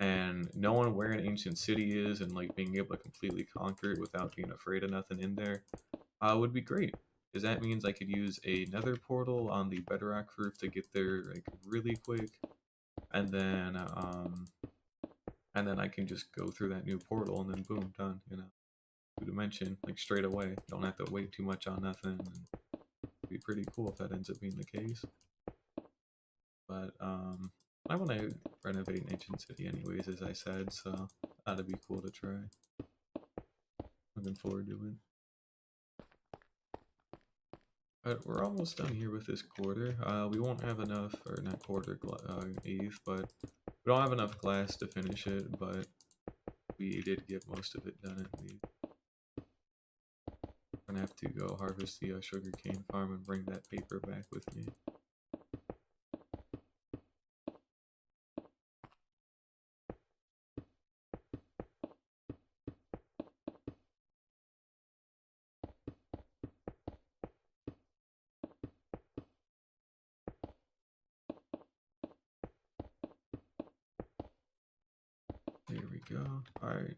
And knowing where an ancient city is and like being able to completely conquer it without being afraid of nothing in there would be great. Because that means I could use a nether portal on the bedrock roof to get there like really quick, and then I can just go through that new portal and then boom, done. New dimension like straight away. Don't have to wait too much on nothing. And it'd be pretty cool if that ends up being the case. But I want to renovate an ancient city anyways, as I said, so that'd be cool to try. Looking forward to it. But we're almost done here with this quarter. We won't have enough, or not quarter, eighth, but we don't have enough glass to finish it, but we did get most of it done at least. I'm gonna have to go harvest the sugarcane farm and bring that paper back with me. There we go. Alright,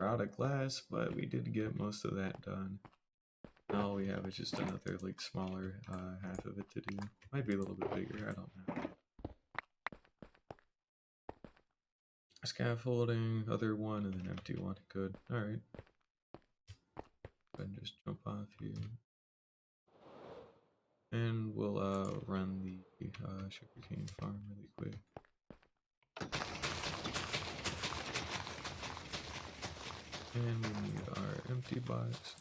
we're out of glass, but we did get most of that done. Now all we have is just another like smaller half of it to do. Might be a little bit bigger, I don't know. Scaffolding, other one, and then empty one. Good. Alright. Go ahead and just jump off here. And we'll run the sugarcane farm really quick. And we need our empty box.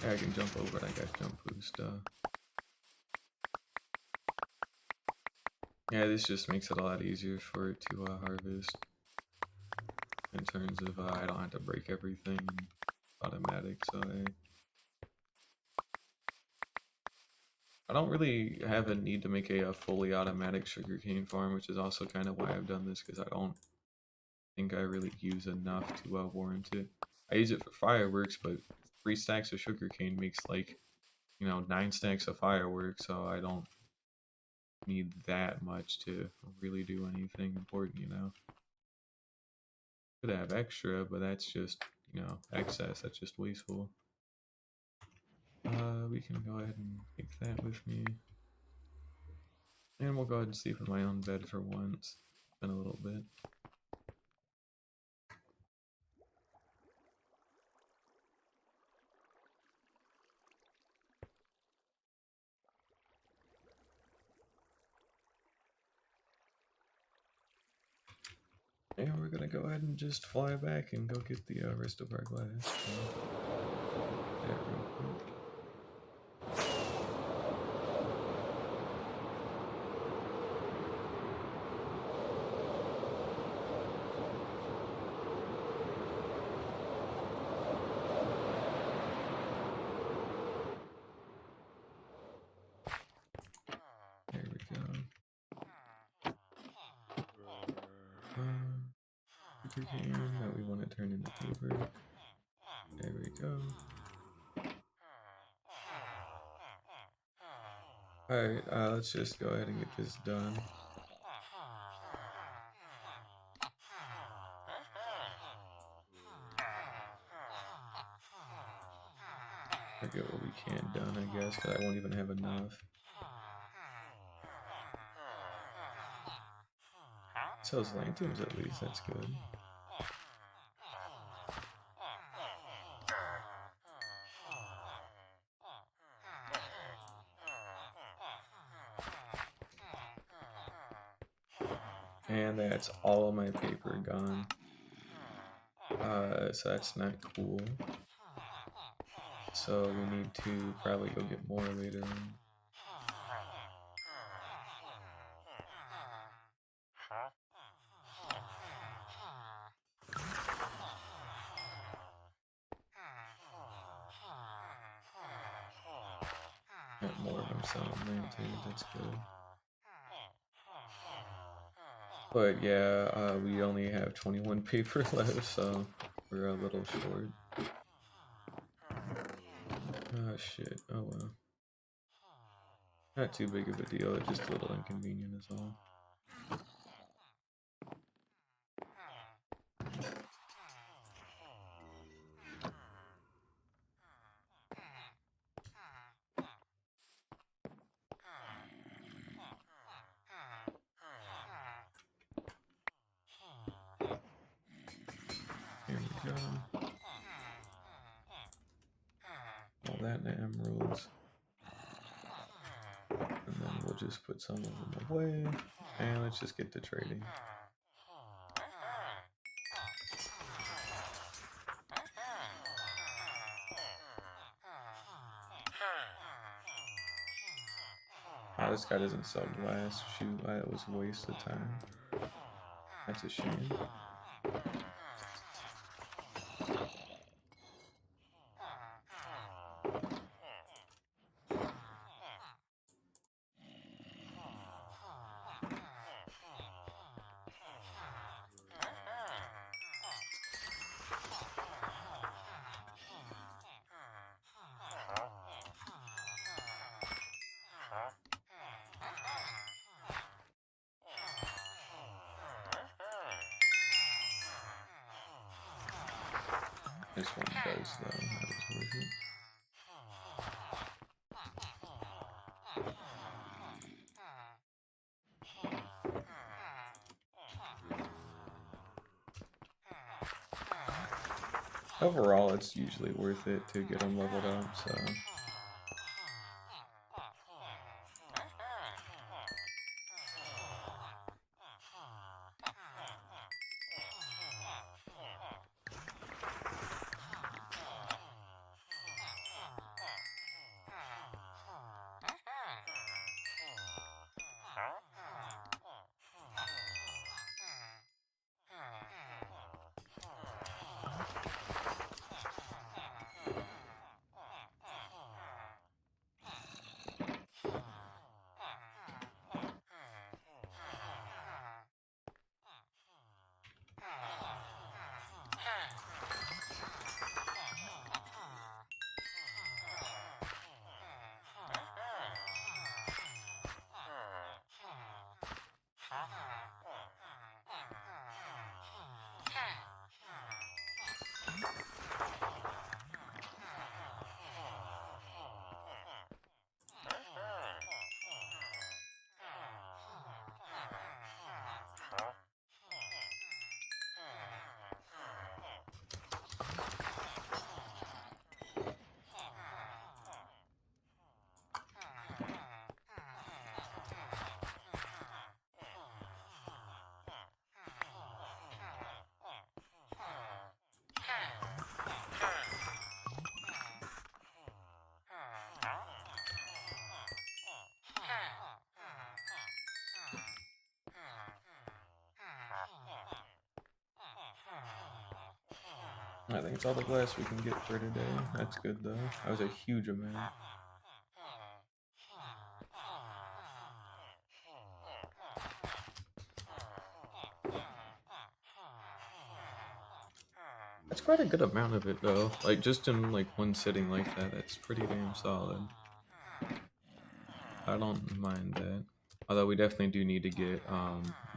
I can jump over it, I got jump boost. Yeah, this just makes it a lot easier for it to harvest. In terms of I don't have to break everything, automatic, so I don't really have a need to make a fully automatic sugarcane farm, which is also kind of why I've done this, because I don't think I really use enough to warrant it. I use it for fireworks, but 3 stacks of sugarcane makes like, 9 stacks of fireworks, so I don't need that much to really do anything important, Could have extra, but that's just, excess, that's just wasteful. We can go ahead and take that with me. And we'll go ahead and sleep in my own bed for once. It's been a little bit. And we're gonna go ahead and just fly back and go get the rest of our glass. That real quick. There we go. Sugarcane that we want to turn into paper. There we go. Alright, let's just go ahead and get this done. I get what we can't done, I guess, because I won't even have enough. Sells lanterns at least, that's good. And that's all of my paper gone. So that's not cool. So we need to probably go get more later on. Got more of them selling there too, that's good. But yeah, we only have 21 paper left, so we're a little short. Oh shit, oh well. Not too big of a deal, it's just a little inconvenient is all. Here we go. All that in the emeralds. And then we'll just put some of them away. And let's just get to trading. Oh, this guy doesn't sell glass. Shoot, that was a waste of time. That's a shame. This one does though, that was worth it. Overall, it's usually worth it to get them leveled up, so. I think it's all the glass we can get for today. That's good though. That was a huge amount. That's quite a good amount of it though. Like just in like one sitting like that, that's pretty damn solid. I don't mind that. Although we definitely do need to get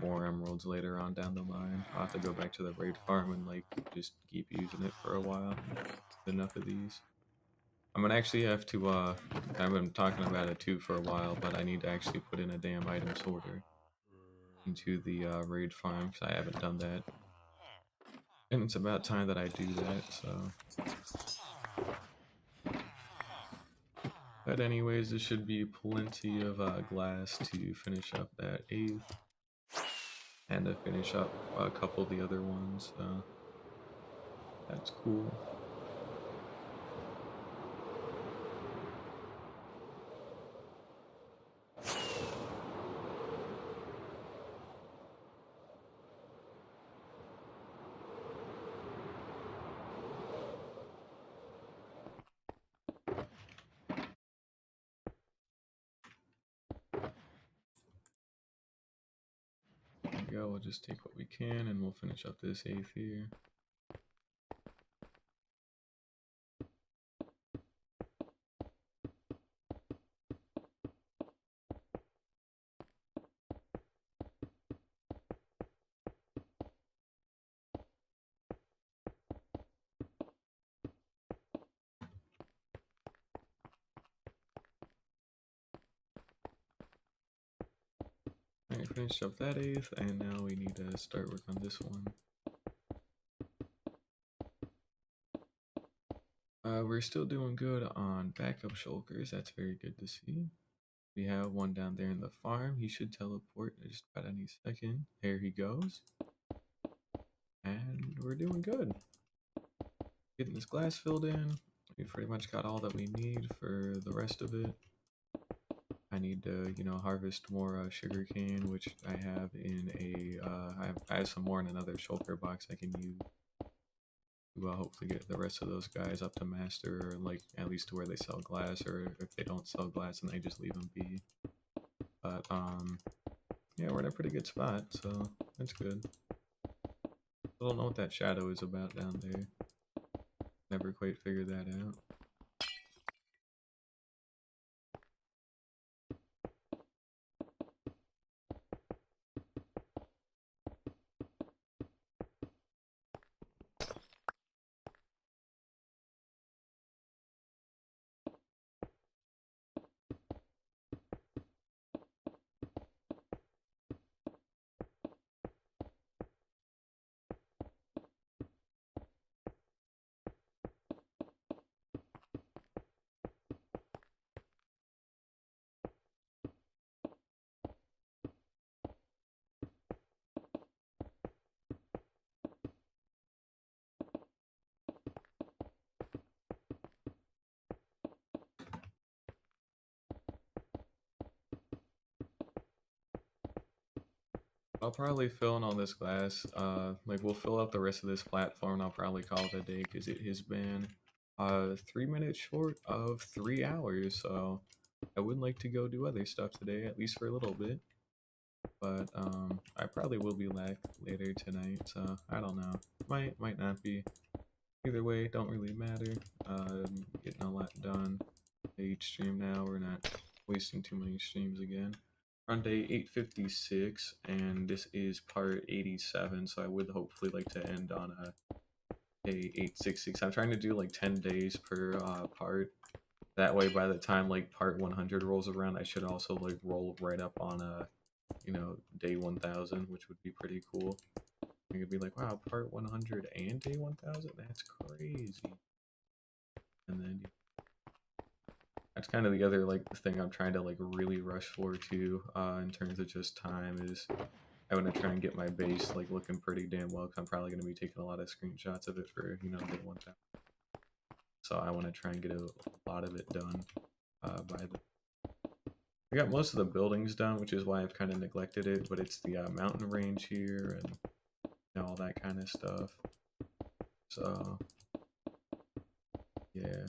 more emeralds later on down the line. I'll have to go back to the raid farm and like just keep using it for a while. Enough of these. I'm gonna actually have to I've been talking about it too for a while, but I need to actually put in a damn item sorter into the raid farm because I haven't done that. And it's about time that I do that, so. But anyways, there should be plenty of glass to finish up that 8th. and to finish up a couple of the other ones. So that's cool. There we go. We'll just take what we can and we'll finish up this 8th here. Alright, finished up that 8th, and now we need to start work on this one. We're still doing good on backup shulkers. That's very good to see. We have one down there in the farm. He should teleport just about any second. There he goes. And we're doing good. Getting this glass filled in. We pretty much got all that we need for the rest of it. I need to, harvest more sugar cane, which I have in a, I have some more in another shulker box I can use to hopefully get the rest of those guys up to master, or like at least to where they sell glass, or if they don't sell glass, then they just leave them be. But yeah, we're in a pretty good spot, so that's good. I don't know what that shadow is about down there. Never quite figured that out. I'll probably fill in all this glass. Like we'll fill out the rest of this platform and I'll probably call it a day because it has been 3 minutes short of 3 hours. So I would like to go do other stuff today, at least for a little bit. But I probably will be back later tonight. So I don't know. Might not be. Either way, don't really matter. Getting a lot done each stream now. We're not wasting too many streams again. We're on day 856, and this is part 87, so I would hopefully like to end on a day 866. I'm trying to do like 10 days per part. That way, by the time like part 100 rolls around, I should also like roll right up on a, day 1000, which would be pretty cool. You could be like, wow, part 100 and day 1000? That's crazy. And then that's kind of the other like thing I'm trying to like really rush for too, in terms of just time, is I want to try and get my base like looking pretty damn well, because I'm probably going to be taking a lot of screenshots of it for, day 1000. So I want to try and get a lot of it done by the... I got most of the buildings done, which is why I've kind of neglected it, but it's the mountain range here and all that kind of stuff. So yeah.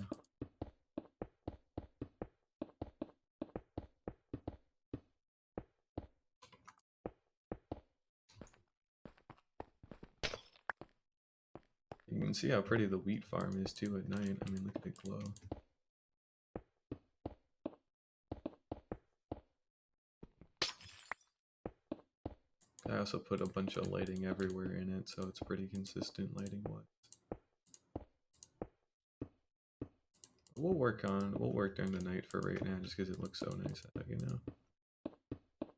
You can see how pretty the wheat farm is too at night. I mean, look at it glow. I also put a bunch of lighting everywhere in it, so it's pretty consistent lighting wise. We'll work during the night for right now, just because it looks so nice out, You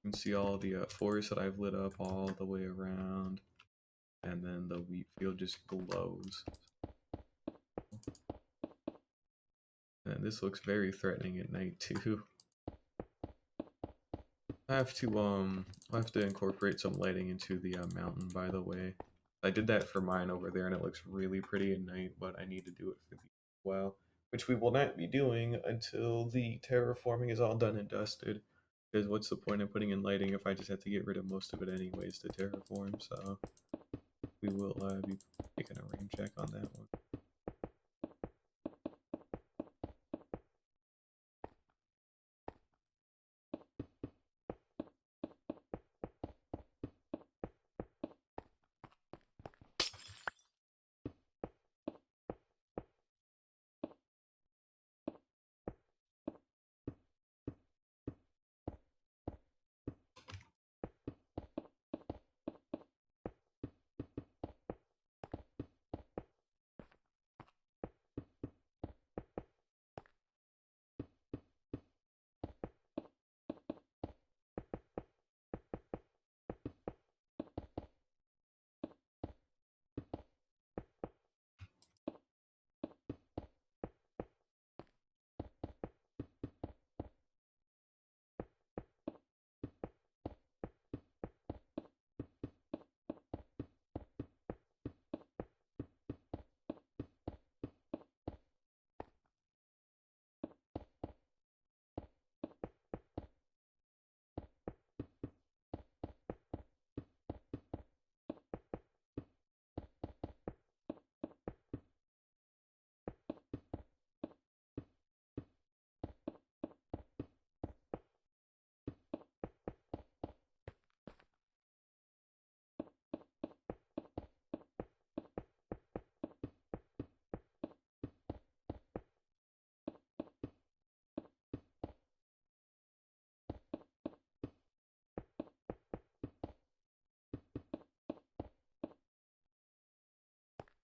can see all the forest that I've lit up all the way around, and then the wheat field just glows. And this looks very threatening at night too. I have to incorporate some lighting into the mountain, by the way. I did that for mine over there and it looks really pretty at night, but I need to do it for these as well, which we will not be doing until the terraforming is all done and dusted. Because what's the point of putting in lighting if I just have to get rid of most of it anyways to terraform? So we will be taking a rain check on that one.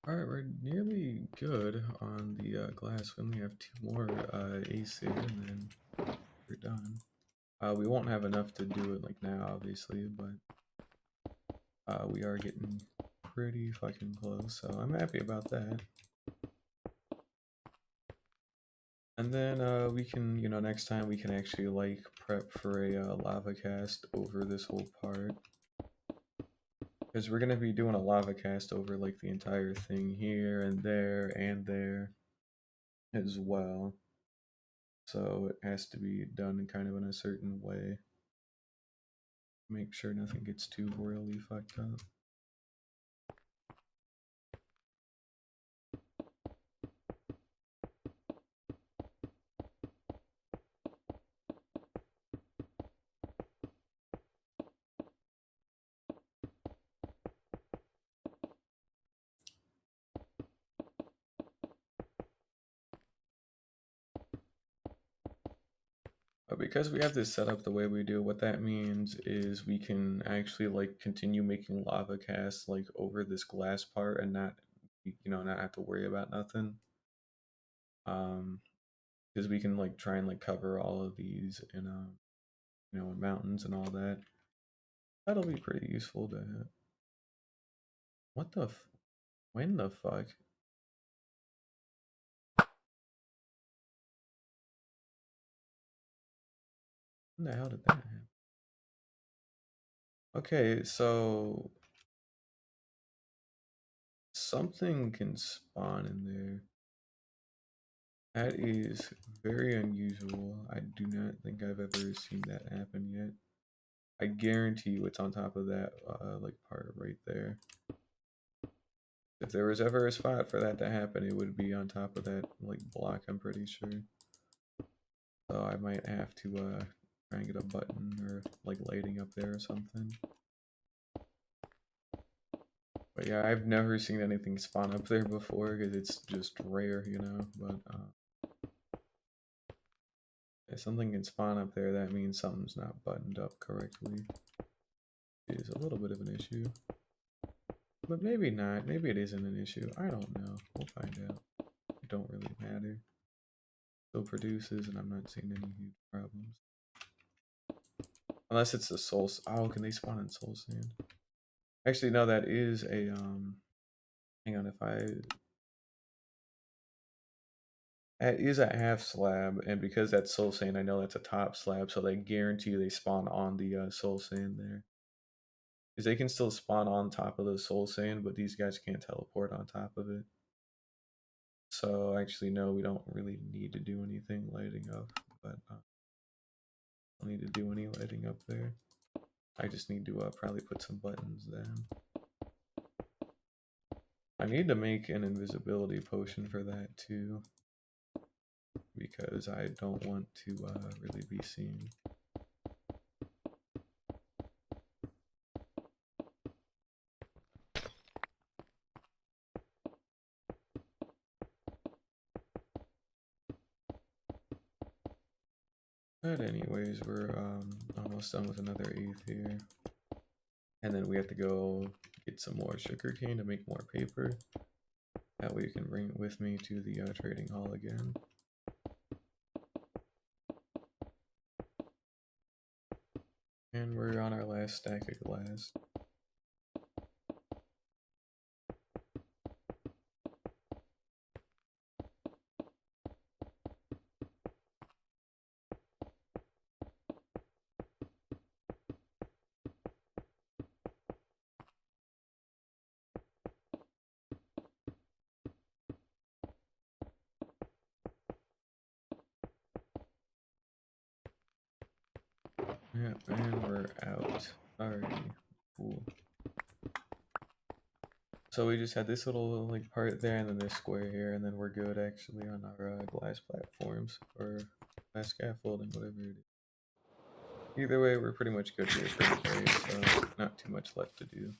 Alright, we're nearly good on the glass. We only have two more AC and then we're done. We won't have enough to do it like now, obviously, but we are getting pretty fucking close, so I'm happy about that. And then we can, next time we can actually like prep for a lava cast over this whole part. Because we're gonna be doing a lava cast over like the entire thing here and there as well. So it has to be done kind of in a certain way. Make sure nothing gets too royally fucked up. But because we have this set up the way we do, what that means is we can actually like continue making lava casts like over this glass part and not, not have to worry about nothing. Because we can like try and like cover all of these in in mountains and all that. That'll be pretty useful to have. What the when the fuck? When the hell did that happen? Okay, so something can spawn in there. That is very unusual. I do not think I've ever seen that happen yet. I guarantee you it's on top of that like part right there. If there was ever a spot for that to happen, it would be on top of that like block, I'm pretty sure. So I might have to try and get a button or like lighting up there or something. But yeah, I've never seen anything spawn up there before because it's just rare, But if something can spawn up there, that means something's not buttoned up correctly. It is a little bit of an issue. But maybe not. Maybe it isn't an issue. I don't know. We'll find out. It don't really matter. Still produces, and I'm not seeing any huge problems. Unless it's the soul. Oh, can they spawn in soul sand? Actually, no. That is a Hang on. If I That is a half slab, and because that's soul sand, I know that's a top slab, so they guarantee they spawn on the soul sand there. Because they can still spawn on top of the soul sand, but these guys can't teleport on top of it. So actually, no, we don't really need to do anything lighting up, but don't need to do any lighting up there. I just need to probably put some buttons down. I need to make an invisibility potion for that too, because I don't want to really be seen. But anyways, we're almost done with another 8th here. And then we have to go get some more sugarcane to make more paper. That way you can bring it with me to the trading hall again. And we're on our last stack of glass. Yeah, and we're out. Alrighty, cool. So we just had this little like part there, and then this square here, and then we're good actually on our glass platforms or glass scaffolding, whatever it is. Either way, we're pretty much good here for the day, so not too much left to do.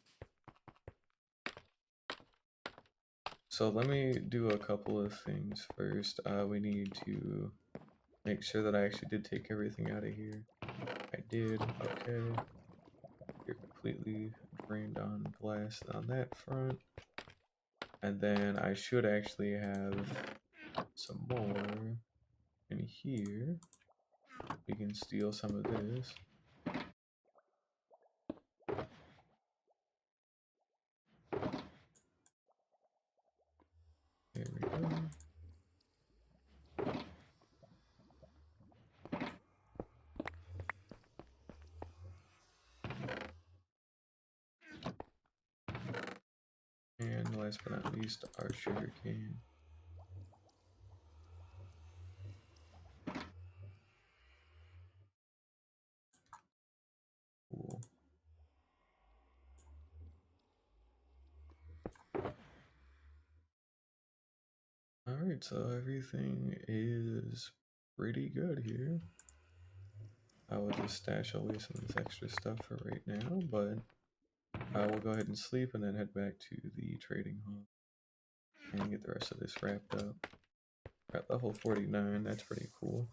So let me do a couple of things first. We need to make sure that I actually did take everything out of here. I did, okay. You're completely drained on glass on that front. And then I should actually have some more in here. We can steal some of this. There we go. And last but not least, our sugar cane. Cool. Alright, so everything is pretty good here. I will just stash away some of this extra stuff for right now, but I will go ahead and sleep and then head back to the trading hall and get the rest of this wrapped up. At level 49, that's pretty cool.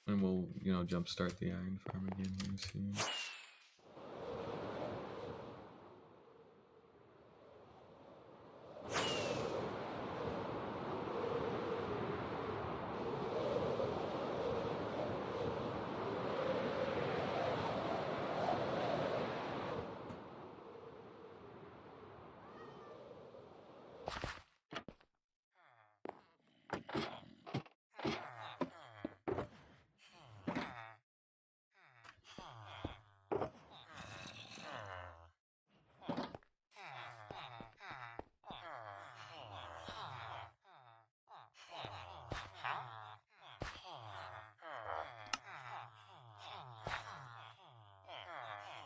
And we'll, jumpstart the iron farm again here soon.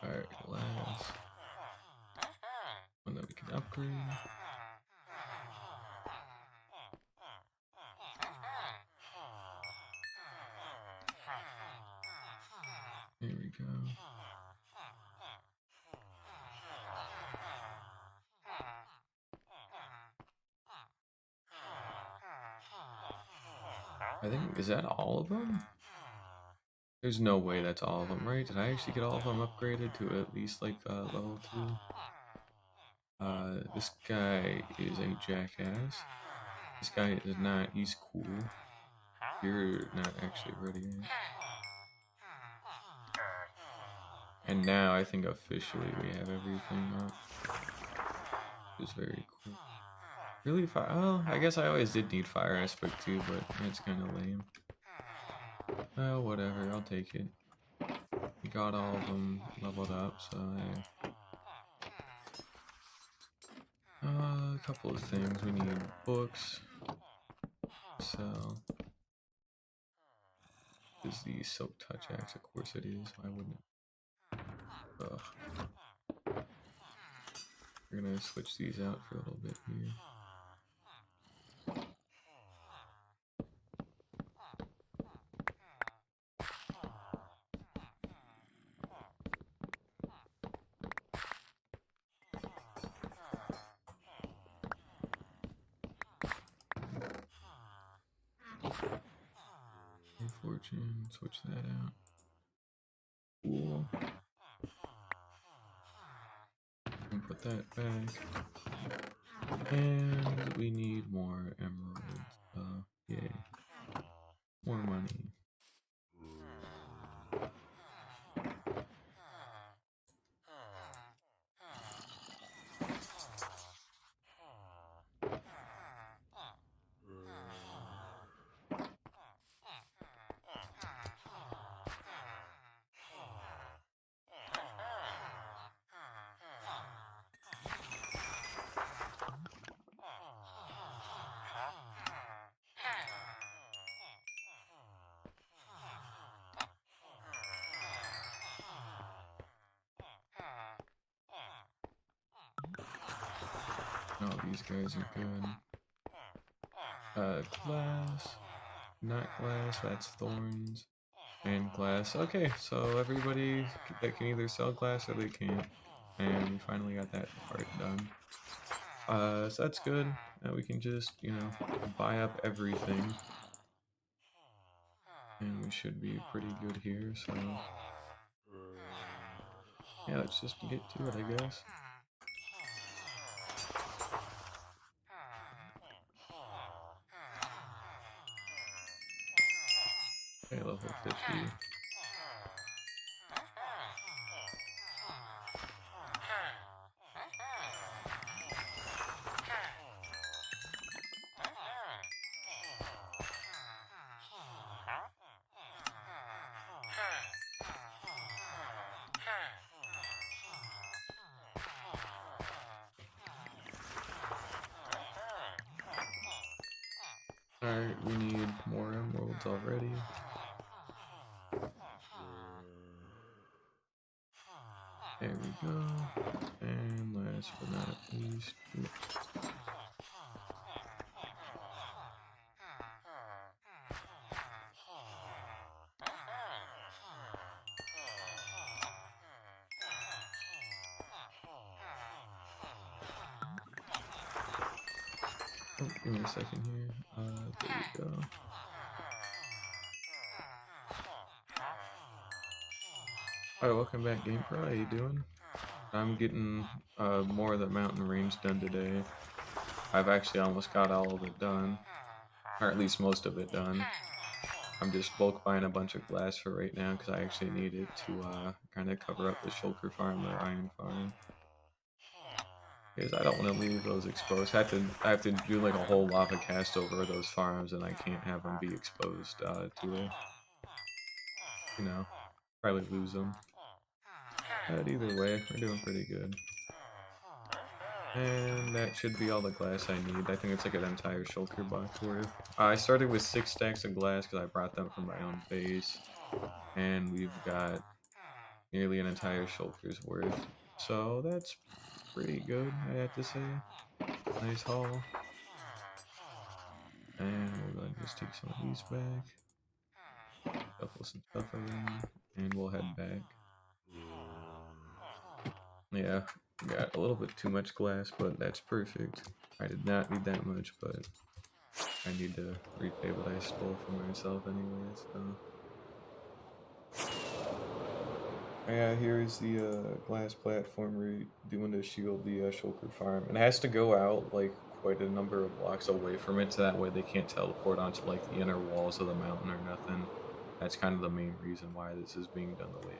Alright, last one that we can upgrade. There we go. I think, is that all of them? There's no way that's all of them, right? Did I actually get all of them upgraded to at least like level 2? This guy is a jackass. This guy is not, he's cool. You're not actually ready yet. And now I think officially we have everything up. Which is very cool. Really fire? Oh, I guess I always did need fire aspect too, but it's kind of lame. Oh, whatever. I'll take it. Got all of them leveled up, so a couple of things. We need books. So is the Silk Touch Axe? Of course it is. Why wouldn't it? Ugh. We're gonna switch these out for a little bit here. Fortune, switch that out. Cool. And put that back. And we need more emeralds. Yay. More money. Oh, these guys are good. Glass. Not glass, that's thorns. And glass. Okay, so everybody that can either sell glass or they can't. And we finally got that part done. So that's good. Now we can just, buy up everything. And we should be pretty good here, so... Yeah, let's just get to it, I guess. Okay, level 50. Alright, we need more emeralds already. There we go. And last but not least, oh, give me a second here. There we go. Alright, welcome back, GamePro. How you doing? I'm getting more of the mountain range done today. I've actually almost got all of it done, or at least most of it done. I'm just bulk buying a bunch of glass for right now because I actually need it to kind of cover up the shulker farm or iron farm. Because I don't want to leave those exposed. I have to do like a whole lava cast over those farms, and I can't have them be exposed to probably lose them. But either way, we're doing pretty good. And that should be all the glass I need. I think it's like an entire shulker box worth. I started with 6 stacks of glass because I brought them from my own base. And we've got nearly an entire shulker's worth. So that's pretty good, I have to say. Nice haul. And we're going to just take some of these back. Shuffle some stuff around. And we'll head back. Yeah, got a little bit too much glass, but that's perfect. I did not need that much, but I need to repay what I stole from myself anyway, so... Yeah, here's the glass platform we're doing to shield the shulker farm. And it has to go out, like, quite a number of blocks away from it, so that way they can't teleport onto, like, the inner walls of the mountain or nothing. That's kind of the main reason why this is being done the way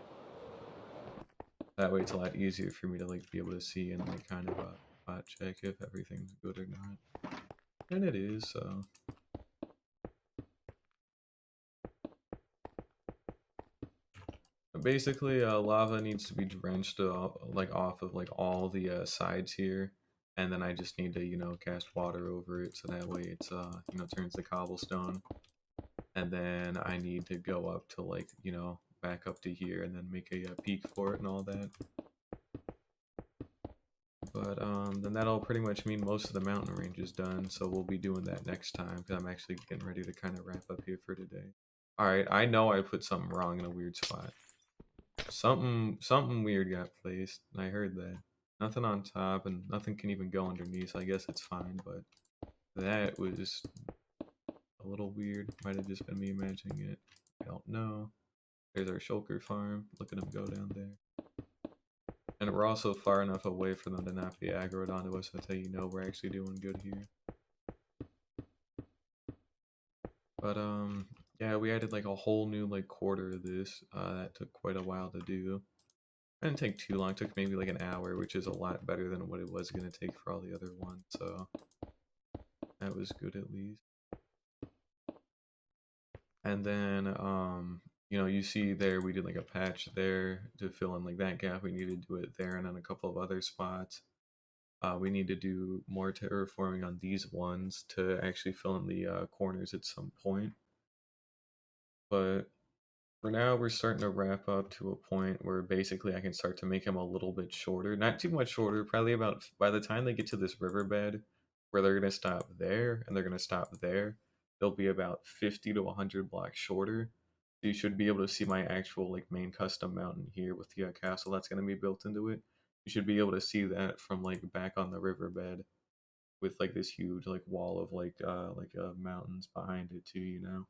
That way it's a lot easier for me to like be able to see and like kind of spot check if everything's good or not. And it is, so. Basically, lava needs to be drenched like off of like all the sides here, and then I just need to cast water over it so that way it's turns to cobblestone, and then I need to go up to like back up to here and then make a peak for it and all that. But then that'll pretty much mean most of the mountain range is done, so we'll be doing that next time because I'm actually getting ready to kind of wrap up here for today. All right, I know I put something wrong in a weird spot. Something weird got placed. I heard that. Nothing on top and nothing can even go underneath, so I guess it's fine, but that was a little weird. Might have just been me imagining it. I don't know. There's our shulker farm. Look at them go down there. And we're also far enough away for them to not be aggroed onto us, so that's how you know we're actually doing good here. But yeah, we added like a whole new like quarter of this. That took quite a while to do. It didn't take too long. It took maybe like an hour, which is a lot better than what it was going to take for all the other ones. So that was good at least. And then, you see there we did like a patch there to fill in like that gap. We need to do it there and then a couple of other spots. We need to do more terraforming on these ones to actually fill in the corners at some point. But for now, we're starting to wrap up to a point where basically I can start to make him a little bit shorter. Not too much shorter, probably about by the time they get to this riverbed where they're going to stop there and they're going to stop there, they'll be about 50 to 100 blocks shorter. So you should be able to see my actual like main custom mountain here with the castle that's going to be built into it. You should be able to see that from like back on the riverbed with like this huge like wall of like mountains behind it too, you know.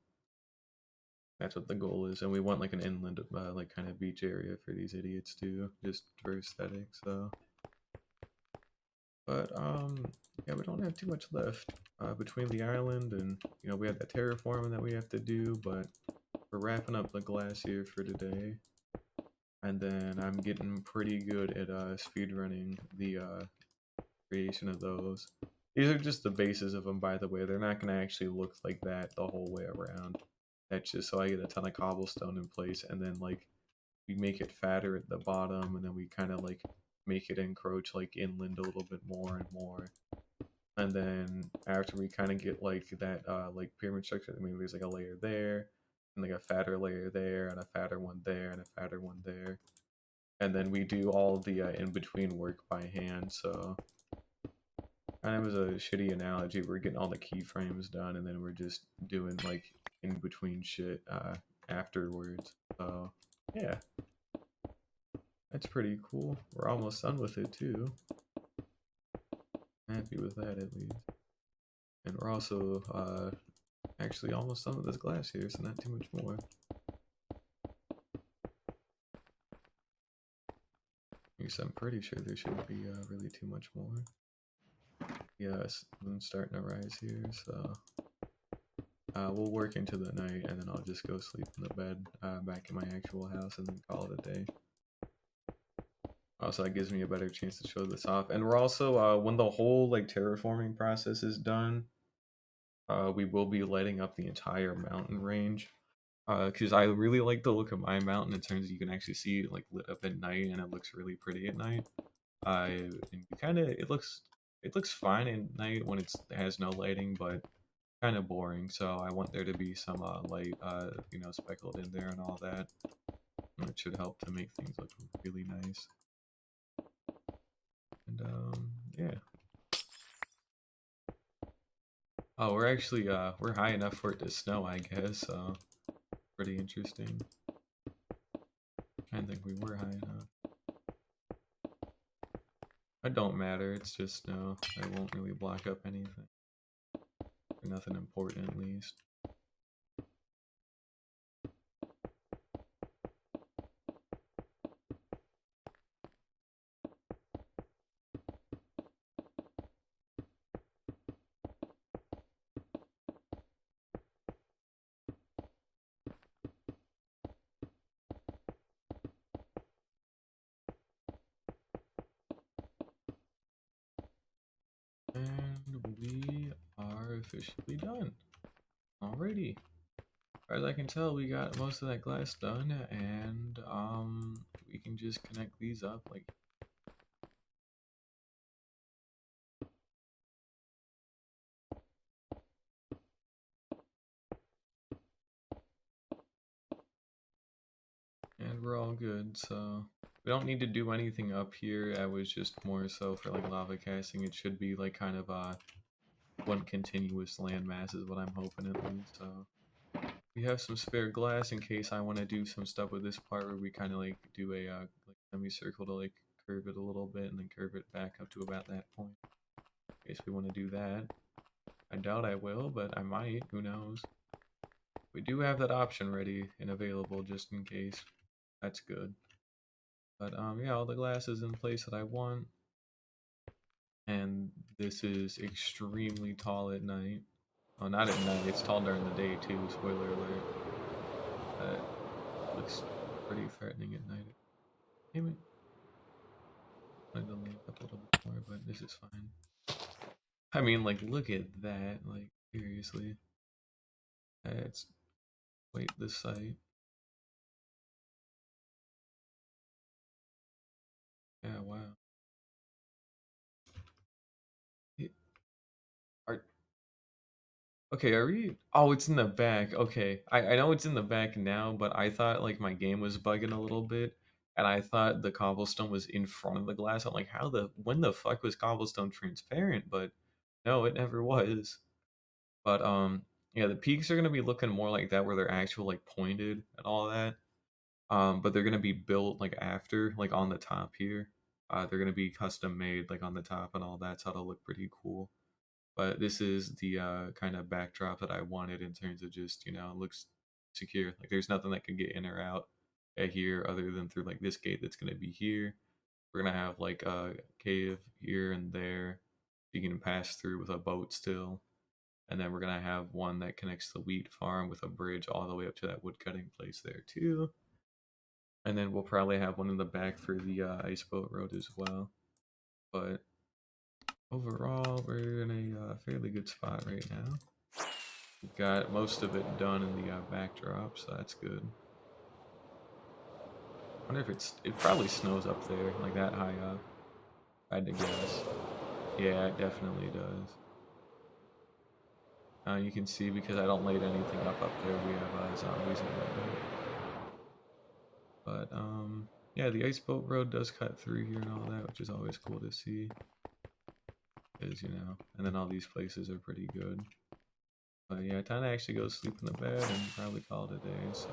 That's what the goal is, and we want like an inland, like kind of beach area for these idiots too, just for aesthetics. So, but yeah, we don't have too much left between the island and we have that terraforming that we have to do, but we're wrapping up the glass here for today, and then I'm getting pretty good at speed running the creation of those. These are just the bases of them, by the way. They're not going to actually look like that the whole way around. That's just so I get a ton of cobblestone in place, and then like we make it fatter at the bottom, and then we kind of like make it encroach like inland a little bit more and more. And then after we kind of get like that like pyramid structure, I mean there's like a layer there, and like a fatter layer there, and a fatter one there, and a fatter one there. And then we do all the in-between work by hand, so kind of as a shitty analogy, we're getting all the keyframes done, and then we're just doing like in-between shit afterwards. So yeah, that's pretty cool. We're almost done with it too. Happy with that at least. And we're also actually almost done with this glass here, so not too much more. At least I'm pretty sure there shouldn't be really too much more. Yes, I'm starting to rise here, so we'll work into the night, and then I'll just go sleep in the bed back in my actual house and then call it a day. Also, that gives me a better chance to show this off. And we're also, when the whole like terraforming process is done, we will be lighting up the entire mountain range. Because I really like the look of my mountain in terms of you can actually see it like lit up at night, and it looks really pretty at night. And kind of it looks fine at night when it has no lighting, but kind of boring. So I want there to be some light, speckled in there and all that. And it should help to make things look really nice. And yeah. Oh, we're actually we're high enough for it to snow, I guess. So pretty interesting. I think we were high enough. It don't matter. It's just snow. It won't really block up anything. Or nothing important, at least. officially done. Alrighty. As far as I can tell, we got most of that glass done, and we can just connect these up like. And we're all good, so we don't need to do anything up here. I was just more so for like lava casting. It should be like kind of one continuous landmass is what I'm hoping at least. So we have some spare glass in case I want to do some stuff with this part where we kind of like do a like semicircle to like curve it a little bit and then curve it back up to about that point. In case we want to do that. I doubt I will, but I might. Who knows? We do have that option ready and available just in case. That's good. But yeah, all the glass is in place that I want. And this is extremely tall at night. Oh, not at night, it's tall during the day too, spoiler alert. Looks pretty threatening at night. Damn it. I wanted to lamp up a little bit more, but this is fine. I mean, like, look at that. Like, seriously. That's quite the sight. Yeah, wow. It, are, okay, are we? Oh, it's in the back. Okay, I know it's in the back now, but I thought like my game was bugging a little bit, and I thought the cobblestone was in front of the glass. I'm like, when the fuck was cobblestone transparent? But no, it never was. But yeah, the peaks are gonna be looking more like that, where they're actual like pointed and all that. But they're gonna be built like after, like on the top here. They're gonna be custom made like on the top and all that, so it'll look pretty cool. But this is the kind of backdrop that I wanted in terms of just, it looks secure. Like there's nothing that can get in or out at here other than through like this gate that's going to be here. We're going to have like a cave here and there. You can pass through with a boat still. And then we're going to have one that connects the wheat farm with a bridge all the way up to that wood cutting place there too. And then we'll probably have one in the back for the ice boat road as well. But overall, we're in a fairly good spot right now. We've got most of it done in the backdrop, so that's good. I wonder if it probably snows up there, like that high up. I had to guess. Yeah, it definitely does. You can see because I don't light anything up there, we have zombies in there. But yeah, the ice boat road does cut through here and all that, which is always cool to see. Is and then all these places are pretty good. But yeah, time to actually go sleep in the bed and probably call it a day. So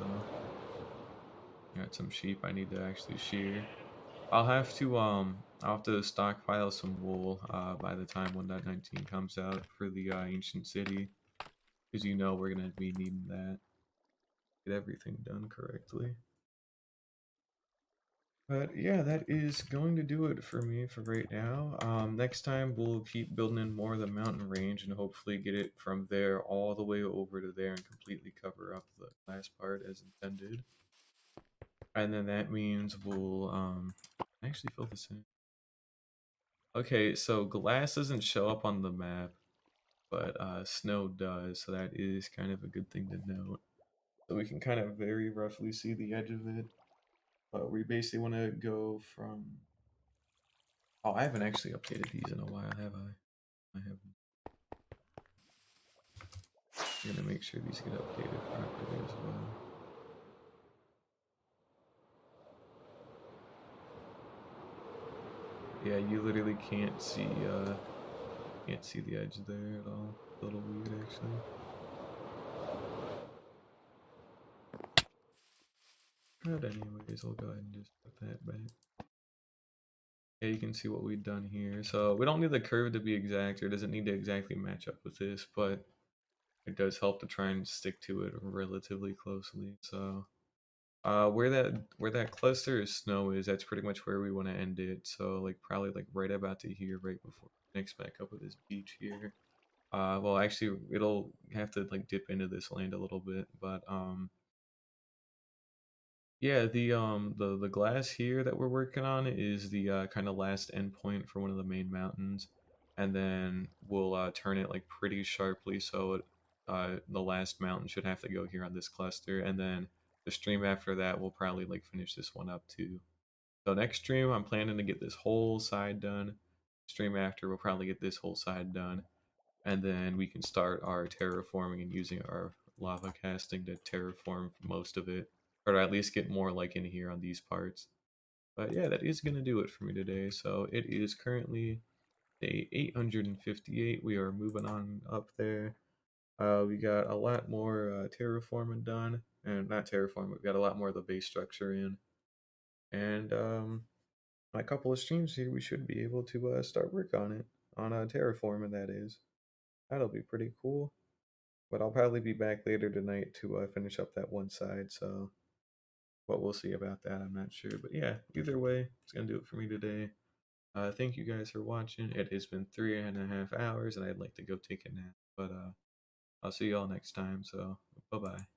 got some sheep I need to actually shear. I'll have to stockpile some wool by the time 1.19 comes out for the ancient city, because we're gonna be needing that. Get everything done correctly. But yeah, that is going to do it for me for right now. Next time we'll keep building in more of the mountain range and hopefully get it from there all the way over to there and completely cover up the last part as intended. And then that means we'll actually fill this in. Okay, so glass doesn't show up on the map, but snow does, so that is kind of a good thing to note. So we can kind of very roughly see the edge of it, but we basically want to go from. Oh, I haven't actually updated these in a while, have I? I haven't. I'm gonna make sure these get updated properly as well. Yeah, you literally can't see the edge there at all. A little weird actually. But anyways, we'll go ahead and just put that back. Yeah, you can see what we've done here. So we don't need the curve to be exact, or doesn't need to exactly match up with this, but it does help to try and stick to it relatively closely. So where that cluster of snow is, that's pretty much where we want to end it. So like probably like right about to here, right before it connects back up with this beach here. Well actually it'll have to like dip into this land a little bit, but yeah, the glass here that we're working on is the kind of last endpoint for one of the main mountains. and then we'll turn it like pretty sharply so the last mountain should have to go here on this cluster, and then the stream after that we'll probably like finish this one up too. So next stream I'm planning to get this whole side done. Stream after we'll probably get this whole side done, and then we can start our terraforming and using our lava casting to terraform most of it, or to at least get more like in here on these parts. But yeah, that is gonna do it for me today. So it is currently day 858. We are moving on up there. We got a lot more terraforming done, and not terraforming. We got a lot more of the base structure in, and a couple of streams here, we should be able to start work on it on terraforming. That is, that'll be pretty cool. But I'll probably be back later tonight to finish up that one side. So, but we'll see about that. I'm not sure. But yeah, either way, it's gonna do it for me today. Thank you guys for watching. It has been 3.5 hours, and I'd like to go take a nap. But I'll see y'all next time. So, bye bye.